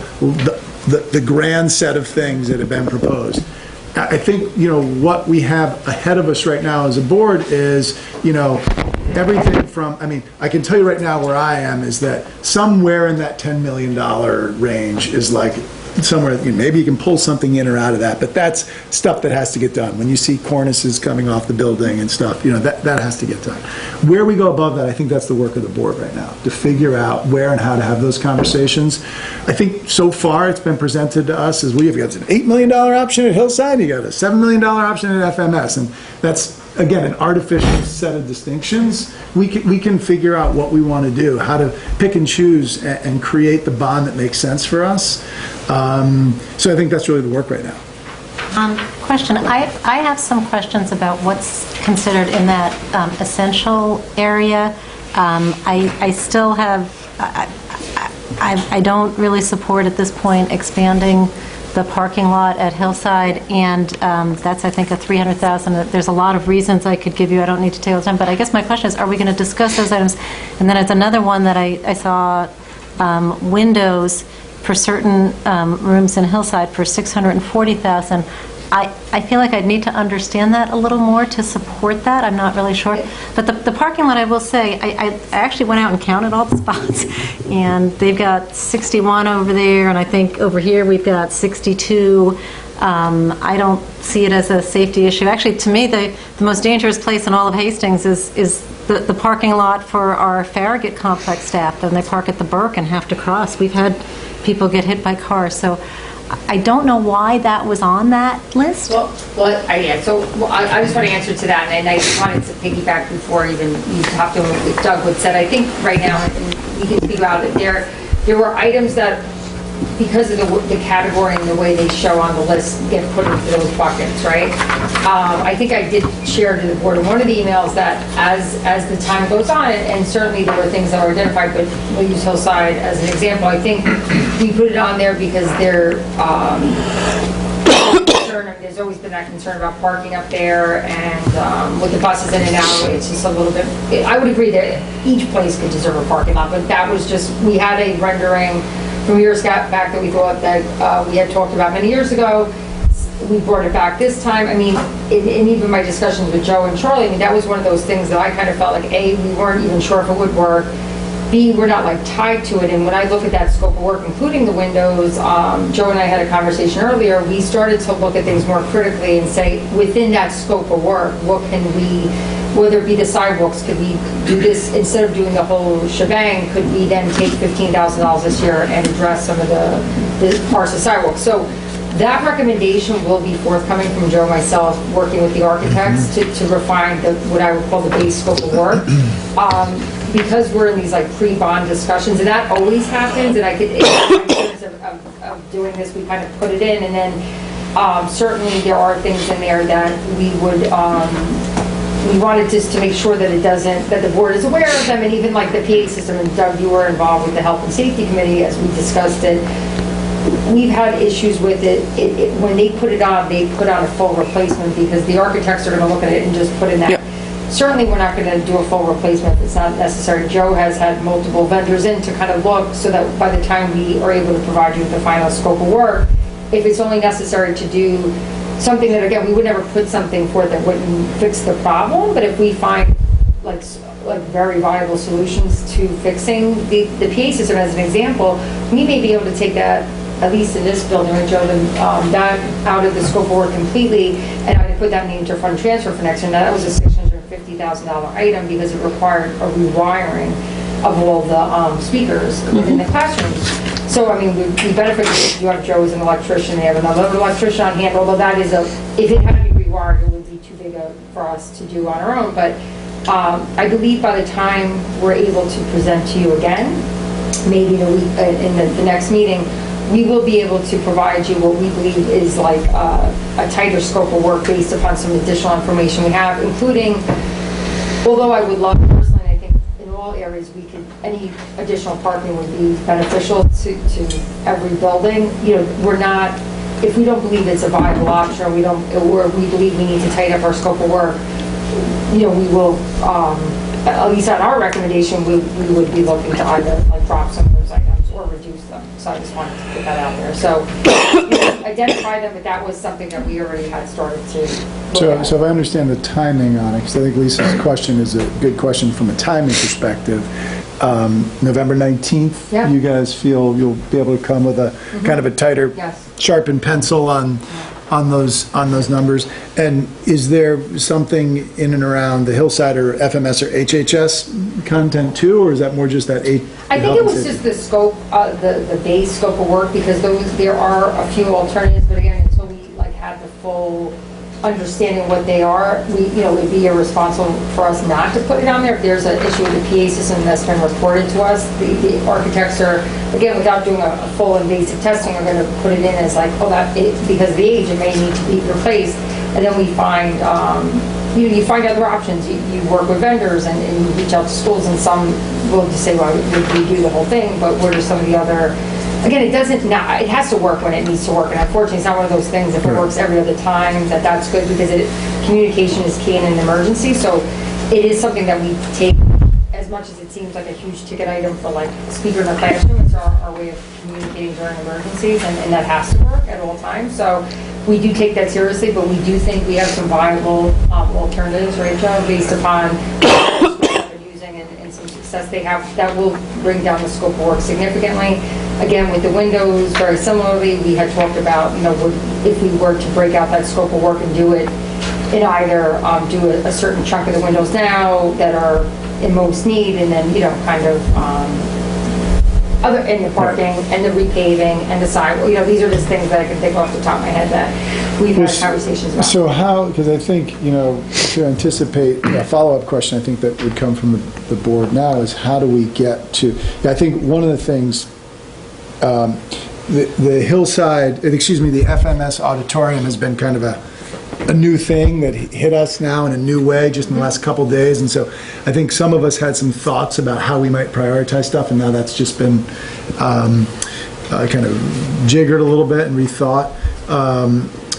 the grand set of things that have been proposed. I think, what we have ahead of us right now as a board is, everything from, I can tell you right now where I am is that somewhere in that $10 million range is like somewhere, maybe you can pull something in or out of that, but that's stuff that has to get done. When you see cornices coming off the building and stuff, that has to get done. Where we go above that, I think that's the work of the board right now, to figure out where and how to have those conversations. I think so far it's been presented to us as you've got an $8 million option at Hillside, you got a $7 million option at FMS, and that's, again, an artificial set of distinctions. We can figure out what we want to do, how to pick and choose and create the bond that makes sense for us. So I think that's really the work right now. Question. I have some questions about what's considered in that essential area. I still have, I don't really support at this point expanding the parking lot at Hillside, and that's, I think, a $300,000. There's a lot of reasons I could give you. I don't need to take all the time, but I guess my question is, are we going to discuss those items? And then it's another one that I saw, windows for certain rooms in Hillside for $640,000. I feel like I'd need to understand that a little more to support that. I'm not really sure. But the parking lot, I will say, I actually went out and counted all the spots, and they've got 61 over there, and I think over here we've got 62. I don't see it as a safety issue. Actually, to me, the most dangerous place in all of Hastings is the parking lot for our Farragut complex staff. Then they park at the Burke and have to cross. We've had people get hit by cars. So I don't know why that was on that list. So I just want to answer to that, and I just wanted to piggyback before even you talked to what Doug would said. I think right now, and we can speak about it, there were items that, because of the category and the way they show on the list, get put into those buckets, right? I think I did share to the board in one of the emails that as the time goes on, and certainly there were things that were identified, but we'll use Hillside as an example. I think we put it on there because they're there's always been that concern about parking up there, and with the buses in and out, it's just a little bit, I would agree that each place could deserve a parking lot, but that was just, we had a rendering from years back that we thought that we had talked about many years ago. We brought it back this time. I mean, in even my discussions with Joe and Charlie, I mean, that was one of those things that I kind of felt like, A, we weren't even sure if it would work. B, we're not like tied to it. And when I look at that scope of work, including the windows, Joe and I had a conversation earlier, we started to look at things more critically and say, within that scope of work, what can we, whether it be the sidewalks, could we do this, instead of doing the whole shebang, could we then take $15,000 this year and address some of the parts of sidewalks? So that recommendation will be forthcoming from Joe and myself, working with the architects to refine what I would call the base scope of work. Because we're in these like pre-bond discussions, and that always happens, and I could, in terms of doing this, we kind of put it in, and then certainly there are things in there that we would, we wanted just to make sure that it doesn't, that the board is aware of them, and even like the PA system, and Doug, you were involved with the Health and Safety Committee as we discussed it. We've had issues with it. When they put it on, they put on a full replacement because the architects are going to look at it and just put in that. Yep. Certainly, we're not going to do a full replacement if it's not necessary. Joe has had multiple vendors in to kind of look so that by the time we are able to provide you with the final scope of work, if it's only necessary to do something that, again, we would never put something forth that wouldn't fix the problem, but if we find like very viable solutions to fixing the PA system as an example, we may be able to take that, at least in this building, right, Joe, that out of the scope of work completely, and I put that in the interfund transfer for next year. Now, that was a $650,000 item because it required a rewiring of all the speakers within the classrooms. So, I mean, we benefit if you have Joe as an electrician, they have another electrician on hand, although that is if it had to be rewired, it would be too big for us to do on our own. But I believe by the time we're able to present to you again, maybe in the next meeting, we will be able to provide you what we believe is like a tighter scope of work based upon some additional information we have, including, although I would love personally, I think in all areas any additional parking would be beneficial to every building. You know, we're not, if we don't believe it's a viable option, or we believe we need to tighten up our scope of work, you know, we will, at least on our recommendation, we would be looking to either like drop some of those items or reduce them. So I just wanted to put that out there. So identify them, but that was something that we already had started to look at. So if I understand the timing on it, because I think Lisa's question is a good question from a timing perspective. November 19th, yeah. You guys feel you'll be able to come with a kind of a tighter, sharpened pencil on those numbers? And is there something in and around the Hillside or FMS or HHS content too, or is that more just that I think it was just the scope, the base scope of work, because there are a few alternatives, but again, until we like had the full understanding what they are, it'd be irresponsible for us not to put it on there. If there's an issue with the PA system that's been reported to us, the architects are, again, without doing a full invasive testing, are going to put it in as like, because of the age, it may need to be replaced. And then we find, you find other options. You work with vendors and you reach out to schools, and some will just say, well, we do the whole thing, but what are some of the other, again, it has to work when it needs to work, and unfortunately, it's not one of those things, if it works every other time, that's good, because communication is key in an emergency, so it is something that we take, as much as it seems like a huge ticket item for like a speaker in the classroom, it's our way of communicating during emergencies, and that has to work at all times, so we do take that seriously, but we do think we have some viable alternatives, right, Joe, based upon and some success they have, that will bring down the scope of work significantly. Again, with the windows, very similarly, we had talked about, if we were to break out that scope of work and do it in either do a certain chunk of the windows now that are in most need, and then, kind of other in the parking and the repaving and the sidewalk. These are just things that I can think off the top of my head that we've had conversations about. So how, because I think, to anticipate a follow-up question, I think that would come from the board now, is how do we get to, I think one of the things, the Hillside, the FMS auditorium has been kind of a new thing that hit us now in a new way just in the last couple days, and so I think some of us had some thoughts about how we might prioritize stuff, and now that's just been kind of jiggered a little bit and rethought.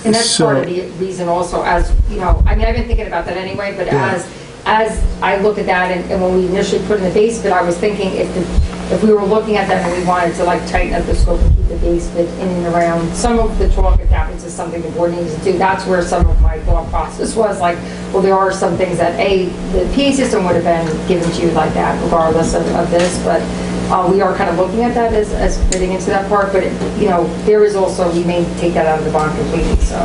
And that's part of the reason also, as I've been thinking about that anyway, but as I look at that, and when we initially put in the base, but I was thinking if if we were looking at that and we wanted to like tighten up the scope and keep the basement in and around, some of the talk, if that was just something the board needs to do, that's where some of my thought process was like, well, there are some things that, the PA system would have been given to you like that regardless of this, but we are kind of looking at that as fitting into that part, but, there is also, we may take that out of the bond completely, so,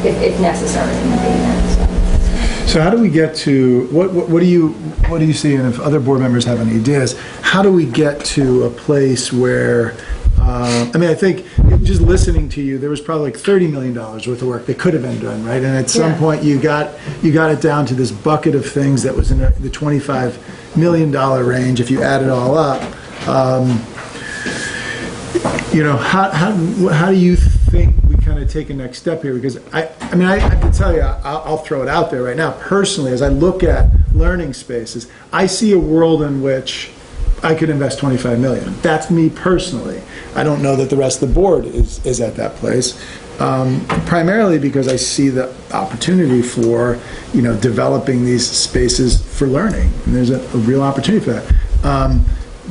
if necessary in the payment, so. So how do we get to, what do you see, and if other board members have any ideas, how do we get to a place where, I think just listening to you, there was probably like $30 million worth of work that could have been done, right? And at some point you got it down to this bucket of things that was in the $25 million range if you add it all up. How do you think we kind of take a next step here? Because I can tell you, I'll throw it out there right now. Personally, as I look at learning spaces, I see a world in which I could invest $25 million. That's me personally. I don't know that the rest of the board is at that place. Primarily because I see the opportunity for, developing these spaces for learning. And there's a real opportunity for that.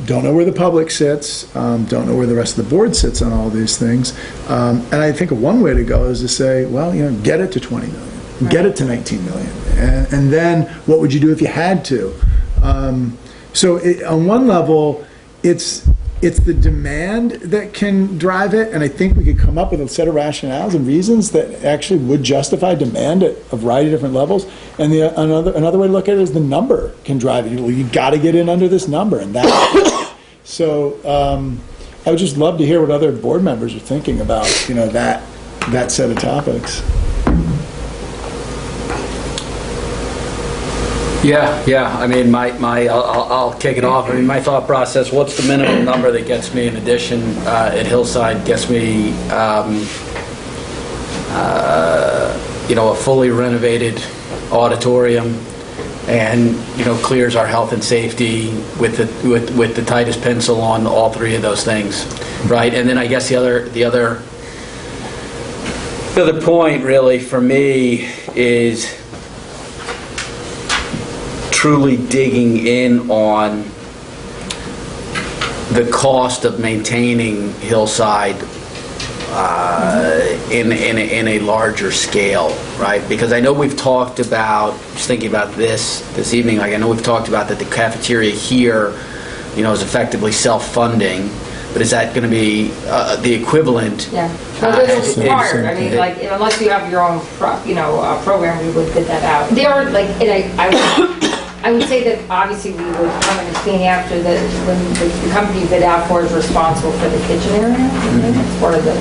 Don't know where the public sits, don't know where the rest of the board sits on all these things. And I think one way to go is to say, well, get it to 20 million, get it to 19 million. And then what would you do if you had to? So on one level, it's the demand that can drive it, and I think we could come up with a set of rationales and reasons that actually would justify demand at a variety of different levels. And another way to look at it is the number can drive it. Well, you got to get in under this number, and that. So I would just love to hear what other board members are thinking about, that set of topics. Yeah. I'll kick it off. My thought process, what's the minimum number that gets me an addition at Hillside, gets me, a fully renovated auditorium and, clears our health and safety with the tightest pencil on all three of those things, right? And then I guess the other point really for me is truly digging in on the cost of maintaining Hillside in a larger scale, right? Because I know we've talked about, just thinking about this evening, I know we've talked about that the cafeteria here, is effectively self-funding, but is that going to be the equivalent? Yeah, well, it's required. Unless you have your own, program, we would fit that out. They are I would say that obviously we would come and explain after when the company bid out for is responsible for the kitchen area. It's part of the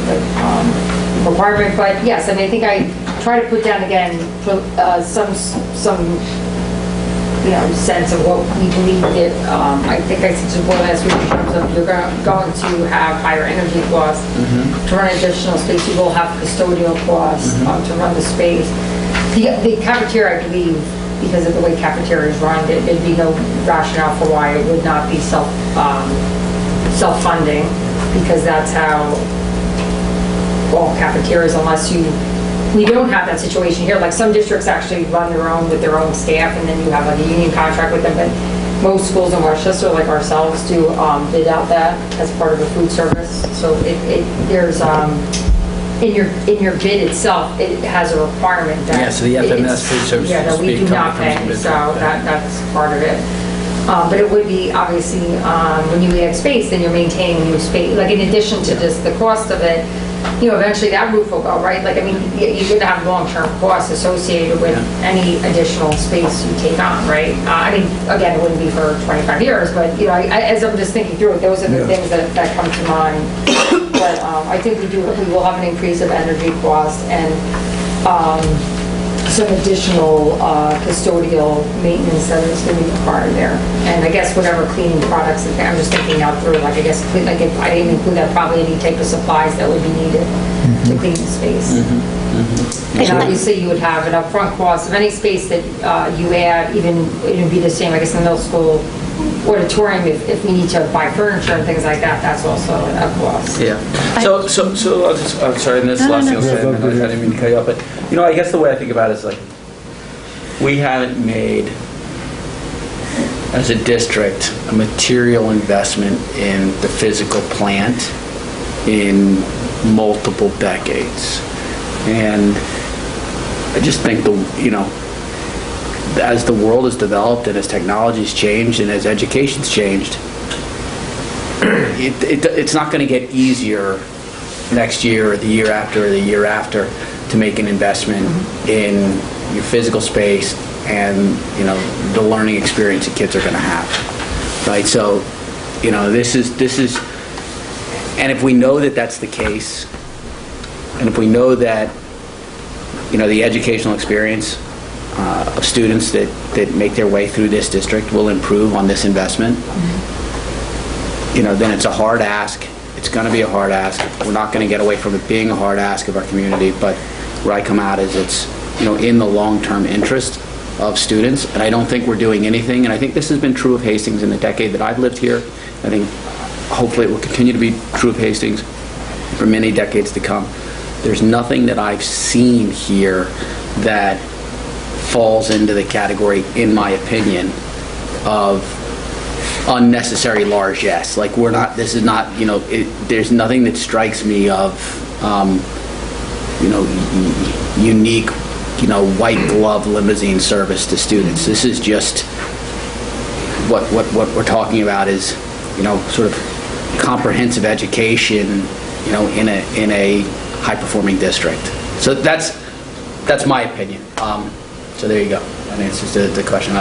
requirement. But yes, I think I try to put down again some sense of what we believe that I think I said to the board last week in terms of you're going to have higher energy costs to run additional space. You will have custodial costs to run the space. The cafeteria, I believe, because of the way cafeteria is run, there'd be no rationale for why it would not be self-funding, because that's how all cafeterias, unless we don't have that situation here. Like some districts actually run their own with their own staff, and then you have like a union contract with them, but most schools in Westchester, like ourselves, do bid out that as part of the food service. So there's in your bid itself, it has a requirement that so the FMS food service that we do not pay, so that's part of it. But it would be obviously when you add space, then you're maintaining new space. Like in addition to just the cost of it, eventually that roof will go, right? You're going to have long-term costs associated with any additional space you take on, right? Again, it wouldn't be for 25 years, but as I'm just thinking through it, those are the things that come to mind. But I think we will have an increase of energy costs and some additional custodial maintenance that is going to be required there. And I guess whatever cleaning products, I'm just thinking out through, if I didn't include that, probably any type of supplies that would be needed to clean the space. And obviously you would have an upfront cost of any space that you add, even it would be the same, I guess, in the middle school auditorium, if we need to buy furniture and things like that, that's also a cost. Yeah. So I'm sorry, and this last thing I'll say, I didn't mean to cut you off, but I guess the way I think about it is we haven't made as a district, a material investment in the physical plant in multiple decades. And I just think as the world has developed and as technology's changed and as education's changed, it's not going to get easier next year or the year after or the year after to make an investment in your physical space and the learning experience that kids are going to have, right? So this is and if we know that that's the case, and if we know that the educational experience of students that make their way through this district will improve on this investment, then it's a hard ask. It's going to be a hard ask. We're not going to get away from it being a hard ask of our community, but where I come out is it's in the long-term interest of students, and I don't think we're doing anything, and I think this has been true of Hastings in the decade that I've lived here. I think hopefully it will continue to be true of Hastings for many decades to come. There's nothing that I've seen here that falls into the category, in my opinion, of unnecessary largesse. Like this is not, there's nothing that strikes me of, unique, white glove limousine service to students. This is just what we're talking about is, sort of comprehensive education, in a high-performing district. So that's my opinion. So there you go. That answers the question.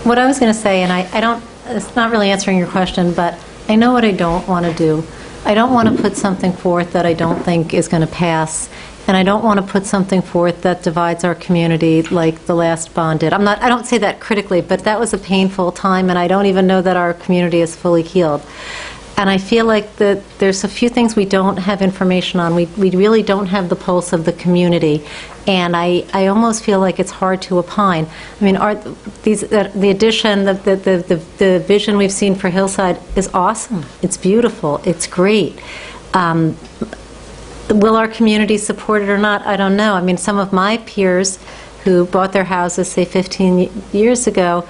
What I was going to say, and I don't, it's not really answering your question, but I know what I don't want to do. I don't want to put something forth that I don't think is going to pass, and I don't want to put something forth that divides our community like the last bond did. I don't say that critically, but that was a painful time, and I don't even know that our community is fully healed. And I feel like that there's a few things we don't have information on. We really don't have the pulse of the community, and I almost feel like it's hard to opine. I mean, the addition, the vision we've seen for Hillside is awesome. It's beautiful. It's great. Will our community support it or not? I don't know. I mean, some of my peers who bought their houses, say, 15 years ago,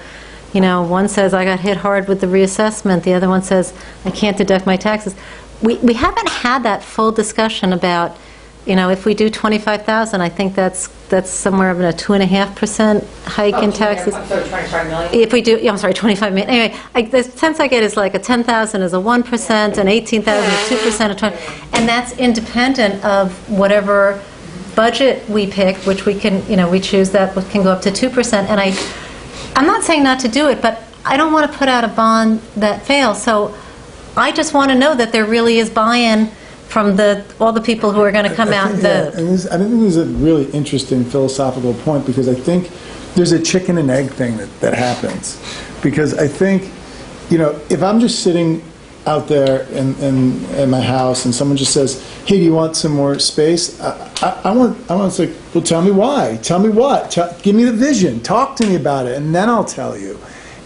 one says, I got hit hard with the reassessment. The other one says, I can't deduct my taxes. We haven't had that full discussion about, if we do $25,000, I think that's somewhere in a 2.5% hike in taxes. I'm sorry, 25 million? If we do, I'm sorry, 25 million. Anyway, the sense I get is like a 10,000 is a 1%, an 18,000 is 2%, a 20, and that's independent of whatever budget we pick, which we can, we choose that can go up to 2%. And I'm not saying not to do it, but I don't want to put out a bond that fails. So I just want to know that there really is buy-in from all the people who are going to come out and vote. I think this is a really interesting philosophical point, because I think there's a chicken and egg thing that happens. Because I think, if I'm just sitting out there in my house and someone just says, hey, do you want some more space? I want to say, well, tell me why. Tell me what. Give me the vision. Talk to me about it, and then I'll tell you.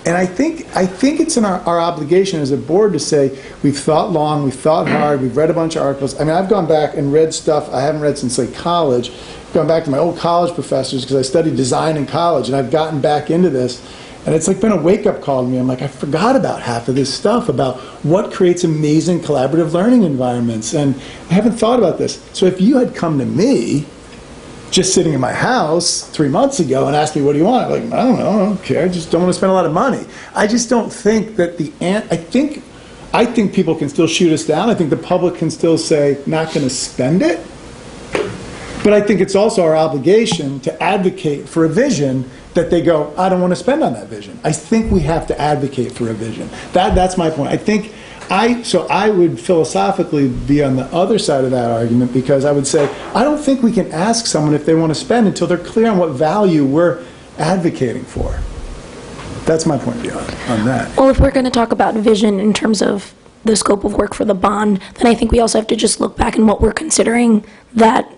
And I think it's in our obligation as a board to say, we've thought long, we've thought hard, we've read a bunch of articles. I mean, I've gone back and read stuff I haven't read since, like, college. I've gone back to my old college professors, because I studied design in college, and I've gotten back into this. And it's like been a wake-up call to me. I'm like, I forgot about half of this stuff about what creates amazing collaborative learning environments. And I haven't thought about this. So if you had come to me, just sitting in my house 3 months ago, and asked me, what do you want? I'm like, I don't know, I don't care. I just don't want to spend a lot of money. I just don't think that I think people can still shoot us down. I think the public can still say, not going to spend it. But I think it's also our obligation to advocate for a vision that they go, I don't want to spend on that vision. I think we have to advocate for a vision. That's my point. So I would philosophically be on the other side of that argument, because I would say, I don't think we can ask someone if they want to spend until they're clear on what value we're advocating for. That's my point of view on that. Well, if we're going to talk about vision in terms of the scope of work for the bond, then I think we also have to just look back and what we're considering that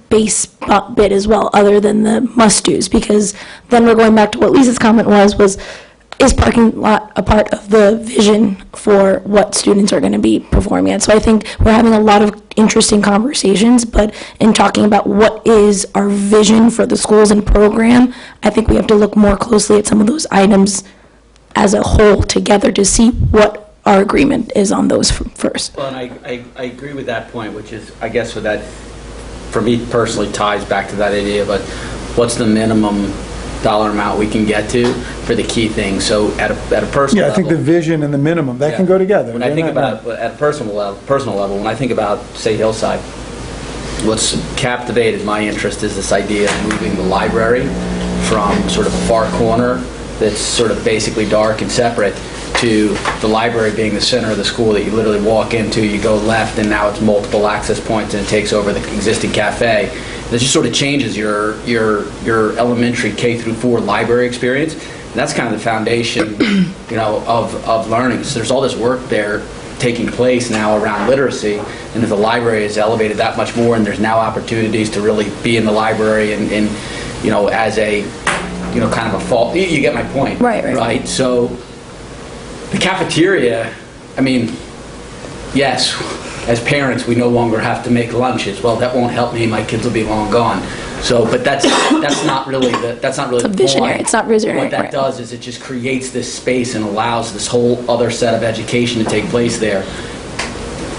base bit as well, other than the must-dos, because then we're going back to what Lisa's comment was is parking lot a part of the vision for what students are going to be performing at? So I think we're having a lot of interesting conversations, but in talking about what is our vision for the schools and program, I think we have to look more closely at some of those items as a whole together to see what our agreement is on those first. Well, and I agree with that point, which is, I guess, with that, for me personally, ties back to that idea, but what's the minimum dollar amount we can get to for the key things? So at a personal Yeah, I level, think the vision and the minimum, that can go together. when I think about at a personal level, when I think about, say, Hillside, what's captivated my interest is this idea of moving the library from sort of a far corner that's sort of basically dark and separate to the library being the center of the school that you literally walk into, you go left, and now it's multiple access points and it takes over the existing cafe. It just sort of changes your elementary K through 4 library experience. And that's kind of the foundation, of learning. So there's all this work there taking place now around literacy, and if the library is elevated that much more, and there's now opportunities to really be in the library and as a, kind of a fault. You get my point. Right? So the cafeteria, I mean, yes, as parents, we no longer have to make lunches. Well, that won't help me. My kids will be long gone. So, but that's not really the visionary. point. It's not visionary. What that does is it just creates this space and allows this whole other set of education to take place there.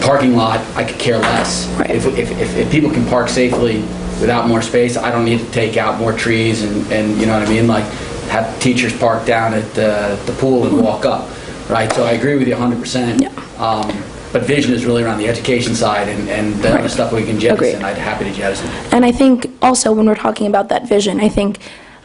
Parking lot, I could care less. Right. If people can park safely without more space, I don't need to take out more trees and you know what I mean? Like have teachers park down at the pool and walk up, right? So I agree with you 100%. Yeah. But vision is really around the education side and the other stuff we can jettison. I'd happy to jettison. And I think also when we're talking about that vision, I think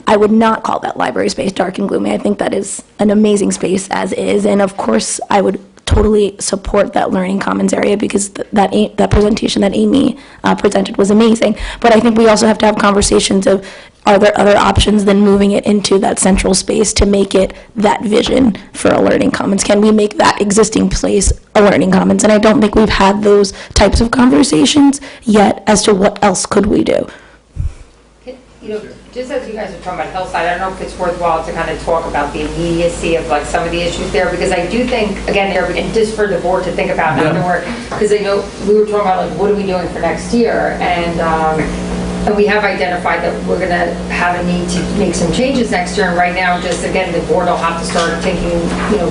I would not call that library space dark and gloomy. I think that is an amazing space as is. And of course, I would totally support that learning commons area because that presentation that Amy presented was amazing. But I think we also have to have conversations of, are there other options than moving it into that central space to make it that vision for a learning commons? Can we make that existing place a learning commons? And I don't think we've had those types of conversations yet as to what else could we do. Just as you guys are talking about Hillside, I don't know if it's worthwhile to kind of talk about the immediacy of like some of the issues there, because I do think, again, and just for the board to think about, because I know we were talking about like what are we doing for next year, and we have identified that we're going to have a need to make some changes next year. And right now, just again, the board will have to start thinking,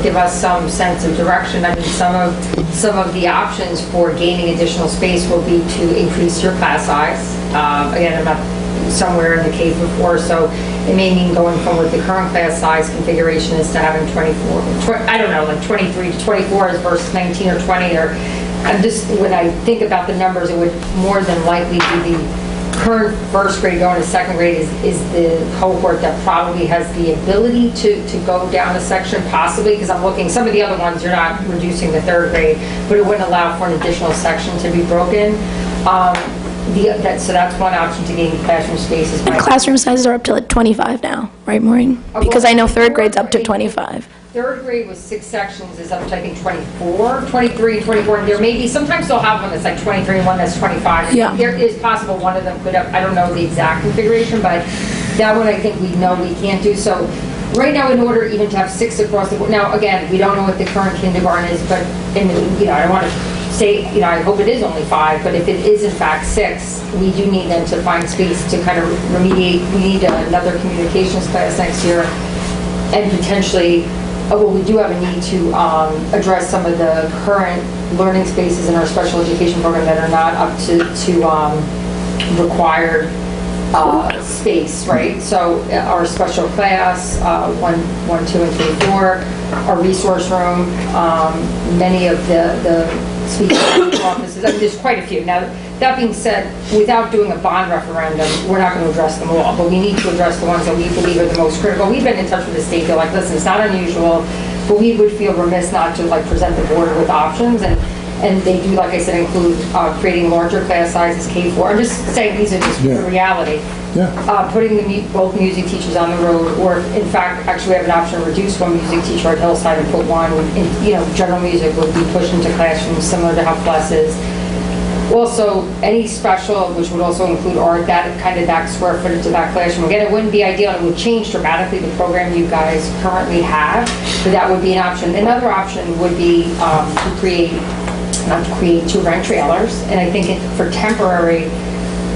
give us some sense of direction. I mean, some of the options for gaining additional space will be to increase your class size. Again, I'm not somewhere in the K through 4, so it may mean going from what the current class size configuration is to having 23 to 24 versus 19 or 20. Or I'm just, when I think about the numbers, it would more than likely be the current first grade going to second grade is the cohort that probably has the ability to go down a section, possibly, because I'm looking, some of the other ones, you're not reducing the third grade, but it wouldn't allow for an additional section to be broken. So that's one option to gain classroom spaces. And classroom sizes are up to like 25 now, right, Maureen? Because I know third grade's up to 25. Third grade with 6 sections is up to, I think, 24, 23, 24. And there may be, sometimes they'll have one that's like 23 and one that's 25. Yeah. There is possible one of them could have, I don't know the exact configuration, but that one I think we know we can't do. So right now, in order even to have 6 across the board, now again, we don't know what the current kindergarten is, but I don't want to say, I hope it is only 5, but if it is in fact 6, we do need them to find space to kind of remediate. We need another communications class next year, and potentially, we do have a need to address some of the current learning spaces in our special education program that are not up to required space, right? So our special class, 1, 2, and 3, 4, our resource room, many of the speech offices. I mean, there's quite a few. Now, that being said, without doing a bond referendum, we're not going to address them all, but we need to address the ones that we believe are the most critical. We've been in touch with the state. They're like, listen, it's not unusual, but we would feel remiss not to present the board with options. And they do, like I said, include creating larger class sizes, K4. I'm just saying these are just the reality. Yeah. Putting both music teachers on the road, or in fact, actually we have an option to reduce one music teacher at Hillside and put one. General music would be pushed into classrooms similar to how Plus is. Also, any special, which would also include art, that square footage of that classroom. Again, it wouldn't be ideal, it would change dramatically the program you guys currently have, but that would be an option. Another option would be to rent trailers, and I think for temporary,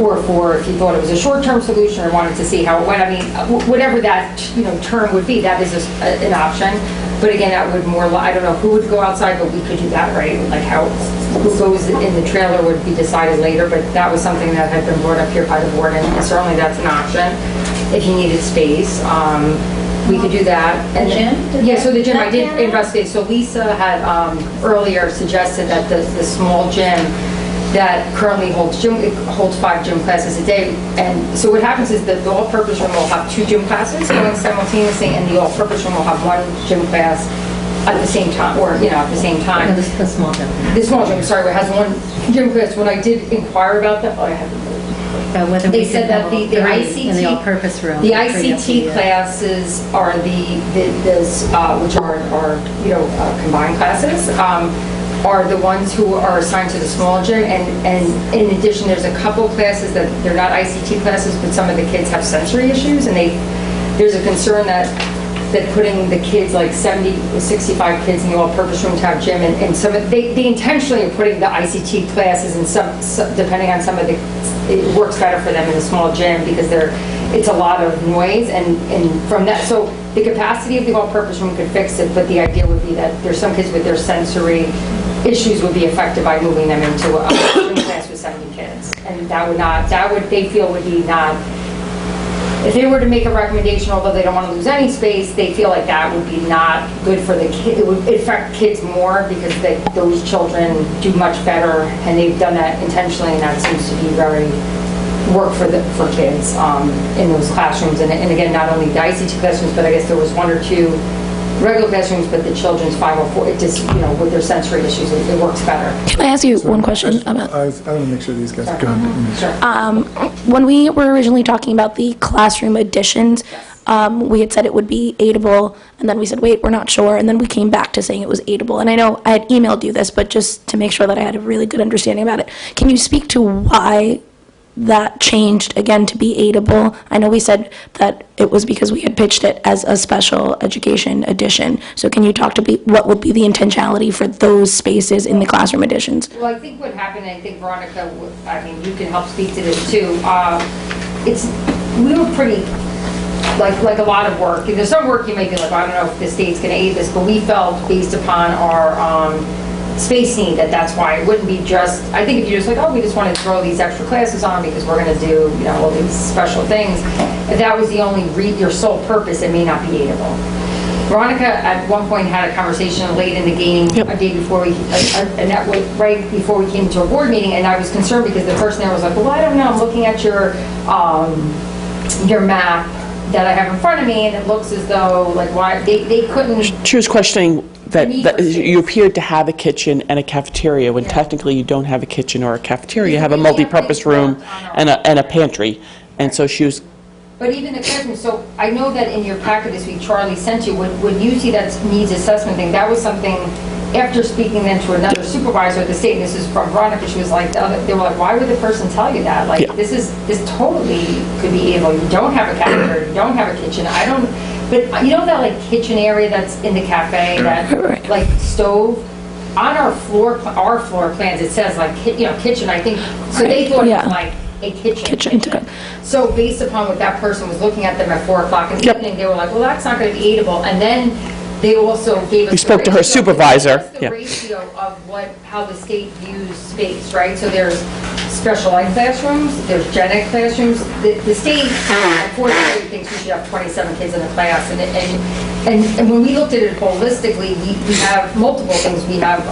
or for if you thought it was a short-term solution or wanted to see how it went, I mean, whatever that term would be, that is an option. But again, that would I don't know who would go outside, but we could do that, right? Like who goes in the trailer would be decided later, but that was something that had been brought up here by the board, and certainly that's an option if you needed space. We could do that. And gym? Yeah, so the gym, I did investigate. So Lisa had earlier suggested that the small gym that currently holds 5 gym classes a day. And so what happens is that the all-purpose room will have 2 gym classes going simultaneously, and the all-purpose room will have 1 gym class at the same time, or, at the same time. No, the small gym. The small gym, sorry, it has 1 gym class. When I did inquire about that, I have Whether they we said could that have the three ICT in the all-purpose room. the for 3 up to ICT classes are which are combined classes, are the ones who are assigned to the small gym, and in addition, there's a couple classes that they're not ICT classes, but some of the kids have sensory issues, and there's a concern that putting the kids, like 65 kids in the all-purpose room to have gym, and some they intentionally are putting the ICT classes in some depending on some of the, it works better for them in the small gym because it's a lot of noise, and from that, so the capacity of the all-purpose room could fix it, but the idea would be that there's some kids with their sensory issues would be affected by moving them into a gym class with 70 kids, and they feel would be not. If they were to make a recommendation, although they don't want to lose any space, they feel like that would be not good for the kid. It would affect kids more because those children do much better, and they've done that intentionally, and that seems to be very work for kids in those classrooms. And again, not only the ICT classrooms, but I guess there was 1 or 2 regular classrooms, but the children's 504, it just, with their sensory issues, it works better. Can I ask you one question? I want to make sure these guys are going. Sure. When we were originally talking about the classroom additions, we had said it would be aidable, and then we said, wait, we're not sure, and then we came back to saying it was aidable. And I know I had emailed you this, but just to make sure that I had a really good understanding about it, can you speak to why that changed again to be aidable? I know we said that it was because we had pitched it as a special education addition. So can you talk to what would be the intentionality for those spaces in the classroom additions? Well, I think what happened, I think Veronica, you can help speak to this too. We were pretty, like a lot of work. There's some work you might be like, I don't know if the state's going to aid this, but we felt based upon our space need that's why it wouldn't be just, I think if you're just like, we just want to throw these extra classes on because we're going to do, all these special things, if that was the only your sole purpose, it may not be aidable. Veronica at one point had a conversation late in the game, a day before and that was right before we came to a board meeting, and I was concerned because the person there was like, well, I don't know, I'm looking at your map that I have in front of me, and it looks as though, like, why, they couldn't. She was questioning that you appeared to have a kitchen and a cafeteria, when technically you don't have a kitchen or a cafeteria. You have a multi-purpose room and a pantry. And so she was... But even the classroom, so I know that in your packet this week, Charlie sent you, when you see that needs assessment thing, that was something, after speaking then to another supervisor at the state, and this is from Veronica, she was like, they were like, why would the person tell you that? Like, this totally could be able, you don't have a cafeteria, you don't have a kitchen, but that like kitchen area that's in the cafe, that like stove, on our floor plans, it says like, kitchen, I think, so they thought it was like a kitchen. So based upon what that person was looking at them at 4 o'clock in the evening, they were like, well, that's not going to be aidable. And then they also gave us We spoke to her supervisor. The ratio of how the state views space, right? So there's special ed classrooms, there's gen ed classrooms. The state, unfortunately, thinks we should have 27 kids in a class. And when we looked at it holistically, we have multiple things. We have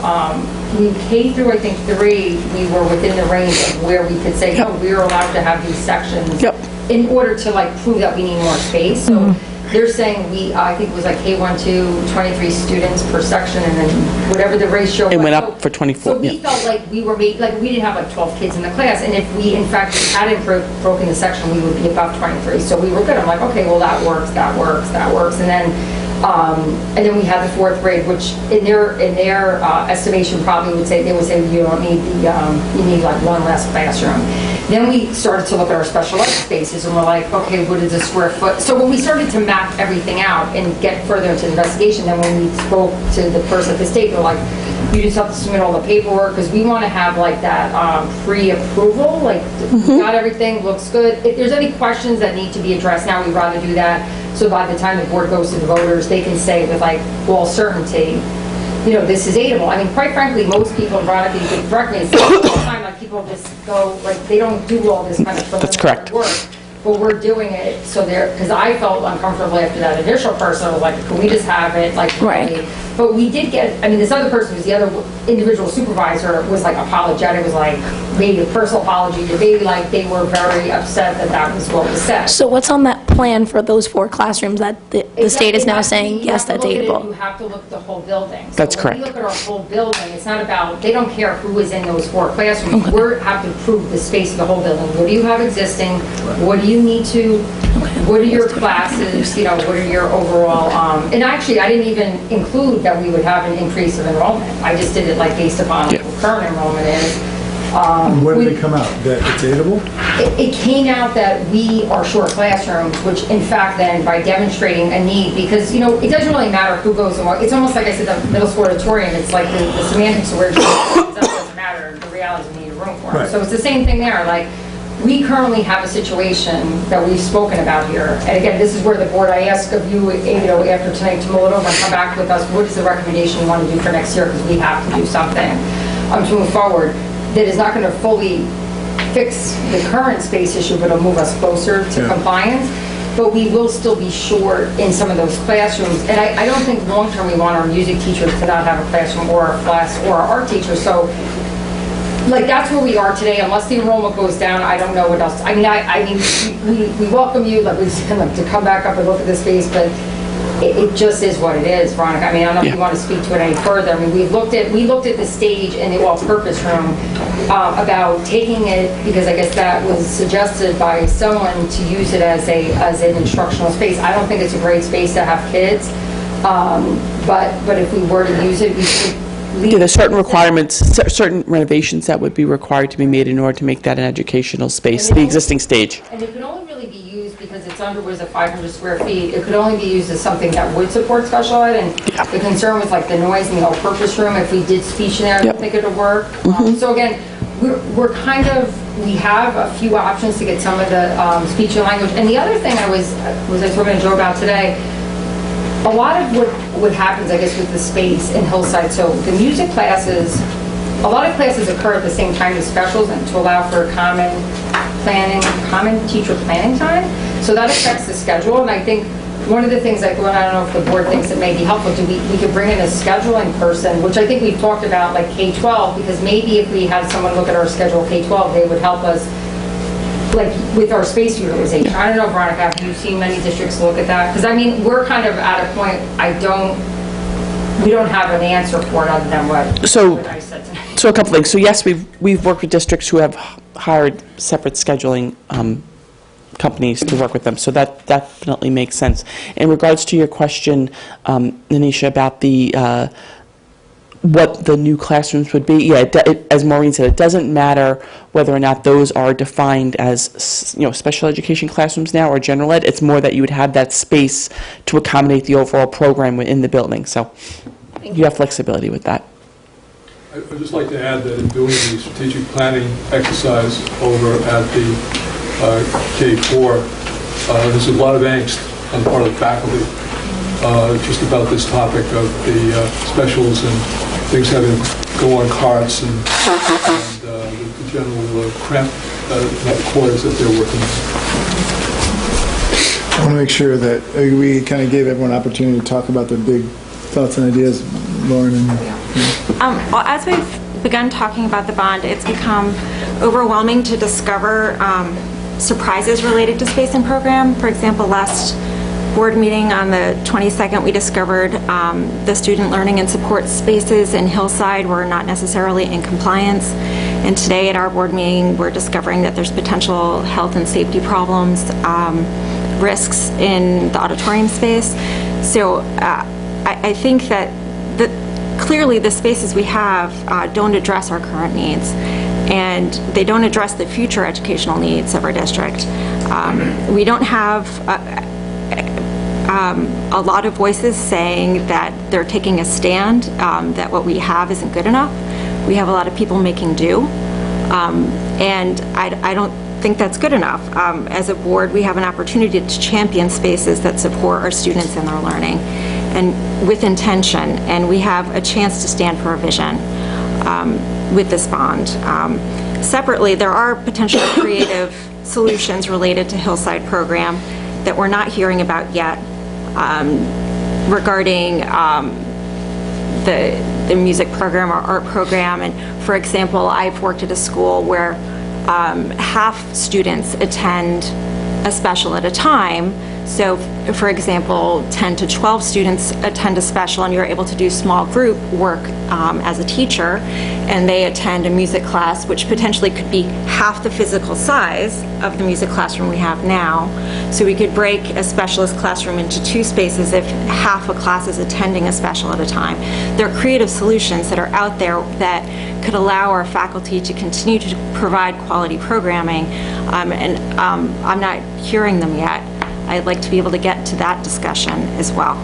K through, I think, 3, we were within the range of where we could say, oh, we're allowed to have these sections in order to like prove that we need more space. So they're saying I think it was like K1 to 23 students per section, and then whatever the ratio was. It went up for 24. So we felt like we didn't have like 12 kids in the class, and if we in fact hadn't broken the section, we would be above 23. So we were good. I'm like, okay, well that works. And then And then we had the fourth grade, which in their estimation probably would say, you don't need you need like one less classroom. Then we started to look at our special ed spaces and we're like, okay, what is the square foot? So when we started to map everything out and get further into the investigation, then when we spoke to the person at the state, they're like, you just have to submit all the paperwork because we want to have like that pre-approval, like we got everything, looks good. If there's any questions that need to be addressed now, we'd rather do that. So by the time the board goes to the voters, they can say with like all certainty, you know, this is aidable. I mean, quite frankly, most people, and Veronica, you can correct me, it's all the time, like people just go, like they don't do all this kind of That's correct. work. But we're doing it so because I felt uncomfortable after that initial person. I was like, can we just have it like Right. But we did get, I mean, this other person who's the other individual supervisor was like apologetic, was like maybe a personal apology, or maybe like they were very upset that that was what was said. So what's on that plan for those 4 classrooms that the state is now saying, yes, that's You aidable? have to look at the whole building. So That's correct. When we look at our whole building, it's not about, they don't care who is in those 4 classrooms. We have to improve the space of the whole building. What do you have existing? What do you need to, what are your classes, you know, what are your overall, and actually, I didn't even include that we would have an increase of enrollment. I just did it like based upon what current enrollment is. When did it come out? That it's aidable? It came out that we are short classrooms, which in fact then by demonstrating a need, because, you know, it doesn't really matter who goes and what, it's almost like I said, the middle school auditorium, it's like the semantics of where it doesn't matter, the reality is we need a room for it. Right. So it's the same thing there, like, we currently have a situation that we've spoken about here. And again, this is where the board, I ask of you, you know, after tonight to mull it over and come back with us, what is the recommendation you want to do for next year? Because we have to do something to move forward that is not going to fully fix the current space issue, but it'll move us closer to compliance. But we will still be short in some of those classrooms. And I don't think long-term we want our music teachers to not have a classroom or a class or our art teachers. So like that's where we are today. Unless the enrollment goes down, I don't know what else. I mean, we welcome you, like we said, like, to come back up and look at this space, but it just is what it is, Veronica. I mean, I don't know if you want to speak to it any further. I mean, we looked at the stage in the all-purpose room about taking it, because I guess that was suggested by someone to use it as an instructional space. I don't think it's a great space to have kids, but if we were to use it, we should. Yeah, there's certain requirements, certain renovations that would be required to be made in order to make that an educational space, the existing stage. And it can only really be used because it's under, what is it, 500 square feet. It could only be used as something that would support special ed. And the concern was like the noise in the all-purpose room. If we did speech in there, I don't think it would work. So again, we're kind of, we have a few options to get some of the speech and language. And the other thing I was talking to Joe about today, a lot of what happens, I guess, with the space in Hillside, so the music classes, a lot of classes occur at the same time as specials, and to allow for common teacher planning time. So that affects the schedule, and I think one of the things I thought, I don't know if the board thinks it may be helpful, we could bring in a scheduling person, which I think we've talked about, like K-12, because maybe if we had someone look at our schedule K-12, they would help us like with our space utilization. I don't know, Veronica, have you seen many districts look at that? Because I mean, we're kind of at a point, we don't have an answer for it other than what I said tonight. So a couple things. So yes, we've worked with districts who have hired separate scheduling companies to work with them. So that definitely makes sense. In regards to your question, Nanisha, about the what the new classrooms would be, as Maureen said, it doesn't matter whether or not those are defined as, you know, special education classrooms now or general ed. It's more that you would have that space to accommodate the overall program within the building. So you have flexibility with that. I'd just like to add that in doing the strategic planning exercise over at the K4, there's a lot of angst on the part of the faculty just about this topic of the specials and things having to go on carts and the general cramped quarters that they're working in. I want to make sure that we kind of gave everyone an opportunity to talk about their big thoughts and ideas, Lauren and... Well, as we've begun talking about the bond, it's become overwhelming to discover surprises related to space and program. For example, last board meeting on the 22nd, we discovered the student learning and support spaces in Hillside were not necessarily in compliance. And today at our board meeting, we're discovering that there's potential health and safety problems, risks in the auditorium space. So I think that clearly the spaces we have don't address our current needs, and they don't address the future educational needs of our district. We don't have a lot of voices saying that they're taking a stand, that what we have isn't good enough. We have a lot of people making do, and I don't think that's good enough. As a board, we have an opportunity to champion spaces that support our students in their learning, and with intention, and we have a chance to stand for a vision with this bond. Separately, there are potential creative solutions related to Hillside program that we're not hearing about yet, regarding the music program or art program. And for example, I've worked at a school where half students attend a special at a time. So, for example, 10 to 12 students attend a special, and you're able to do small group work as a teacher, and they attend a music class, which potentially could be half the physical size of the music classroom we have now. So we could break a specialist classroom into 2 spaces if half a class is attending a special at a time. There are creative solutions that are out there that could allow our faculty to continue to provide quality programming, and I'm not hearing them yet. I'd like to be able to get to that discussion as well.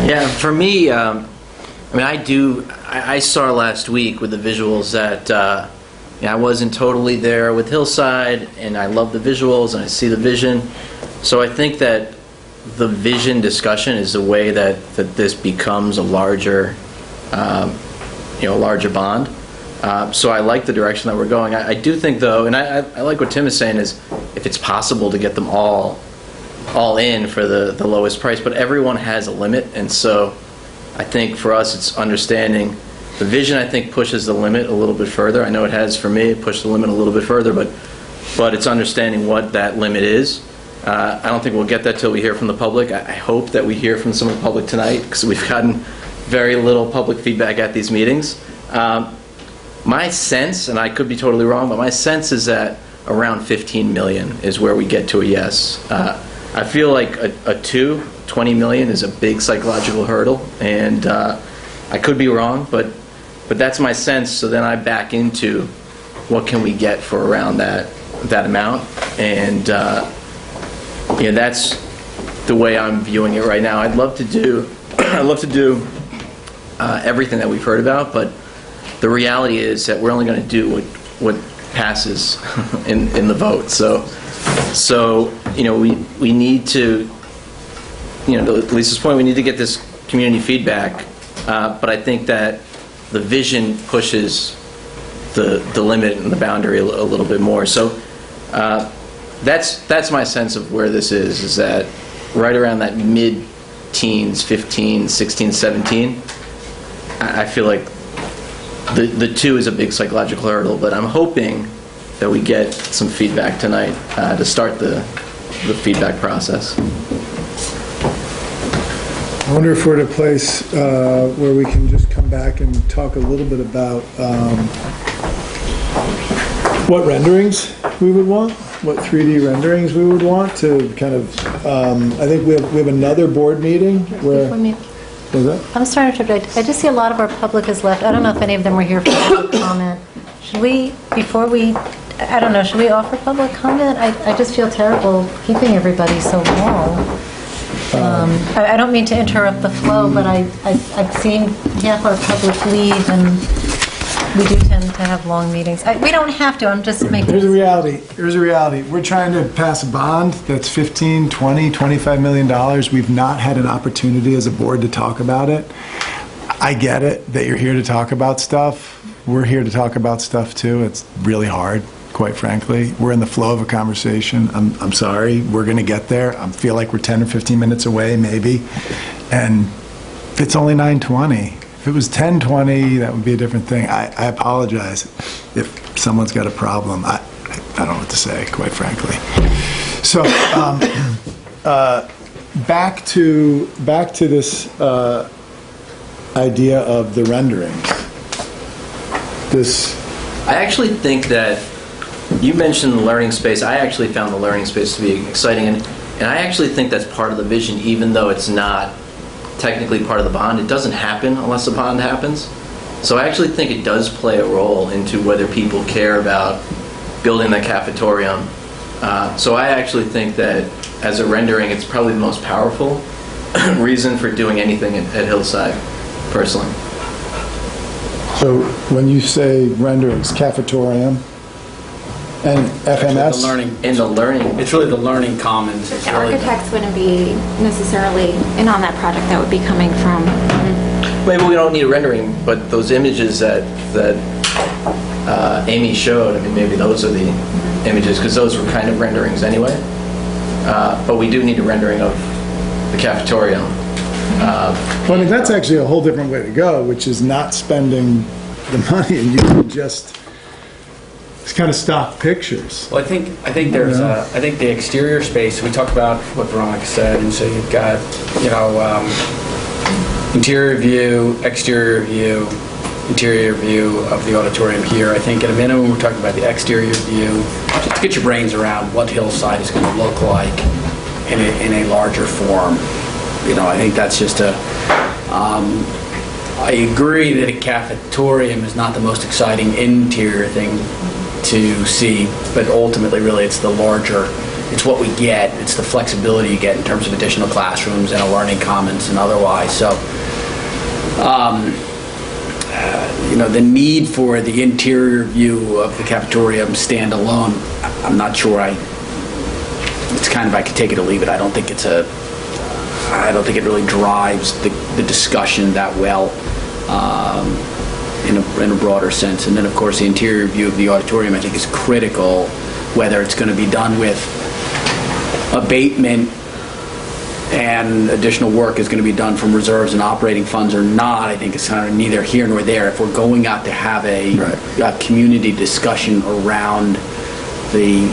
Yeah, for me, I mean, I saw last week with the visuals that I wasn't totally there with Hillside, and I love the visuals, and I see the vision. So I think that the vision discussion is the way that this becomes a larger, larger bond. So I like the direction that we're going. I do think, though, and I like what Tim is saying, is if it's possible to get them all in for the lowest price, but everyone has a limit, and so I think for us it's understanding the vision. I think pushes the limit a little bit further. I know it has for me. It pushed the limit a little bit further, but it's understanding what that limit is. I don't think we'll get that till we hear from the public. I hope that we hear from some of the public tonight, because we've gotten very little public feedback at these meetings. My sense, and I could be totally wrong, but my sense is that around 15 million is where we get to a yes. I feel like a 20 million is a big psychological hurdle, and I could be wrong, but that's my sense. So then I back into what can we get for around that amount, and that's the way I'm viewing it right now. I'd love to do everything that we've heard about, but the reality is that we're only going to do what passes in the vote. So we need to, to Lisa's point, we need to get this community feedback. But I think that the vision pushes the limit and the boundary a little bit more. So that's my sense of where this is that right around that mid-teens, 15, 16, 17. I feel like the 2 is a big psychological hurdle, but I'm hoping that we get some feedback tonight to start the feedback process. I wonder if we're at a place where we can just come back and talk a little bit about what renderings we would want, what 3D renderings we would want to kind of, I think we have another board meeting where... I'm sorry to interrupt. I just see a lot of our public has left. I don't know if any of them were here for public comment. Should we, should we offer public comment? I just feel terrible keeping everybody so long. I don't mean to interrupt the flow, but I've seen half our public leave, and we do tend to have long meetings. We don't have to, I'm just making... Here's a reality. We're trying to pass a bond that's $15, $20, $25 million. We've not had an opportunity as a board to talk about it. I get it that you're here to talk about stuff. We're here to talk about stuff too. It's really hard, quite frankly. We're in the flow of a conversation. I'm sorry. We're going to get there. I feel like we're 10 or 15 minutes away, maybe. And it's only 9:20. If it was 10:20, that would be a different thing. I apologize if someone's got a problem. I don't know what to say, quite frankly. So back to this idea of the renderings. I actually think that you mentioned the learning space. I actually found the learning space to be exciting, And I actually think that's part of the vision, even though it's not technically part of the bond. It doesn't happen unless the bond happens. So I actually think it does play a role into whether people care about building the cafetorium. So I actually think that as a rendering, it's probably the most powerful reason for doing anything at Hillside, personally. So when you say renderings, cafetorium and FMS? The learning. In the learning. It's really the learning commons. It's The really architects wouldn't be necessarily in on that project. That would be coming from. Maybe we don't need a rendering, but those images that Amy showed, I mean, maybe those are the images, because those were kind of renderings anyway. But we do need a rendering of the cafetorium. Well, I mean, that's actually a whole different way to go, which is not spending the money and you can just, it's kind of stock pictures. Well, I think there's I think the exterior space, we talked about what Veronica said, and so you've got, interior view, exterior view, interior view of the auditorium here. I think at a minimum we're talking about the exterior view, just to get your brains around what Hillside is going to look like in a larger form. I think that's just I agree that a cafetorium is not the most exciting interior thing to see, but ultimately really it's the larger, it's what we get, it's the flexibility you get in terms of additional classrooms and a learning commons and otherwise. So, the need for the interior view of the cafetorium standalone, I'm not sure it's kind of, I could take it or leave it. I don't think it really drives the discussion that well in a broader sense. And then, of course, the interior view of the auditorium, I think, is critical, whether it's going to be done with abatement and additional work is going to be done from reserves and operating funds or not. I think it's kind of neither here nor there. If we're going out to have a community discussion around the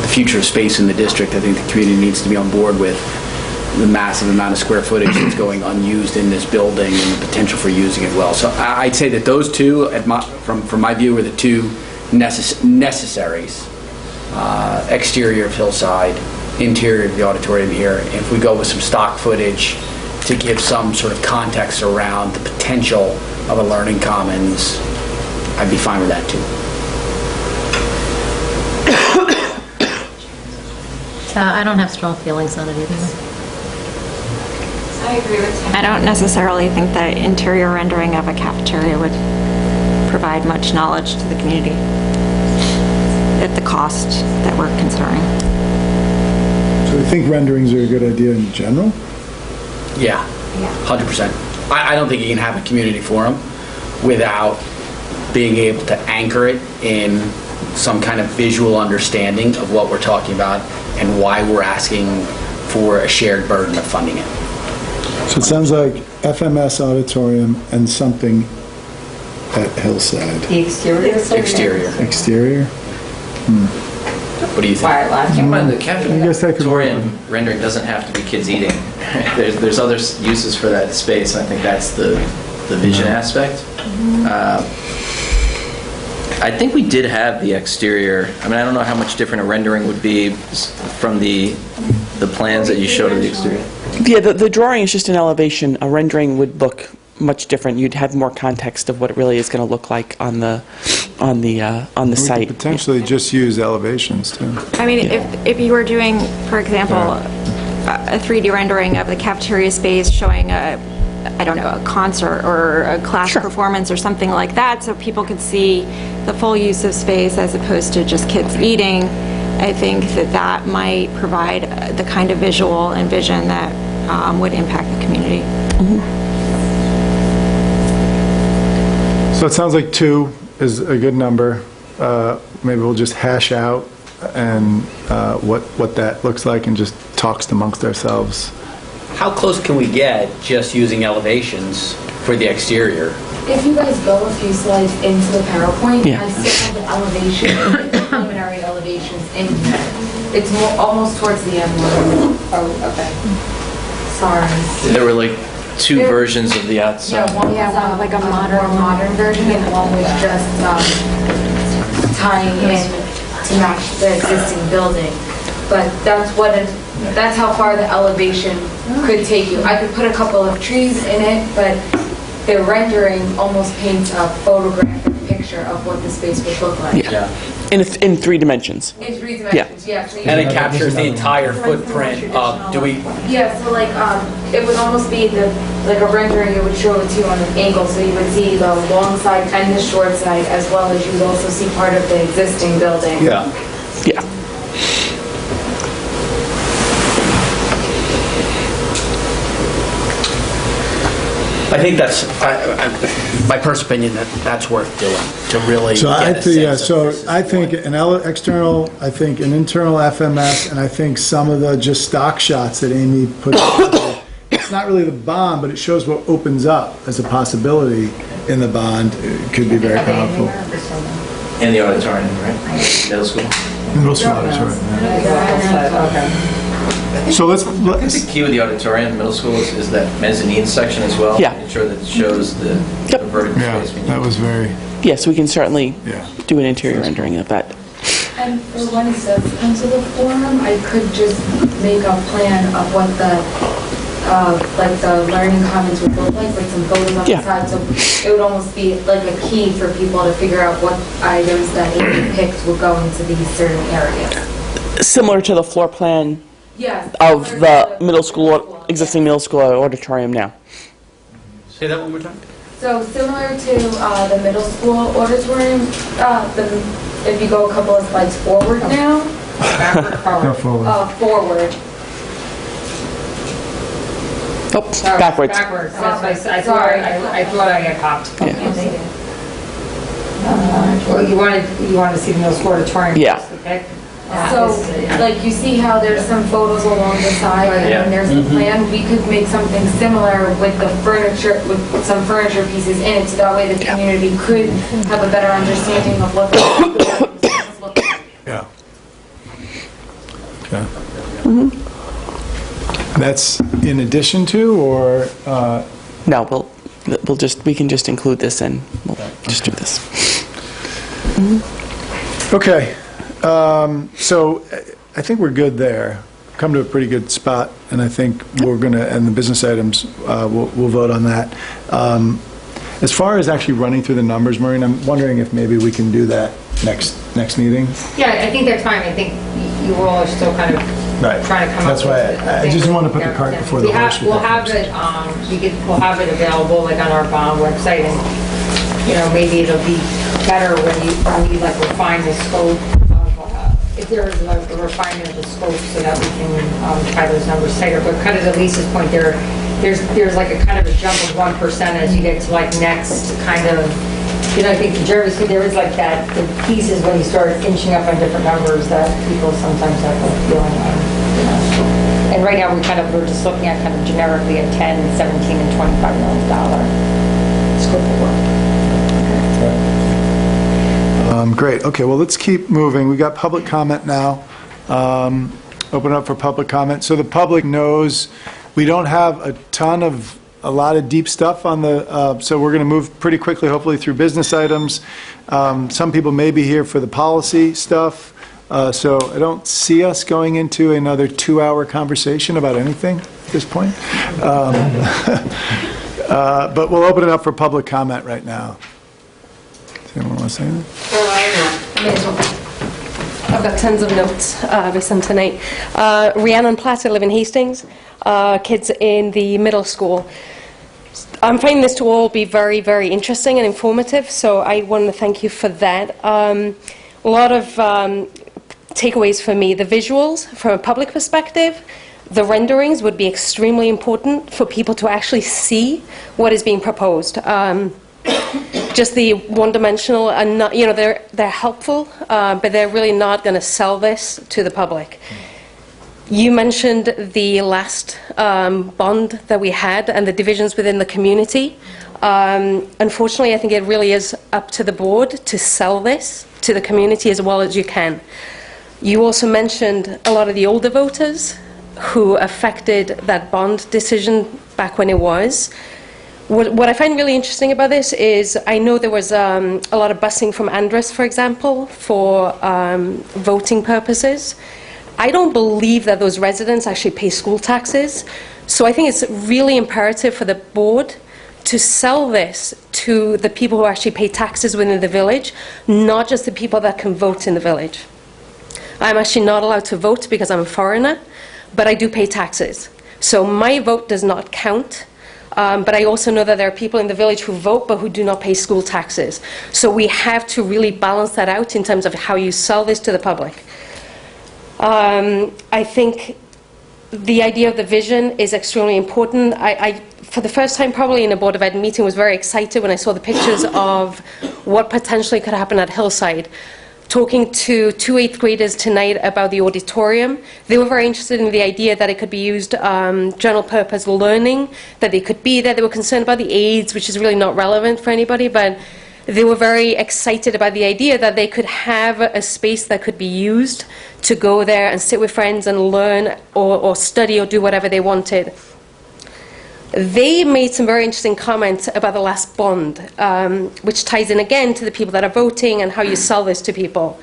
future space in the district, I think the community needs to be on board with the massive amount of square footage that's going unused in this building and the potential for using it well. So I'd say that those two, from my view, are the two necessaries. Exterior of Hillside, interior of the auditorium here. If we go with some stock footage to give some sort of context around the potential of a learning commons, I'd be fine with that too. I don't have strong feelings on it either. I agree with you. I don't necessarily think that interior rendering of a cafeteria would provide much knowledge to the community at the cost that we're considering. So you think renderings are a good idea in general? Yeah, 100%. I don't think you can have a community forum without being able to anchor it in some kind of visual understanding of what we're talking about and why we're asking for a shared burden of funding it. So it sounds like FMS auditorium and something at Hillside. The exterior? Exterior? What do you think? Keep in mind, the guess that could work. cafetorium rendering doesn't have to be kids eating. There's other uses for that space, and I think that's the vision aspect. I think we did have the exterior. I mean, I don't know how much different a rendering would be from the plans that you showed of the exterior. Yeah, the drawing is just an elevation. A rendering would look much different. You'd have more context of what it really is going to look like on the We site. could potentially just use elevations too. I mean, if you were doing, for example, a 3D rendering of the cafeteria space showing a concert or a class performance or something like that, so people could see the full use of space as opposed to just kids eating, I think that might provide the kind of visual and vision that would impact the community. So it sounds like 2 is a good number. Maybe we'll just hash out and what that looks like and just talks amongst ourselves. How close can we get just using elevations for the exterior? If you guys go a few slides into the PowerPoint, Yeah. I still have the elevation, the preliminary elevations in here. It's almost towards the end. Oh, okay. Sorry. There were like 2 versions of the outside. Yeah, one was like a more modern version, and one was just tying in to match the existing building. But that's how far the elevation could take you. I could put a couple of trees in it, but the rendering almost paints a photographic picture of what the space would look like. Yeah. In 3 dimensions. In 3 dimensions, yeah. So And it captures the entire footprint of, Yeah, so like, it would almost be like a rendering, it would show it to you on an angle, so you would see the long side and the short side, as well as you would also see part of the existing building. Yeah. Yeah. I think that's, my personal opinion, that's worth doing, to really So get I a think, sense yeah, of so this is I think an external, I think an internal FMS, and I think some of the just stock shots that Amy put together. It's not really the bond, but it shows what opens up as a possibility in the bond. It could be very powerful. In the auditorium, right? Middle school. Middle school auditorium, yeah. Okay. So I think the key with the auditorium, middle school, is that mezzanine section as well. Yeah. Make sure that it shows the vertical Yeah, space. that was very, Yes, we can certainly yeah. do an interior rendering of that. And for when it does come to the forum, I could just make a plan of what the, like the learning commons would look like with some photos on the Yeah. side. So it would almost be like a key for people to figure out what items that Amy picked would go into these certain areas. Similar to the floor plan Yes. of the middle school, existing middle school auditorium now. Say that one more time? So similar to the middle school auditorium, if you go a couple of slides forward now. Go forward. Forward. Oh, backwards. Backwards, that's what I thought I had popped. Well, you wanted to see the middle school auditorium. Yeah. Okay. So, like, you see how there's some photos along the side, and Yeah. then there's the plan? We could make something similar with the furniture, with some furniture pieces in it, so that way the community could have a better understanding of what the buildings look like. Yeah. Okay. That's in addition to, or, No, we can just include this and we'll just do this. okay. So I think we're good there. Come to a pretty good spot, and I think we're going to, and the business items, we'll vote on that. As far as actually running through the numbers, Maureen, I'm wondering if maybe we can do that next meeting. Yeah, I think that's fine. I think you all are still kind of Right. trying to come up That's with. why I just didn't want to put the cart before the horse. We'll have it, we'll have it available like on our bond website, and, you know, maybe it'll be better when you like refine the scope of, if there is like a refinement of the scope so that we can try those numbers tighter. But kind of to Lisa's point, there's like a kind of a jump of 1% as you get to like next kind of, you know, I think Jeremy said there is like that, the pieces when you start inching up on different numbers that people sometimes have a feeling on, you know. And right now, we're just looking at kind of generically at 10, 17, and $25 million scope of work. Great. Okay, well, let's keep moving. We got public comment now. Open up for public comment. So the public knows we don't have a lot of deep stuff on the, so we're going to move pretty quickly, hopefully, through business items. Some people may be here for the policy stuff, so I don't see us going into another 2-hour conversation about anything at this point. But we'll open it up for public comment right now. Does anyone want to say anything? I've got tons of notes based on tonight. Rhiannon Platt, I live in Hastings. Kids in the middle school. I'm finding this to all be very, very interesting and informative, so I want to thank you for that. A lot of takeaways for me. The visuals, from a public perspective, the renderings would be extremely important for people to actually see what is being proposed. Just the one-dimensional, and not, you know, they're helpful, but they're really not going to sell this to the public. You mentioned the last bond that we had and the divisions within the community. Unfortunately, I think it really is up to the board to sell this to the community as well as you can. You also mentioned a lot of the older voters who affected that bond decision back when it was. What I find really interesting about this is I know there was a lot of busing from Andres, for example, for voting purposes. I don't believe that those residents actually pay school taxes. So I think it's really imperative for the board to sell this to the people who actually pay taxes within the village, not just the people that can vote in the village. I'm actually not allowed to vote because I'm a foreigner, but I do pay taxes. So my vote does not count. But I also know that there are people in the village who vote but who do not pay school taxes. So we have to really balance that out in terms of how you sell this to the public. I think the idea of the vision is extremely important. I, for the first time probably in a Board of Ed meeting, was very excited when I saw the pictures of what potentially could happen at Hillside. Talking to 2 8th graders tonight about the auditorium, they were very interested in the idea that it could be used general purpose learning, that they could be there. They were concerned about the aids, which is really not relevant for anybody, but they were very excited about the idea that they could have a space that could be used to go there and sit with friends and learn or study or do whatever they wanted. They made some very interesting comments about the last bond, which ties in again to the people that are voting and how you sell this to people.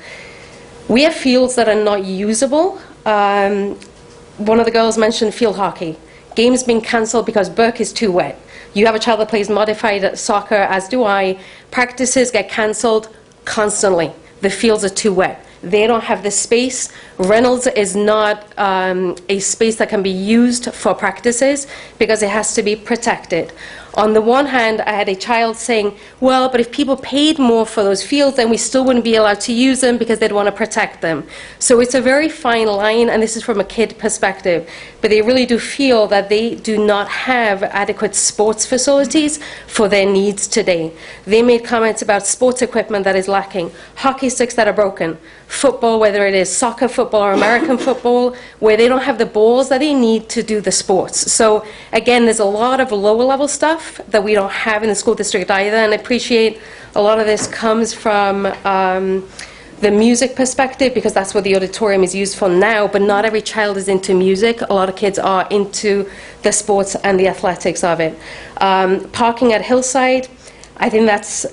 We have fields that are not usable. One of the girls mentioned field hockey. Games being cancelled because Burke is too wet. You have a child that plays modified soccer, as do I. Practices get cancelled constantly. The fields are too wet. They don't have the space. Reynolds is not a space that can be used for practices because it has to be protected. On the one hand, I had a child saying, well, but if people paid more for those fields, then we still wouldn't be allowed to use them because they'd want to protect them. So it's a very fine line, and this is from a kid perspective. But they really do feel that they do not have adequate sports facilities for their needs today. They made comments about sports equipment that is lacking, hockey sticks that are broken, football, whether it is soccer football or American football, where they don't have the balls that they need to do the sports. So again, there's a lot of lower level stuff that we don't have in the school district either, and I appreciate a lot of this comes from the music perspective because that's what the auditorium is used for now, but not every child is into music. A lot of kids are into the sports and the athletics of it. Parking at Hillside, I think that's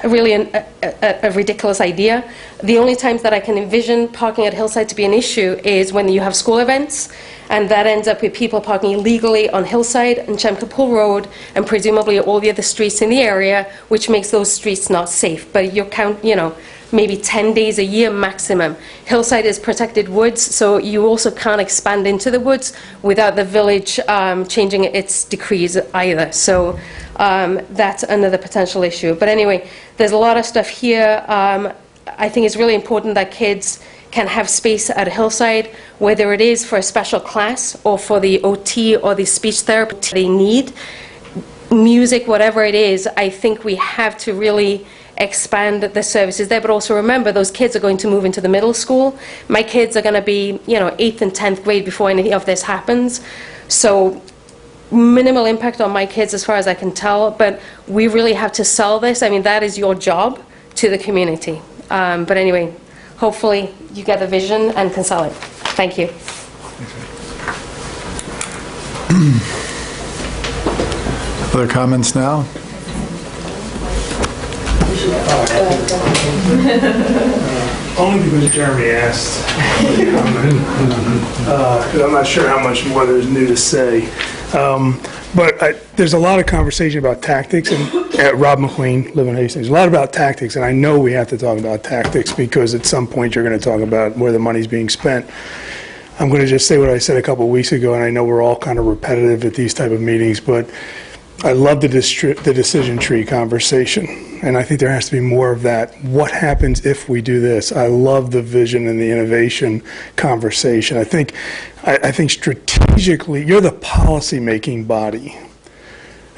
really a ridiculous idea. The only times that I can envision parking at Hillside to be an issue is when you have school events, and that ends up with people parking illegally on Hillside and Chemkapool Road and presumably all the other streets in the area, which makes those streets not safe. But you count, maybe 10 days a year maximum. Hillside is protected woods, so you also can't expand into the woods without the village changing its decrees either. So that's another potential issue. But anyway, there's a lot of stuff here. I think it's really important that kids can have space at Hillside, whether it is for a special class or for the OT or the speech therapy they need. Music, whatever it is, I think we have to really expand the services there, but also remember those kids are going to move into the middle school. My kids are going to be, 8th and 10th grade before any of this happens. So minimal impact on my kids as far as I can tell, but we really have to sell this. I mean, that is your job to the community. But anyway, hopefully you get the vision and can sell it. Thank you. Other comments now? Only because Jeremy asked. Because I'm not sure how much more there's new to say. But there's a lot of conversation about tactics, and Rob McQueen, live in Hastings, a lot about tactics, and I know we have to talk about tactics because at some point you're going to talk about where the money's being spent. I'm going to just say what I said a couple of weeks ago, and I know we're all kind of repetitive at these type of meetings, but I love the decision tree conversation, and I think there has to be more of that. What happens if we do this? I love the vision and the innovation conversation. I think strategically, you're the policy-making body.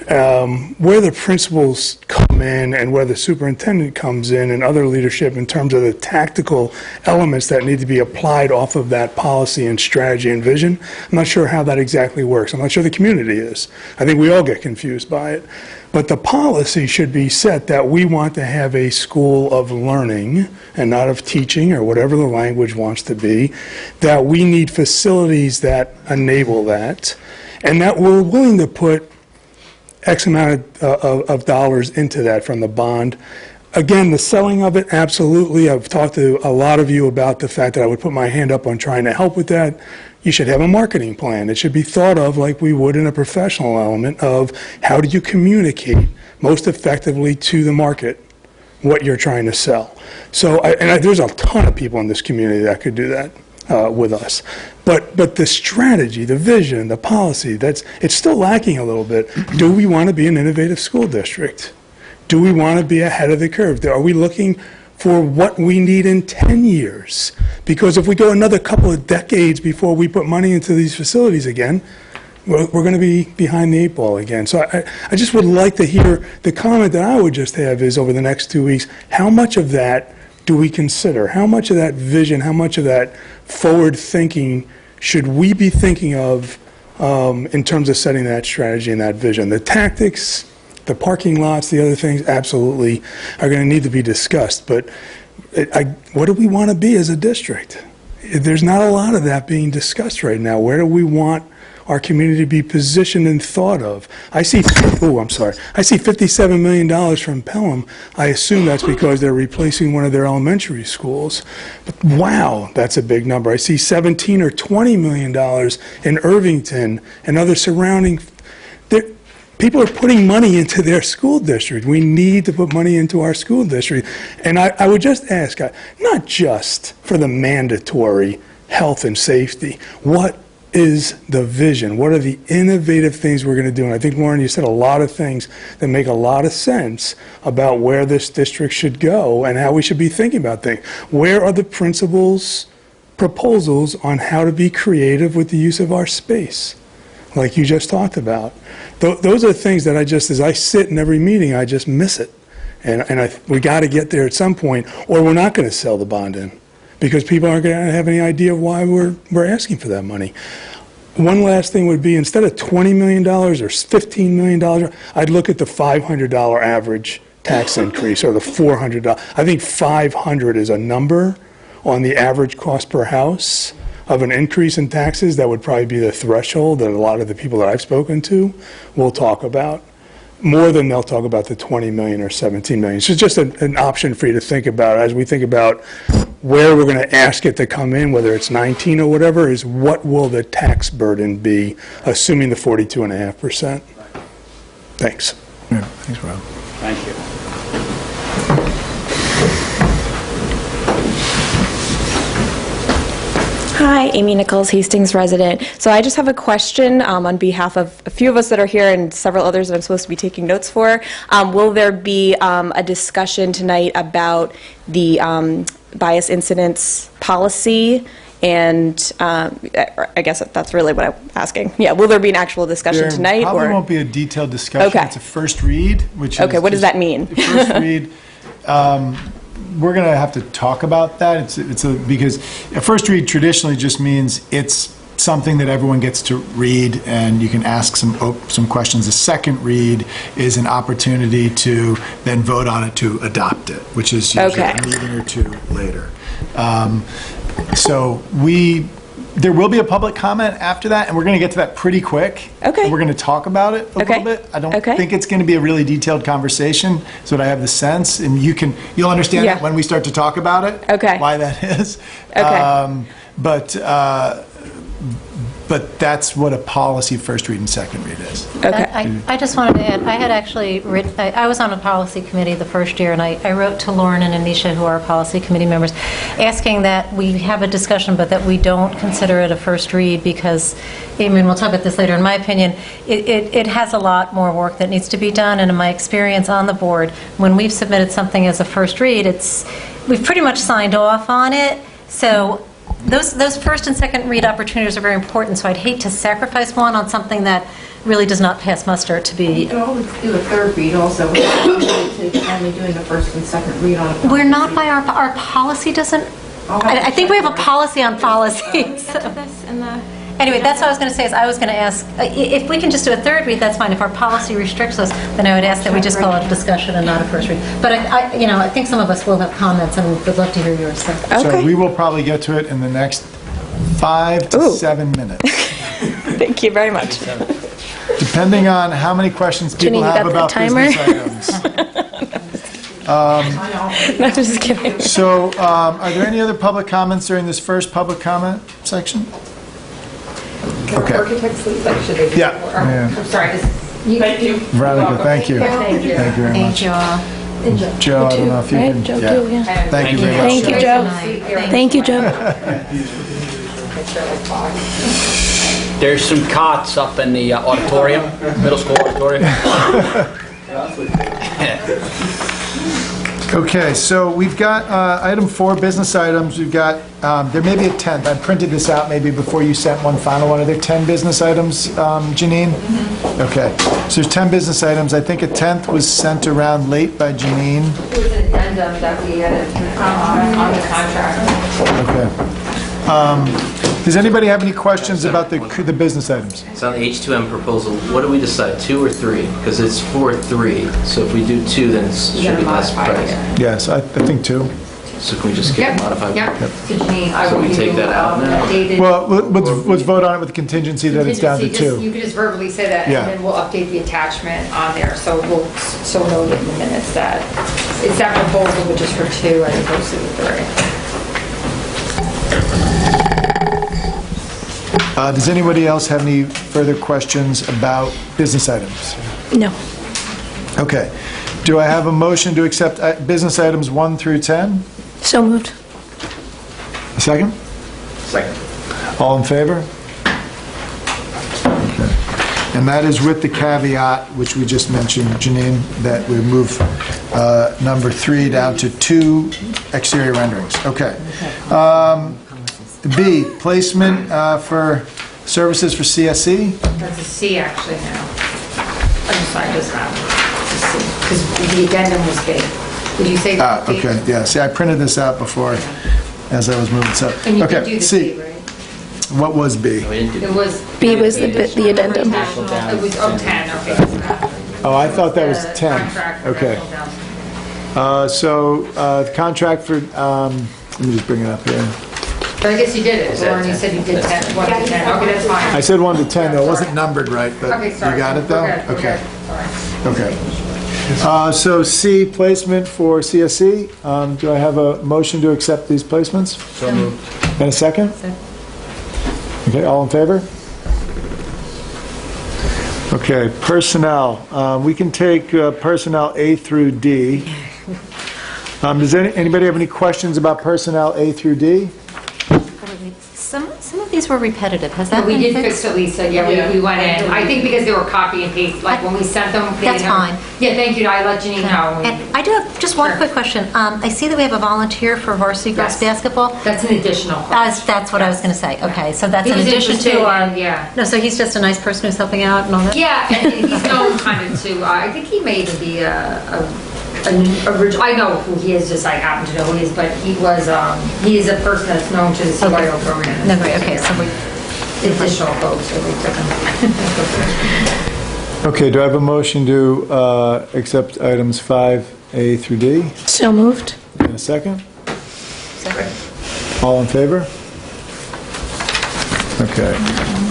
Where the principals come in and where the superintendent comes in and other leadership in terms of the tactical elements that need to be applied off of that policy and strategy and vision, I'm not sure how that exactly works. I'm not sure the community is. I think we all get confused by it. But the policy should be set that we want to have a school of learning and not of teaching or whatever the language wants to be, that we need facilities that enable that, and that we're willing to put X amount of dollars into that from the bond. Again, the selling of it, absolutely. I've talked to a lot of you about the fact that I would put my hand up on trying to help with that. You should have a marketing plan. It should be thought of like we would in a professional element of how do you communicate most effectively to the market what you're trying to sell. So, there's a ton of people in this community that could do that with us. But the strategy, the vision, the policy, it's still lacking a little bit. Do we want to be an innovative school district? Do we want to be ahead of the curve? Are we looking for what we need in 10 years? Because if we go another couple of decades before we put money into these facilities again, we're going to be behind the 8 ball again. So I just would like to hear, the comment that I would just have is over the next 2 weeks, how much of that do we consider? How much of that vision, how much of that forward thinking should we be thinking of in terms of setting that strategy and that vision? The tactics, the parking lots, the other things, absolutely are going to need to be discussed. But what do we want to be as a district? There's not a lot of that being discussed right now. Where do we want our community to be positioned and thought of? I see $57 million from Pelham. I assume that's because they're replacing one of their elementary schools. But wow, that's a big number. I see $17 or $20 million in Irvington and other surrounding. People are putting money into their school district. We need to put money into our school district. And I would just ask, not just for the mandatory health and safety, what is the vision? What are the innovative things we're going to do? And I think, Lauren, you said a lot of things that make a lot of sense about where this district should go and how we should be thinking about things. Where are the principals' proposals on how to be creative with the use of our space, like you just talked about? Those are things that as I sit in every meeting, I just miss it. And we got to get there at some point, or we're not going to sell the bond in, because people aren't going to have any idea why we're asking for that money. One last thing would be, instead of $20 million or $15 million, I'd look at the $500 average tax increase, or the $400. I think 500 is a number on the average cost per house of an increase in taxes. That would probably be the threshold that a lot of the people that I've spoken to will talk about, more than they'll talk about the 20 million or 17 million. So it's just an option for you to think about as we think about where we're going to ask it to come in, whether it's 19 or whatever, is what will the tax burden be, assuming the 42.5%. Thanks. Yeah, thanks, Rob. Thank you. Hi, Amy Nichols, Hastings resident. So I just have a question on behalf of a few of us that are here and several others that I'm supposed to be taking notes for. Will there be a discussion tonight about the bias incidence policy? And I guess that's really what I'm asking. Yeah, will there be an actual discussion tonight? There probably won't be a detailed discussion. Okay. It's a first read, which is okay. What does that mean? First read. We're going to have to talk about that. Because a first read traditionally just means it's something that everyone gets to read and you can ask some questions. A second read is an opportunity to then vote on it to adopt it, which is usually a meeting or two later. So there will be a public comment after that, and we're going to get to that pretty quick. Okay. And we're going to talk about it a little bit. I don't think it's going to be a really detailed conversation, so that I have the sense, and you'll understand it when we start to talk about it. Okay. Why that is. Okay. But that's what a policy first read and second read is. Okay. I just wanted to add, I had actually written, I was on a policy committee the first year, and I wrote to Lauren and Anisha, who are policy committee members, asking that we have a discussion, but that we don't consider it a first read, because, I mean, we'll talk about this later, in my opinion, it has a lot more work that needs to be done, and in my experience on the board, when we've submitted something as a first read, we've pretty much signed off on it, so those first and second read opportunities are very important, so I'd hate to sacrifice one on something that really does not pass muster to be. You can always do a third read also, only doing a first and second read on it. We're not by our policy doesn't, I think we have a policy on policies. Anyway, that's what I was going to say, is I was going to ask, if we can just do a third read, that's fine. If our policy restricts us, then I would ask that we just call it a discussion and not a first read. But I think some of us will have comments, and would love to hear yours. So we will probably get to it in the next 5 to 7 minutes. Thank you very much. Depending on how many questions people Janine, you have got about the timer? business items. No, just kidding. So, are there any other public comments during this first public comment section? Okay. Architects, actually. Yeah. I'm sorry. Thank you. Veronica, thank you. Thank you. Thank you very much. Thank you. Joe, I don't know if you Right, can. Joe too, yeah. Thank you very much. Thank you, Joe. Thank you, Joe. There's some cots up in the auditorium, middle school auditorium. Okay, so we've got item 4, business items. We've got, there may be a 10th. I printed this out maybe before you sent one final one. Are there 10 business items, Janine? Okay, so there's 10 business items. I think a 10th was sent around late by Janine. It was an addendum that we had on the contract. Okay. Does anybody have any questions about the business items? It's on the H2M proposal. What do we decide, 2 or 3? Because it's for 3, so if we do 2, then it should be less price. Yes, I think 2. So can we just get it modified? Yep. So Janine, I So will we take that out now? updated. Well, let's vote on it with the contingency that it's down to Contingency, 2. You could just verbally say that, Yeah. and then we'll update the attachment on there, so we'll note it in the minutes that it's that proposal, which is for 2 as opposed to the 3. Does anybody else have any further questions about business items? No. Okay. Do I have a motion to accept business items 1 through 10? So moved. A second? Second. All in favor? Okay. And that is with the caveat, which we just mentioned, Janine, that we move number 3 down to 2 exterior renderings. Okay. B, placement for services for CSE. That's a C actually now. I'm sorry, just now. Because the addendum was big. Did you say that? Okay, yeah. See, I printed this out before as I was moving stuff. And you Okay, did do the C. C, right? What was B? It was. B was the addendum. It was 10, okay. Oh, I thought that was 10. Contract for Okay. national So, the contract for, let me just bring it up here. But I guess you did it, Lauren, you said you did 10, 1 to 10, okay, that's fine. I said 1 to 10, though. It wasn't numbered right, but Okay, you sorry. got it, though? We're good, we're Okay. good. Sorry. Okay. So C, placement for CSE. Do I have a motion to accept these placements? So moved. And a second? Okay, all in favor? Okay, personnel. We can take personnel A through D. Does anybody have any questions about personnel A through D? Some of these were repetitive. Has that We been did fixed? fix it, Lisa, yeah, we went in. I think because they were copy and paste, like when we sent them. they That's didn't have- fine. Yeah, thank you, I let Janine know. And I do have just one Sure. quick question. I see that we have a volunteer for varsity girls Yes. basketball. That's an additional cost. That's what I was going to say. Okay, so that's He in was addition interested to our... in- yeah. No, so he's just a nice person who's helping out and all that? Yeah, and he's known kind of to, I think he may even be an original, I know who he is, just I happen to know who he is, but he is a person that's known to the CYO program. No, great, okay, so we... Additional folks that we took them. Okay, do I have a motion to accept items 5A through D? So moved. And a second? All in favor? Okay.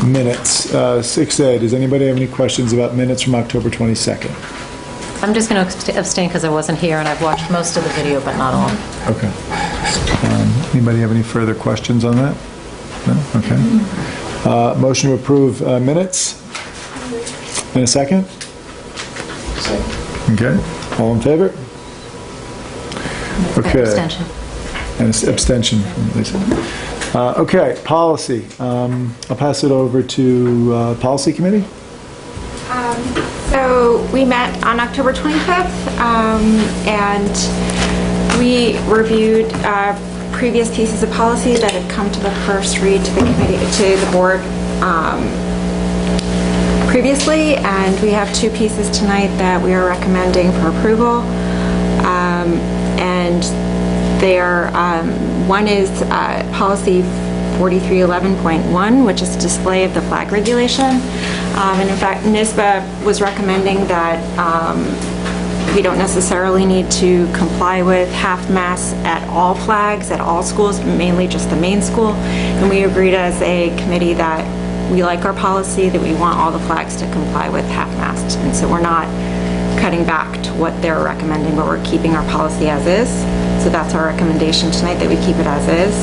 Minutes. 6A, does anybody have any questions about minutes from October 22nd? I'm just going to abstain because I wasn't here and I've watched most of the video, but not all. Okay. Anybody have any further questions on that? No? Okay. Motion to approve minutes? In a second? Okay. All in favor? Okay. Abstention. And it's abstention from Lisa. Okay, policy. I'll pass it over to Policy Committee. So we met on October 25th, and we reviewed previous pieces of policy that had come to the first read to the committee, to the board previously, and we have 2 pieces tonight that we are recommending for approval. And they are, one is policy 4311.1, which is display of the flag regulation. And in fact, NISBA was recommending that we don't necessarily need to comply with half-mast at all flags, at all schools, mainly just the main school. And we agreed as a committee that we like our policy that we want all the flags to comply with half-mast. And so we're not cutting back to what they're recommending, but we're keeping our policy as is. So that's our recommendation tonight, that we keep it as is.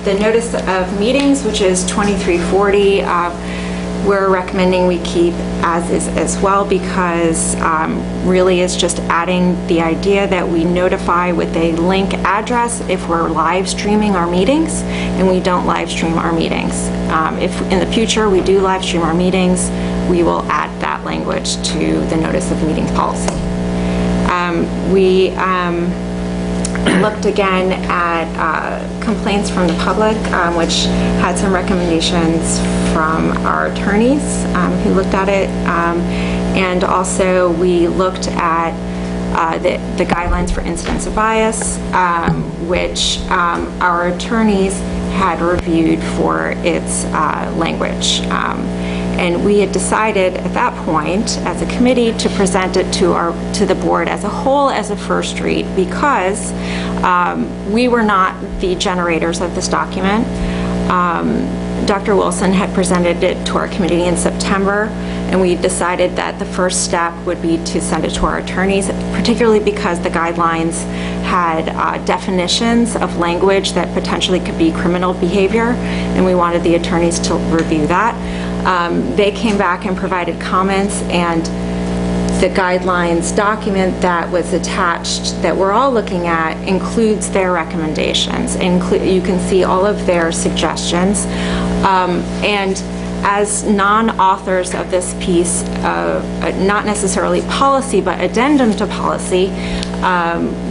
The notice of meetings, which is 2340, we're recommending we keep as is as well, because really it's just adding the idea that we notify with a link address if we're live streaming our meetings, and we don't live stream our meetings. If in the future we do live stream our meetings, we will add that language to the notice of meetings policy. We looked again at complaints from the public, which had some recommendations from our attorneys who looked at it. And also we looked at the guidelines for incidents of bias, which our attorneys had reviewed for its language. And we had decided at that point, as a committee, to present it to the board as a whole as a first read, because we were not the generators of this document. Dr. Wilson had presented it to our committee in September, and we decided that the first step would be to send it to our attorneys, particularly because the guidelines had definitions of language that potentially could be criminal behavior, and we wanted the attorneys to review that. They came back and provided comments, and the guidelines document that was attached that we're all looking at includes their recommendations. You can see all of their suggestions. And as non-authors of this piece of, not necessarily policy, but addendum to policy,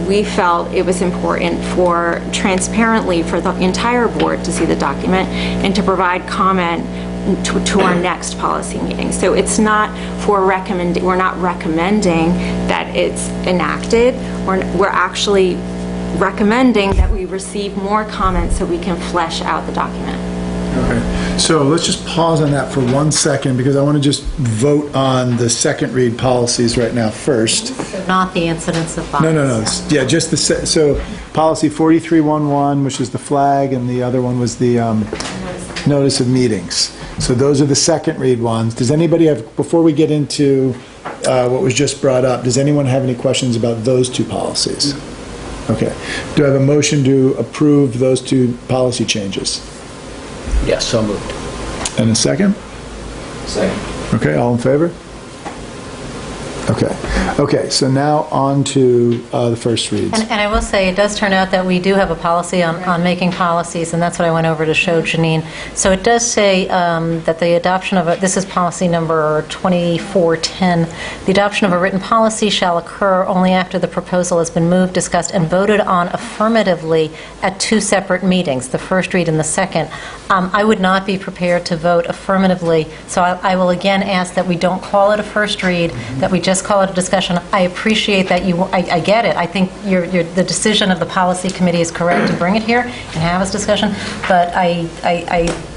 we felt it was important for transparently for the entire board to see the document and to provide comment to our next policy meeting. So it's not for we're not recommending that it's enacted. We're actually recommending that we receive more comments so we can flesh out the document. Okay, so let's just pause on that for 1 second, because I want to just vote on the second read policies right now first. So not the incidents of bias. No. Yeah, just the, so policy 4311, which is the flag, and the other one was the notice of meetings. So those are the second read ones. Does anybody have, before we get into what was just brought up, does anyone have any questions about those two policies? Okay. Do I have a motion to approve those two policy changes? Yes, so moved. And a second? Second. Okay, all in favor? Okay, so now on to the first reads. And I will say, it does turn out that we do have a policy on making policies, and that's what I went over to show Janine. So it does say that the adoption of this is policy number 2410, the adoption of a written policy shall occur only after the proposal has been moved, discussed, and voted on affirmatively at two separate meetings, the first read and the second. I would not be prepared to vote affirmatively, so I will again ask that we don't call it a first read, that we just call it a discussion. I appreciate that I get it. I think the decision of the policy committee is correct to bring it here and have this discussion, but I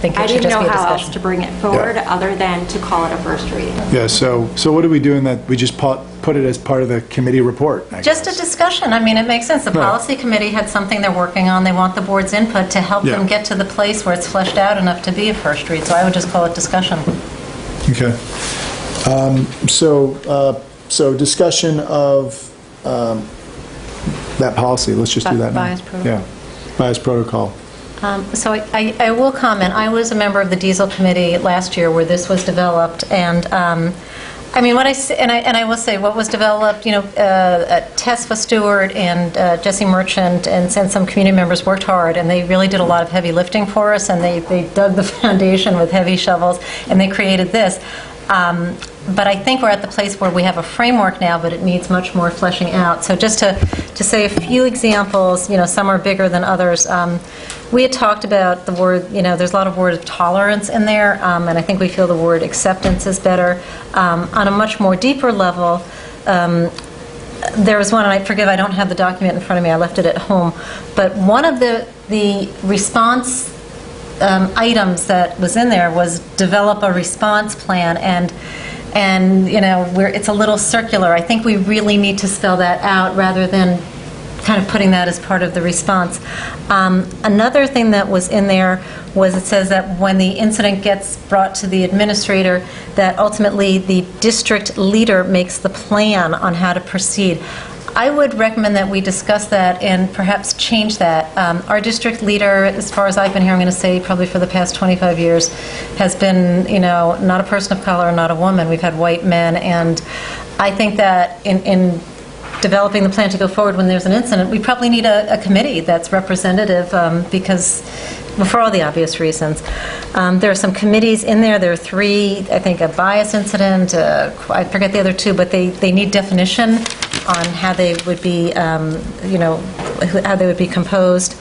think it should just be a discussion. I didn't know how else to bring it forward other than to call it a first read. Yeah, so what do we do in that? We just put it as part of the committee report, I Just guess. a discussion. I mean, it makes sense. The Right. policy committee had something they're working on. They want the board's input to help them get to the place where it's fleshed out enough to be a first read. So I would just call it discussion. Okay. So discussion of that policy. Let's just do that now. Bias protocol. Yeah, bias protocol. So I will comment. I was a member of the Diesel Committee last year where this was developed, and I mean, I will say what was developed, Tessa Stewart and Jesse Merchant and some community members worked hard, and they really did a lot of heavy lifting for us, and they dug the foundation with heavy shovels, and they created this. But I think we're at the place where we have a framework now, but it needs much more fleshing out. So just to say a few examples, some are bigger than others. We had talked about the word, there's a lot of word tolerance in there, and I think we feel the word acceptance is better. On a much more deeper level, there was one, and I forgive, I don't have the document in front of me, I left it at home, but one of the response items that was in there was develop a response plan, and it's a little circular. I think we really need to spell that out rather than kind of putting that as part of the response. Another thing that was in there was it says that when the incident gets brought to the administrator, that ultimately the district leader makes the plan on how to proceed. I would recommend that we discuss that and perhaps change that. Our district leader, as far as I've been here, I'm going to say probably for the past 25 years, has been, not a person of color, not a woman. We've had white men, and I think that in developing the plan to go forward when there's an incident, we probably need a committee that's representative because, well, for all the obvious reasons. There are some committees in there. There are 3, I think, a bias incident, I forget the other 2, but they need definition on how they would be, how they would be composed.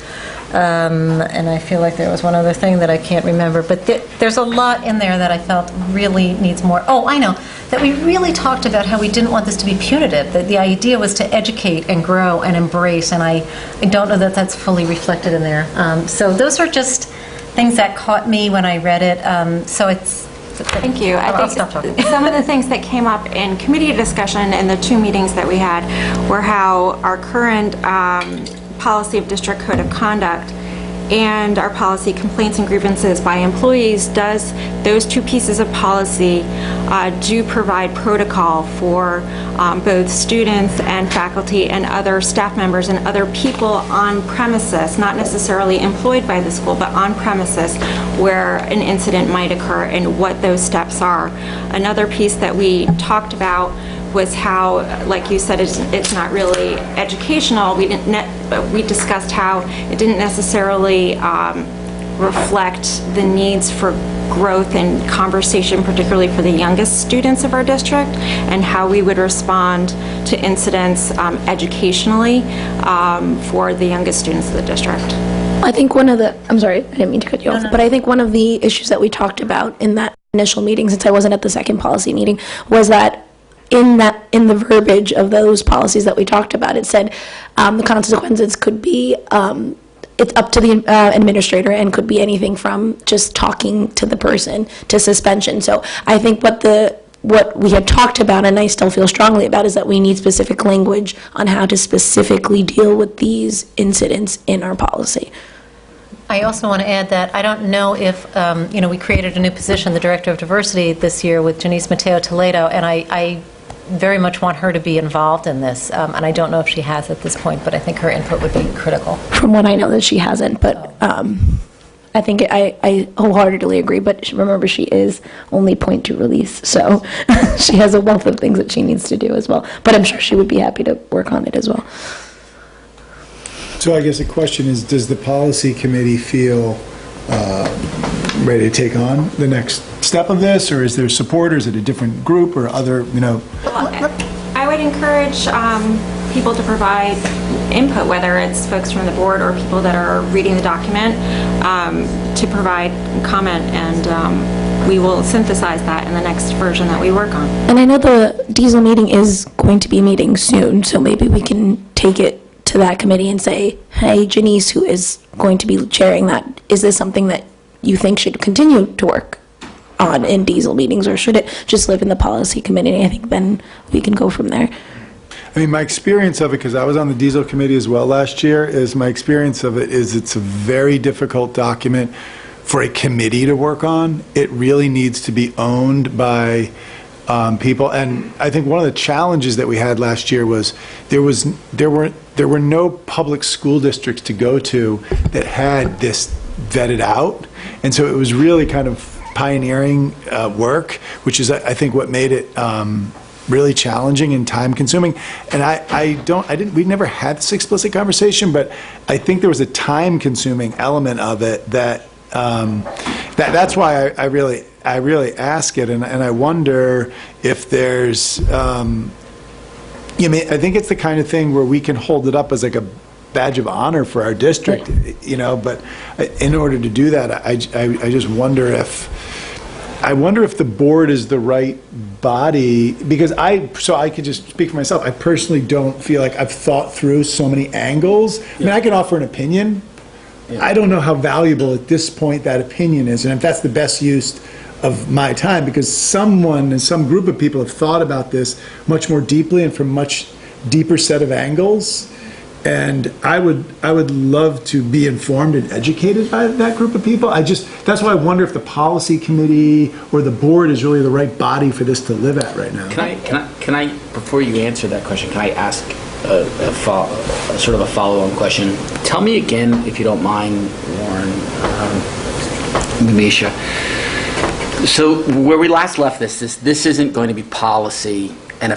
And I feel like there was one other thing that I can't remember. But there's a lot in there that I felt really needs more. Oh, I know. That we really talked about how we didn't want this to be punitive, that the idea was to educate and grow and embrace, and I don't know that that's fully reflected in there. So those are just things that caught me when I read it. So it's... Thank you. I'll stop talking. Some of the things that came up in committee discussion in the 2 meetings that we had were how our current policy of district code of conduct and our policy complaints and grievances by employees those 2 pieces of policy do provide protocol for both students and faculty and other staff members and other people on premises, not necessarily employed by the school, but on premises where an incident might occur and what those steps are. Another piece that we talked about was how, like you said, it's not really educational. We discussed how it didn't necessarily reflect the needs for growth and conversation, particularly for the youngest students of our district, and how we would respond to incidents educationally for the youngest students of the district. I think I'm sorry, I didn't mean to cut you off, but I think one of the issues that we talked about in that initial meeting, since I wasn't at the second policy meeting, was that in the verbiage of those policies that we talked about, it said the consequences could be it's up to the administrator and could be anything from just talking to the person to suspension. So I think what we had talked about, and I still feel strongly about, is that we need specific language on how to specifically deal with these incidents in our policy. I also want to add that I don't know if, we created a new position, the Director of Diversity, this year with Janice Mateo Toledo, and I very much want her to be involved in this, and I don't know if she has at this point, but I think her input would be critical. From what I know that she hasn't, but I think I wholeheartedly agree, but remember, she is only point to release, so she has a wealth of things that she needs to do as well, but I'm sure she would be happy to work on it as well. So I guess the question is, does the policy committee feel ready to take on the next step of this, or is there support, or is it a different group, or other, I would encourage people to provide input, whether it's folks from the board or people that are reading the document, to provide comment, and we will synthesize that in the next version that we work on. And I know the diesel meeting is going to be meeting soon, so maybe we can take it to that committee and say, hey, Janice, who is going to be chairing that, is this something that you think should continue to work on in diesel meetings, or should it just live in the policy committee? I think then we can go from there. I mean, my experience of it, because I was on the diesel committee as well last year, is it's a very difficult document for a committee to work on. It really needs to be owned by people, and I think one of the challenges that we had last year was there were no public school districts to go to that had this vetted out, and so it was really kind of pioneering work, which is I think what made it really challenging and time consuming. And we never had this explicit conversation, but I think there was a time consuming element of it that's why I really ask it, and I wonder if there's, I think it's the kind of thing where we can hold it up as like a badge of honor for our district, but in order to do that, I just wonder if the board is the right body, because I could just speak for myself. I personally don't feel like I've thought through so many angles. I mean, I can offer an opinion. I don't know how valuable at this point that opinion is, and if that's the best use of my time, because someone and some group of people have thought about this much more deeply and from much deeper set of angles. And I would love to be informed and educated by that group of people. That's why I wonder if the policy committee or the board is really the right body for this to live at right now. Can I, before you answer that question, can I ask a sort of a follow-on question? Tell me again, if you don't mind, Warren, Misha. So where we last left this isn't going to be policy and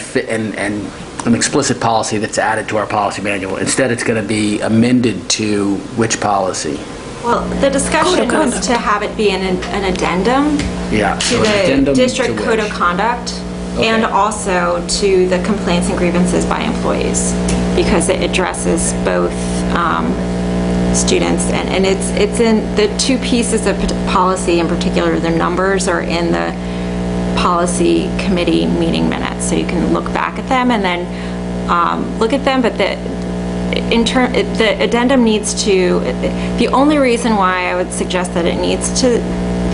an explicit policy that's added to our policy manual. Instead, it's going to be amended to which policy? Well, the discussion was to have it be an addendum to the district code of conduct and also to the complaints and grievances by employees, because it addresses both students and it's in the two pieces of policy in particular. The numbers are in the policy committee meeting minutes, so you can look back at them and then look at them. But the addendum needs to. The only reason why I would suggest that it needs to,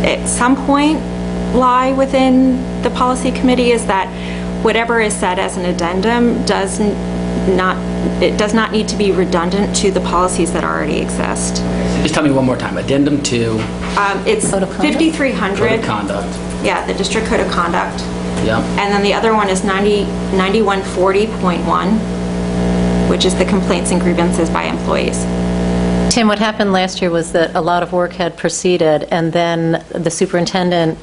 at some point, lie within the policy committee is that whatever is said as an addendum does not need to be redundant to the policies that already exist. Just tell me one more time. Addendum to. It's 5300. Code of conduct. Yeah, the district code of conduct. Yeah. And then the other one is 9140.1, which is the complaints and grievances by employees. Tim, what happened last year was that a lot of work had proceeded, and then the superintendent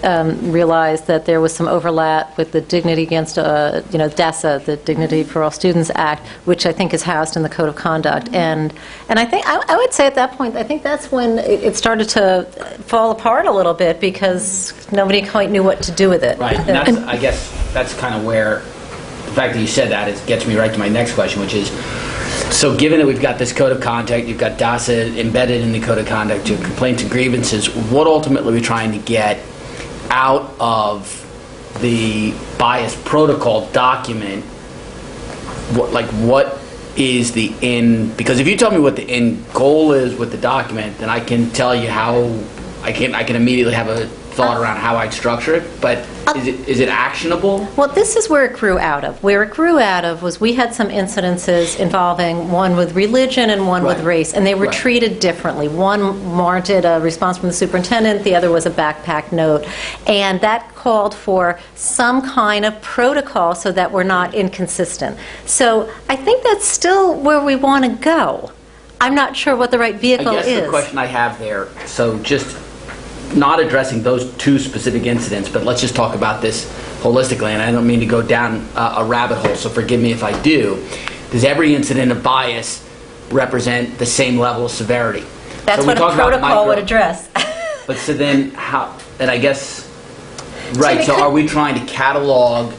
realized that there was some overlap with the Dignity Against, DASA, the Dignity for All Students Act, which I think is housed in the Code of Conduct. And I think, I would say at that point, I think that's when it started to fall apart a little bit because nobody quite knew what to do with it. Right, and I guess that's kind of where the fact that you said that gets me right to my next question, which is, so given that we've got this code of conduct, you've got DASA embedded in the code of conduct to complaints and grievances, what ultimately are we trying to get out of the bias protocol document? What is the end? Because if you tell me what the end goal is with the document, then I can tell you how I can immediately have a thought around how I'd structure it. But is it actionable? Well, this is where it grew out of. Where it grew out of was we had some incidences involving one with religion and one with race, and they were treated differently. One warranted a response from the superintendent, the other was a backpack note. And that called for some kind of protocol so that we're not inconsistent. So I think that's still where we want to go. I'm not sure what the right vehicle is. I guess the question I have there, so just not addressing those two specific incidents, but let's just talk about this holistically, and I don't mean to go down a rabbit hole, so forgive me if I do. Does every incident of bias represent the same level of severity? That's what a protocol would address. But so then how, and I guess, right, so are we trying to catalog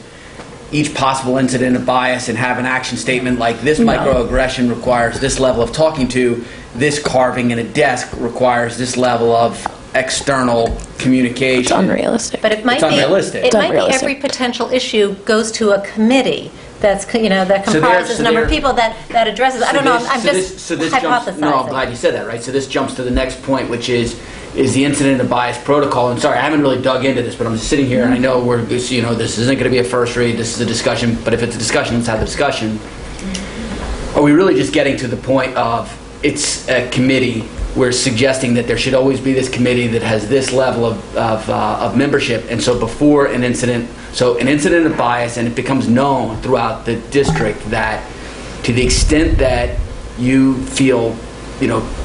each possible incident of bias and have an action statement like this microaggression requires this level of talking to, this carving in a desk requires this level of external communication? It's unrealistic. But it might be every potential issue goes to a committee that's that comprises a number of people that addresses. I don't know. I'm just hypothesizing. No, I'm glad you said that. Right. So this jumps to the next point, which is the incident of bias protocol. And sorry, I haven't really dug into this, but I'm just sitting here and I know this isn't going to be a first read. This is a discussion. But if it's a discussion, let's have the discussion. Are we really just getting to the point of it's a committee? We're suggesting that there should always be this committee that has this level of membership, and so before an incident of bias, and it becomes known throughout the district that to the extent that you feel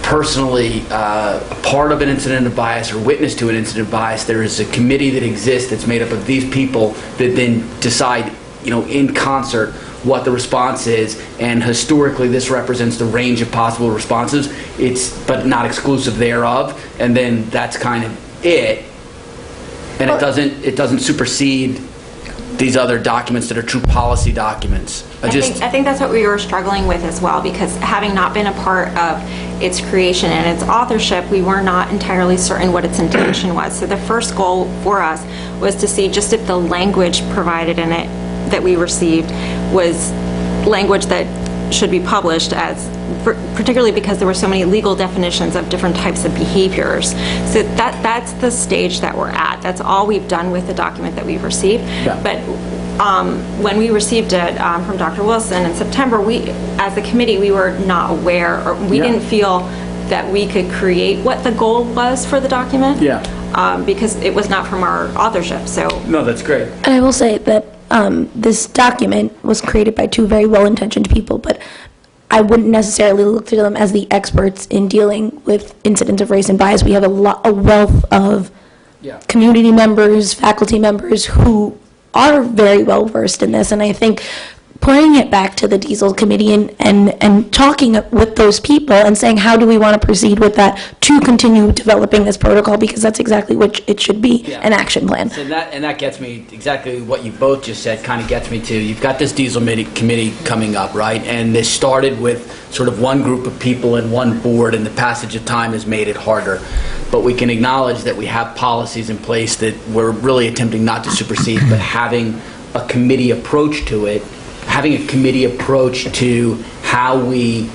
personally a part of an incident of bias or witness to an incident of bias, there is a committee that exists that's made up of these people that then decide in concert what the response is, and historically this represents the range of possible responses, but not exclusive thereof, and then that's kind of it, and it doesn't supersede these other documents that are true policy documents. I think that's what we were struggling with as well, because having not been a part of its creation and its authorship, we were not entirely certain what its intention was. So the first goal for us was to see just if the language provided in it that we received was language that should be published, particularly because there were so many legal definitions of different types of behaviors. So that's the stage that we're at. That's all we've done with the document that we've received. Yeah. But when we received it from Dr. Wilson in September, we, as a committee, we were not aware, or we didn't feel that we could create what the goal was for the document. Because it was not from our authorship, so. No, that's great. And I will say that this document was created by two very well-intentioned people, but I wouldn't necessarily look to them as the experts in dealing with incidents of race and bias. We have a wealth of community members, faculty members who are very well versed in this, and I think putting it back to the Diesel Committee and talking with those people and saying, how do we want to proceed with that to continue developing this protocol, because that's exactly what it should be, an action plan. So that gets me, exactly what you both just said kind of gets me to, you've got this Diesel Committee coming up, right? And this started with sort of one group of people and one board, and the passage of time has made it harder. But we can acknowledge that we have policies in place that we're really attempting not to supersede, but having a committee approach to it, having a committee approach to how we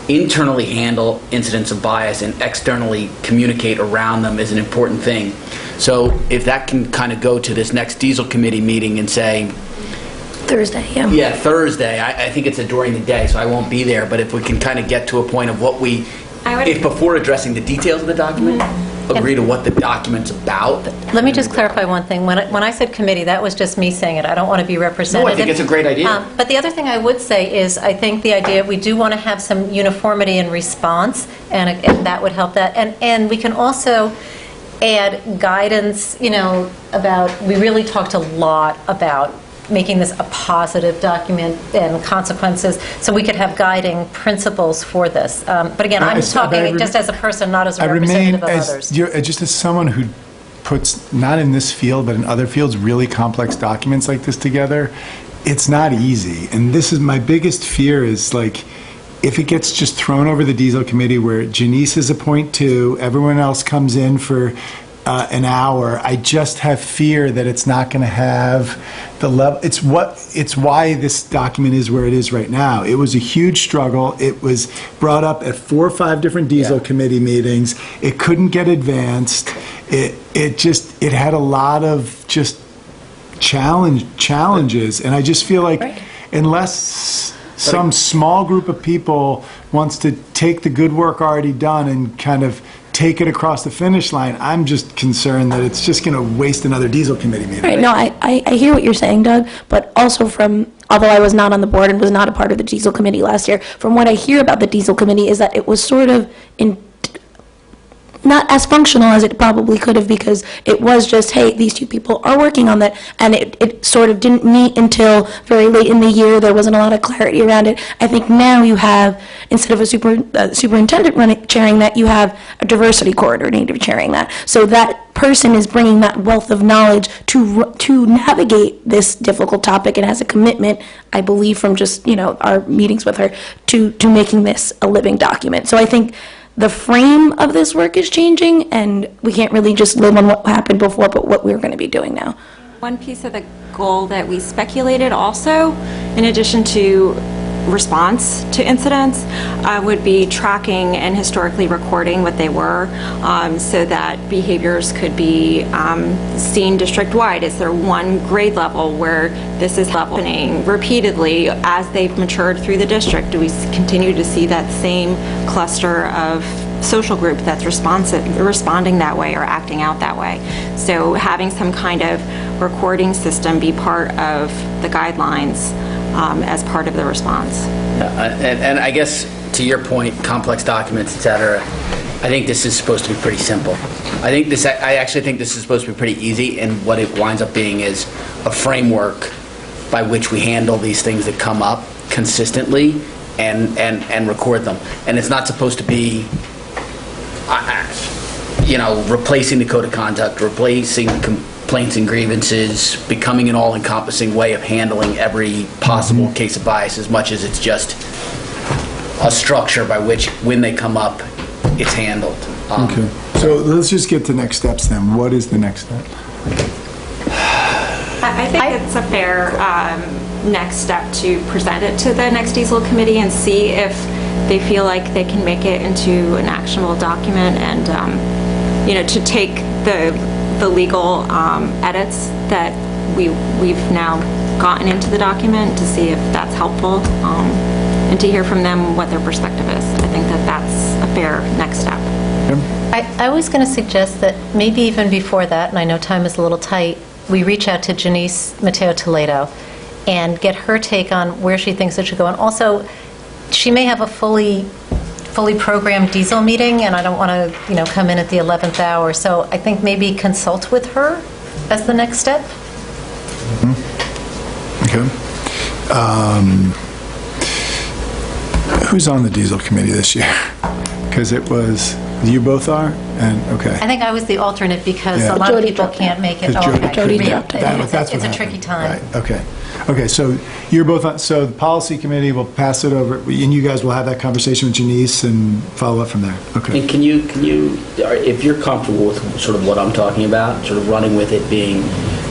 internally handle incidents of bias and externally communicate around them is an important thing. So if that can kind of go to this next Diesel Committee meeting and say, Thursday, Yeah, Thursday. I think it's during the day, so I won't be there. But if we can kind of get to a point of what we, if before addressing the details of the document, agree to what the document's about. Let me just clarify one thing. When I said committee, that was just me saying it. I don't want to be representative. No, I think it's a great idea. But the other thing I would say is I think the idea, we do want to have some uniformity in response, and that would help that. And we can also add guidance, about, we really talked a lot about making this a positive document and consequences, so we could have guiding principles for this. But again, I'm talking just as a person, not as a representative of others. Just as someone who puts, not in this field, but in other fields, really complex documents like this together, it's not easy. And this is my biggest fear is, like, if it gets just thrown over the Diesel Committee where Janice is a point two, everyone else comes in for an hour, I just have fear that it's not going to have the level. It's why this document is where it is right now. It was a huge struggle. It was brought up at 4 or 5 different Diesel Committee meetings. It couldn't get advanced. It had a lot of just challenges, and I just feel like unless some small group of people wants to take the good work already done and kind of take it across the finish line, I'm just concerned that it's just going to waste another Diesel Committee meeting. Right, no, I hear what you're saying, Doug, but also although I was not on the board and was not a part of the Diesel Committee last year, from what I hear about the Diesel Committee is that it was sort of not as functional as it probably could have, because it was just, hey, these two people are working on that, and it sort of didn't meet until very late in the year. There wasn't a lot of clarity around it. I think now you have, instead of a superintendent chairing that, you have a diversity coordinator chairing that. So that person is bringing that wealth of knowledge to navigate this difficult topic, and has a commitment, I believe, from just our meetings with her, to making this a living document. So I think the frame of this work is changing, and we can't really just live on what happened before, but what we're going to be doing now. One piece of the goal that we speculated also, in addition to response to incidents, would be tracking and historically recording what they were, so that behaviors could be seen district-wide. Is there one grade level where this is happening repeatedly as they've matured through the district? Do we continue to see that same cluster of social group that's responding that way or acting out that way? So having some kind of recording system be part of the guidelines as part of the response. And I guess to your point, complex documents, et cetera, I think this is supposed to be pretty simple. I actually think this is supposed to be pretty easy, and what it winds up being is a framework by which we handle these things that come up consistently and record them. And it's not supposed to be replacing the code of conduct, replacing complaints and grievances, becoming an all-encompassing way of handling every possible case of bias, as much as it's just a structure by which, when they come up, it's handled. Okay. So let's just get to next steps then. What is the next step? I think it's a fair next step to present it to the next Diesel Committee and see if they feel like they can make it into an actionable document, and to take the legal edits that we've now gotten into the document to see if that's helpful, and to hear from them what their perspective is. I think that that's a fair next step. I was going to suggest that maybe even before that, and I know time is a little tight, we reach out to Janice Mateo Toledo and get her take on where she thinks it should go. And also, she may have a fully programmed diesel meeting, and I don't want to, come in at the 11th hour. So I think maybe consult with her as the next step. Okay. Who's on the diesel committee this year? Because it was, you both are? And, okay. I think I was the alternate because a lot of people can't make it. Jody dropped it. That's It's what a tricky time. Right, okay. Okay, so you're both on, so the policy committee will pass it over, and you guys will have that conversation with Janice and follow up from there. Okay. And can you, if you're comfortable with sort of what I'm talking about, sort of running with it being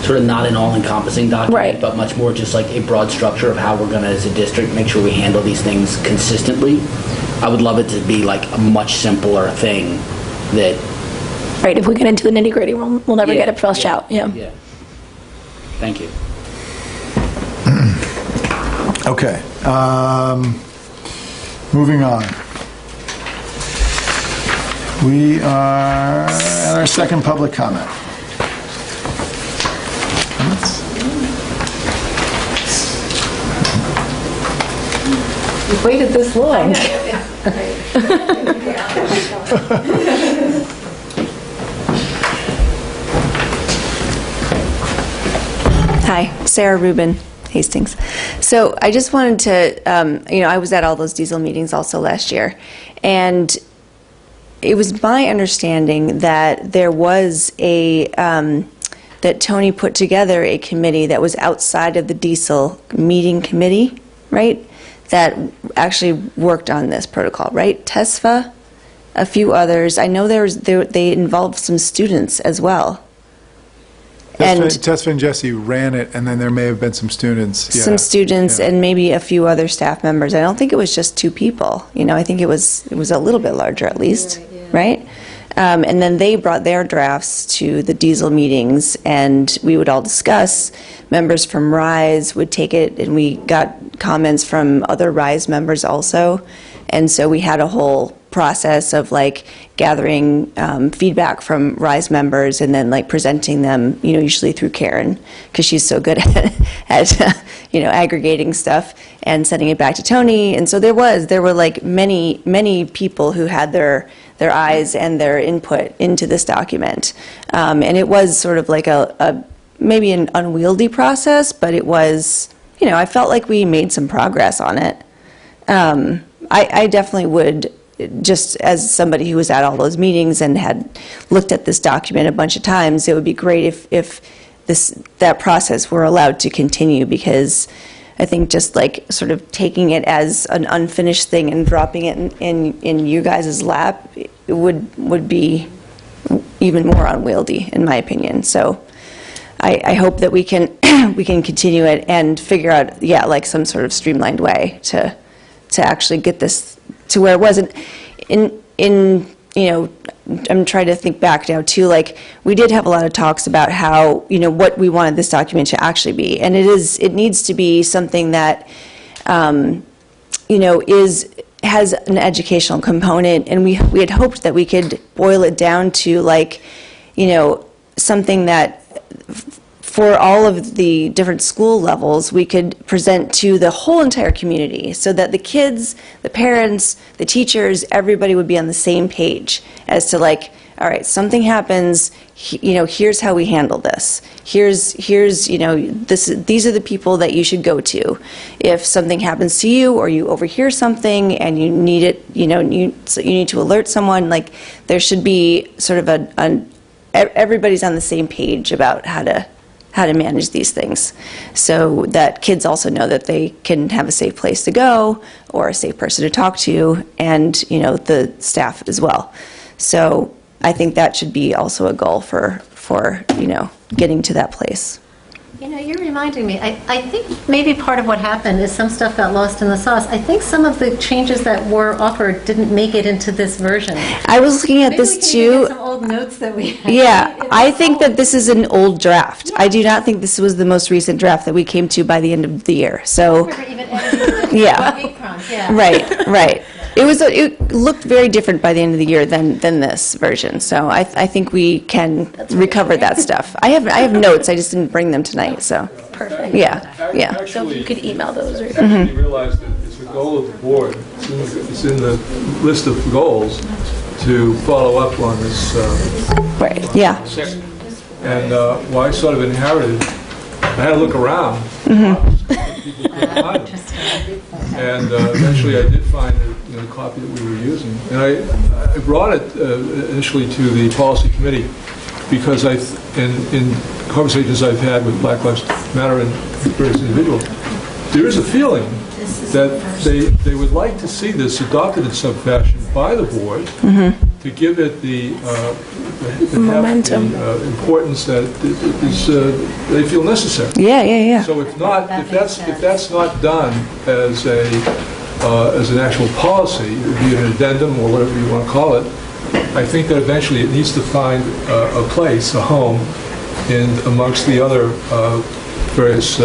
sort of not an all-encompassing document, but much more just like a broad structure of how we're going to, as a district, make sure we handle these things consistently. I would love it to be like a much simpler thing that... Right, if we get into the nitty-gritty, we'll never get it flushed out. Yeah. Thank you. Okay. Moving on. We are at our second public comment. You've waited this long. Hi, Sarah Rubin, Hastings. So I just wanted to, I was at all those diesel meetings also last year, and it was my understanding that there was that Tony put together a committee that was outside of the diesel meeting committee, right? That actually worked on this protocol, right? TESFA, a few others. I know they involved some students as well. Tesfa and Jesse ran it, and then there may have been some students. Some students and maybe a few other staff members. I don't think it was just 2 people. I think it was a little bit larger at least, right? And then they brought their drafts to the diesel meetings, and we would all discuss. Members from RISE would take it, and we got comments from other RISE members also. And so we had a whole process of gathering feedback from RISE members and then presenting them, usually through Karen, because she's so good at aggregating stuff and sending it back to Tony. And so there were many people who had their eyes and their input into this document. And it was sort of maybe an unwieldy process, but it was, I felt like we made some progress on it. I definitely would, just as somebody who was at all those meetings and had looked at this document a bunch of times, it would be great if that process were allowed to continue, because I think just sort of taking it as an unfinished thing and dropping it in you guys' lap would be even more unwieldy, in my opinion. So I hope that we can continue it and figure out some sort of streamlined way to actually get this to where it wasn't. I'm trying to think back now too, we did have a lot of talks about how, what we wanted this document to actually be. And it needs to be something that, has an educational component. And we had hoped that we could boil it down to something that for all of the different school levels, we could present to the whole entire community so that the kids, the parents, the teachers, everybody would be on the same page as to all right, something happens, here's how we handle this. These are the people that you should go to. If something happens to you or you overhear something and you need it, you need to alert someone, there should be sort of everybody's on the same page about how to manage these things, so that kids also know that they can have a safe place to go or a safe person to talk to, and the staff as well. So I think that should be also a goal for getting to that place. You're reminding me. I think maybe part of what happened is some stuff got lost in the sauce. I think some of the changes that were offered didn't make it into this version. I was looking at this too. old notes that we had. Yeah, I think that this is an old draft. I do not think this was the most recent draft that we came to by the end of the year, so. Yeah. Right. It looked very different by the end of the year than this version, so I think we can recover that stuff. I have notes, I just didn't bring them tonight, so. Perfect. Yeah. So if you could email those. Or Actually realized that it's the goal of the board, it's in the list of goals, to follow up on this. Right, yeah. And well, I sort of inherited, I had to look around. People couldn't find them. And eventually I did find the copy that we were using. And I brought it initially to the policy committee because in conversations I've had with Black Lives Matter and various individuals, there is a feeling that they would like to see this adopted in some fashion by the board to give it the momentum, importance that they feel necessary. Yeah. So if that's not done as an actual policy, be it an addendum or whatever you want to call it, I think that eventually it needs to find a place, a home, amongst the other various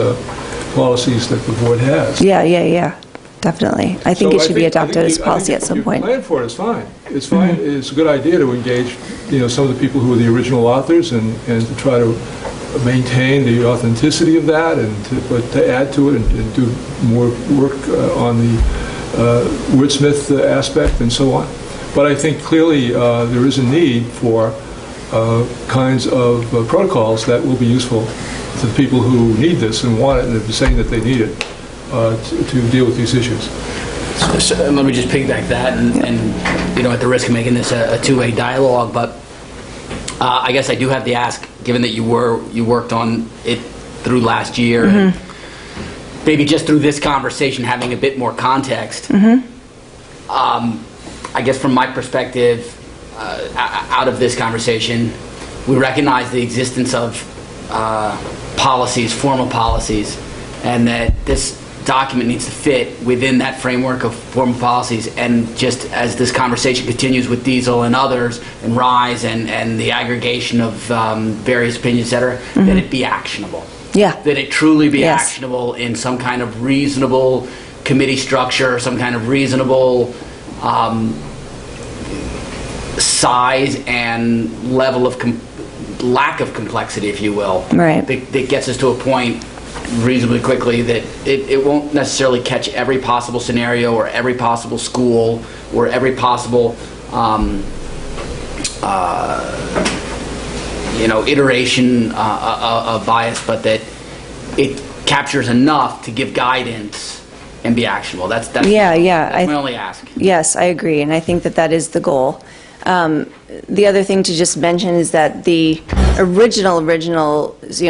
policies that the board has. Yeah, definitely. I think it should be adopted as policy at some point. Plan for it is fine. It's fine. It's a good idea to engage, some of the people who were the original authors and to try to maintain the authenticity of that but to add to it and do more work on the wordsmith aspect and so on. But I think clearly there is a need for kinds of protocols that will be useful to the people who need this and want it and are saying that they need it to deal with these issues. So let me just piggyback that and at the risk of making this a two-way dialogue, but I guess I do have to ask, given that you worked on it through last year, and maybe just through this conversation having a bit more context, I guess from my perspective, out of this conversation, we recognize the existence of policies, formal policies, and that this document needs to fit within that framework of formal policies. And just as this conversation continues with Diesel and others, and RISE and the aggregation of various opinions, et cetera, that it be actionable. Yeah. That it truly be actionable in some kind of reasonable committee structure, some kind of reasonable size and level of lack of complexity, if you will. Right. That gets us to a point reasonably quickly that it won't necessarily catch every possible scenario or every possible school or every possible iteration of bias, but that it captures enough to give guidance and be actionable. That's my only ask. Yes, I agree, and I think that is the goal. The other thing to just mention is that the original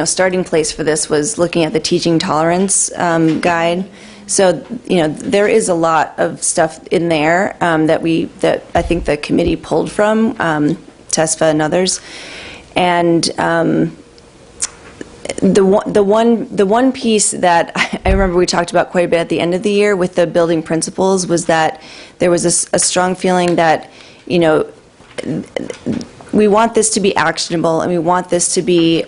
starting place for this was looking at the teaching tolerance guide. So there is a lot of stuff in there that I think the committee pulled from, TESFA and others, and the one piece that I remember we talked about quite a bit at the end of the year with the building principles was that there was a strong feeling that we want this to be actionable and we want this to be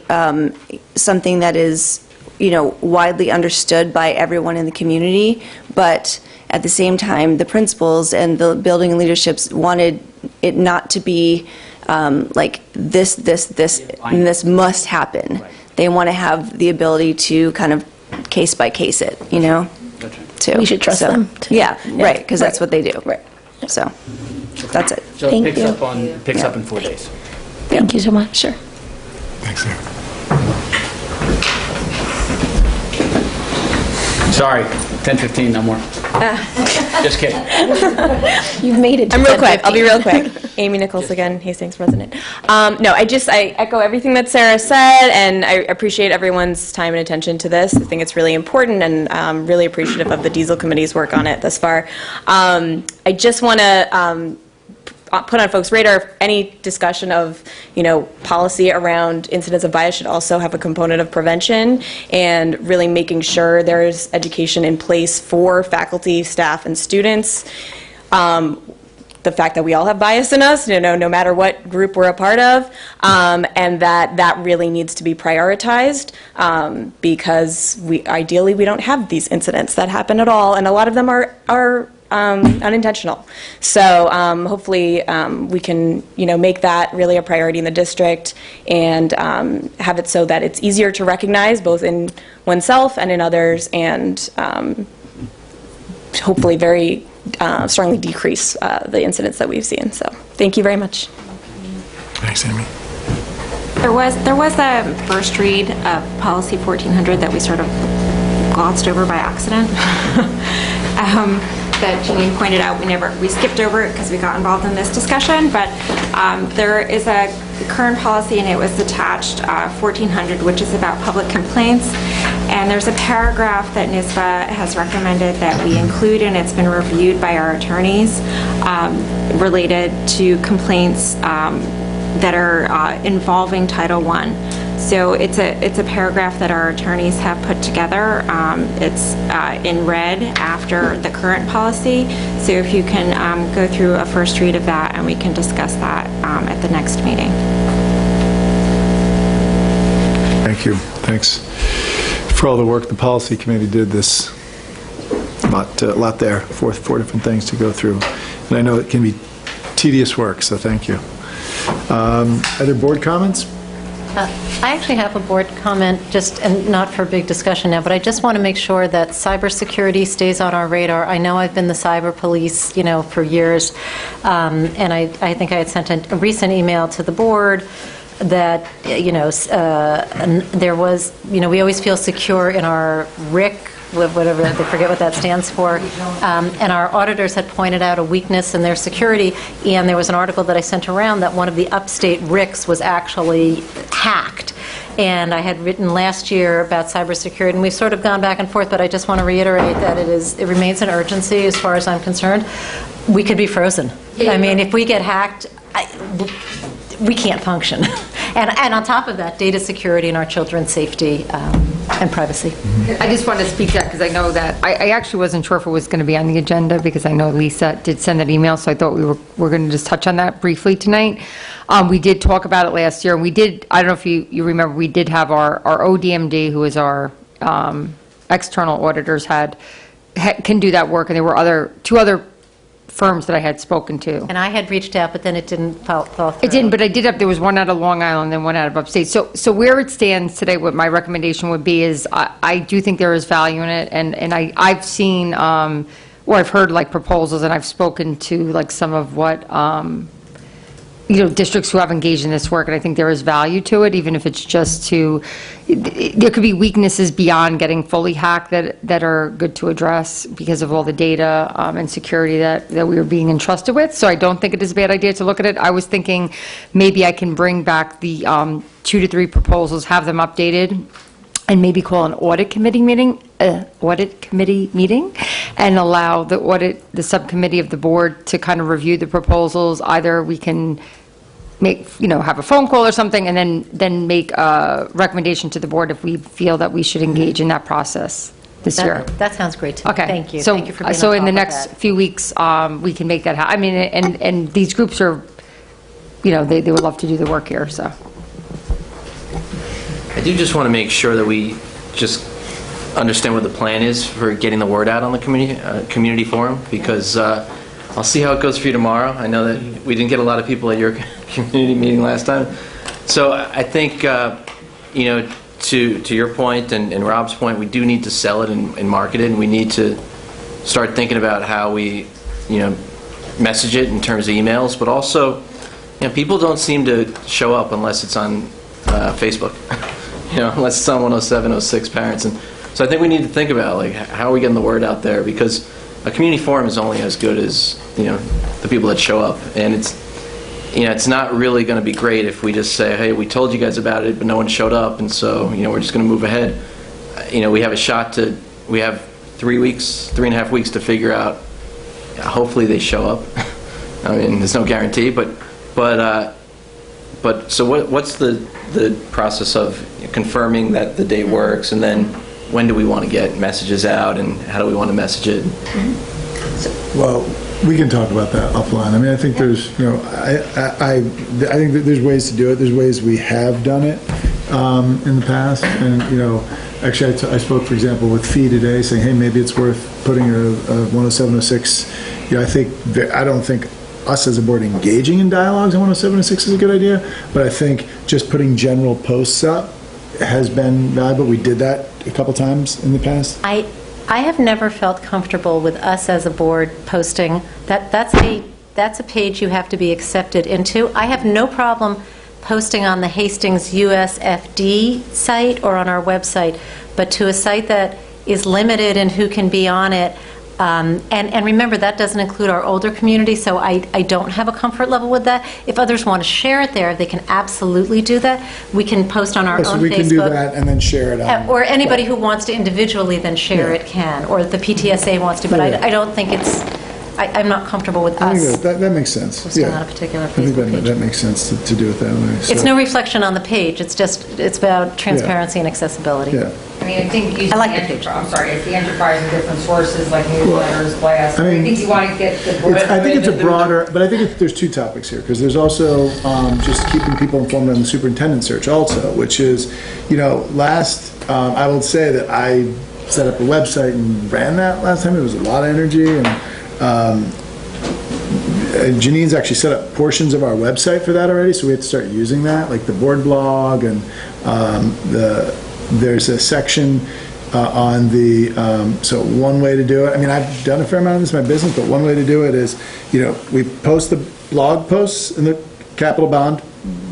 something that is widely understood by everyone in the community, but at the same time the principals and the building leaderships wanted it not to be like this and this must happen. Right. They want to have the ability to kind of case by case it, too. We should trust them. Yeah, right, because that's what they do. Right. So that's it. So it picks up in 4 days. Thank you so much. Sure. Thanks, Sarah. Sorry, 10:15, no more. Just kidding. You've made it to I'm real quick. 10:15. I'll be real quick. Amy Nichols again, Hastings resident. No, I echo everything that Sarah said, and I appreciate everyone's time and attention to this. I think it's really important, and I'm really appreciative of the Diesel Committee's work on it thus far. I just want to put on folks' radar any discussion of policy around incidents of bias should also have a component of prevention and really making sure there's education in place for faculty, staff, and students. the fact that we all have bias in us, no matter what group we're a part of, and that really needs to be prioritized, because ideally we don't have these incidents that happen at all, and a lot of them are unintentional. So hopefully we can, make that really a priority in the district, and have it so that it's easier to recognize both in oneself and in others, and hopefully very strongly decrease the incidents that we've seen. So thank you very much. Thanks, Amy. There was a first read of policy 1400 that we sort of glossed over by accident. That Janine pointed out, we skipped over it because we got involved in this discussion, but there is a current policy, and it was attached 1400, which is about public complaints, and there's a paragraph that NISBA has recommended that we include, and it's been reviewed by our attorneys, related to complaints that are involving Title I. So it's a paragraph that our attorneys have put together. It's in red after the current policy. So if you can go through a first read of that, and we can discuss that at the next meeting. Thank you. Thanks for all the work the policy committee did. This lot there, four different things to go through, and I know it can be tedious work. So thank you. Other board comments? I actually have a board comment, and not for a big discussion now, but I just want to make sure that cybersecurity stays on our radar. I know I've been the cyber police, for years, and I think I had sent a recent email to the board that, there was, we always feel secure in our RIC, whatever, they forget what that stands for, and our auditors had pointed out a weakness in their security, and there was an article that I sent around that one of the upstate RICs was actually hacked. And I had written last year about cybersecurity, and we've sort of gone back and forth, but I just want to reiterate that it remains an urgency as far as I'm concerned. We could be frozen. I mean, if we get hacked, we can't function. And on top of that, data security and our children's safety and privacy. I just wanted to speak to that because I know that I actually wasn't sure if it was going to be on the agenda, because I know Lisa did send that email, so I thought we were going to just touch on that briefly tonight. We did talk about it last year, and we did, I don't know if you remember, we did have our ODMD, who is our external auditors, can do that work, and there were two other firms that I had spoken to. And I had reached out, but then it didn't fall through. It didn't, but there was one out of Long Island and one out of upstate. So where it stands today, what my recommendation would be is I do think there is value in it, and I've seen, or I've heard proposals, and I've spoken to some of what, districts who have engaged in this work, and I think there is value to it, even if it's just there could be weaknesses beyond getting fully hacked that are good to address because of all the data and security that we are being entrusted with. So I don't think it is a bad idea to look at it. I was thinking maybe I can bring back the 2 to 3 proposals, have them updated, and maybe call an audit committee meeting, and allow the subcommittee of the board to kind of review the proposals. Either we can have a phone call or something, and then make a recommendation to the board if we feel that we should engage in that process this year. That sounds great to me. Okay. Thank you. So, Thank you for being so on in the top of next that. few weeks, we can make that happen. I mean, and these groups are, they would love to do the work here, so. I do just want to make sure that we just understand what the plan is for getting the word out on the community forum, because I'll see how it goes for you tomorrow. I know that we didn't get a lot of people at your community meeting last time. So I think, to your point and Rob's point, we do need to sell it and market it, and we need to start thinking about how we, message it in terms of emails, but also, people don't seem to show up unless it's on Facebook, unless it's on 107, 06 Parents. And so I think we need to think about, how are we getting the word out there? Because a community forum is only as good as, the people that show up. And it's not really going to be great if we just say, hey, we told you guys about it, but no one showed up, and so, we're just going to move ahead. We have a shot we have 3.5 weeks to figure out, hopefully they show up. I mean, there's no guarantee, but so what's the process of confirming that the date works, and then when do we want to get messages out, and how do we want to message it? Well, We can talk about that offline. I mean, I think there's, I think that there's ways to do it. There's ways we have done it in the past. And, actually, I spoke, for example, with Fee today, saying, hey, maybe it's worth putting a 10706. I don't think us as a board engaging in dialogues on 10706 is a good idea, but I think just putting general posts up has been valuable. We did that a couple times in the past. I have never felt comfortable with us as a board posting that. That's a page you have to be accepted into. I have no problem posting on the Hastings USFD site or on our website, but to a site that is limited in who can be on it. And remember, that doesn't include our older community, so I don't have a comfort level with that. If others want to share it there, they can absolutely do that. We can post on our own Facebook. So we can do that and then share it on. Or anybody who wants to individually then share it can, or the PTSA wants to, but I don't think it's, I'm not comfortable with I us. think that makes sense. Posting on a particular Facebook I think page. that makes sense to do it that way. It's no reflection on the page, it's about transparency and accessibility. Yeah. I mean, I think using I like the the page. it's the enterprise and different sources like newsletters, blasts. I think you want to get the board. I think it's a broader, but I think there's two topics here, because there's also just keeping people informed on the superintendent search also, which is, I will say that I set up a website and ran that last time. It was a lot of energy, and Janine's actually set up portions of our website for that already, so we have to start using that, like the board blog, and there's a section on the, so one way to do it, I mean, I've done a fair amount of this in my business, but one way to do it is, we post the blog posts in the Capital Bond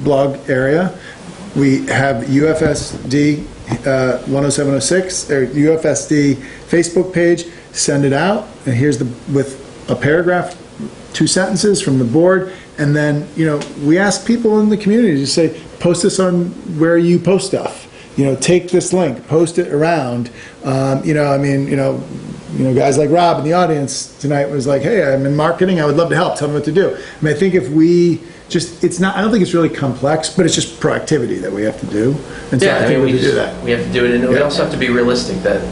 blog area. We have UFSD 10706, or UFSD Facebook page, send it out, and here's with a paragraph, 2 sentences from the board, and then, we ask people in the community to say, post this on where you post stuff. Take this link, post it around. Guys like Rob in the audience tonight was like, hey, I'm in marketing, I would love to help, tell me what to do. I mean, I think if we just, I don't think it's really complex, but it's just proactivity that we have to do. And so I think we do that. We have to do it, and we also have to be realistic that,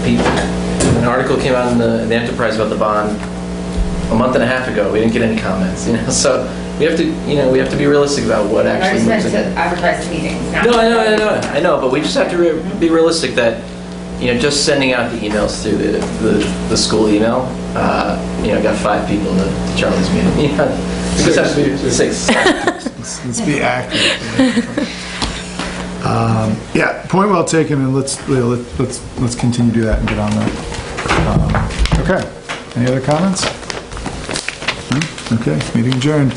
people, an article came out in the Enterprise about the bond a month and a half ago, we didn't get any comments, so we have to be realistic about what actually moves to advertise meetings. No, I know, but we just have to be realistic that, just sending out the emails through the school email, got 5 people to Charlie's meeting. We just have to be 6. Let's be active. Point well taken, and let's continue to do that and get on that. Okay. Any other comments? Okay. Meeting adjourned.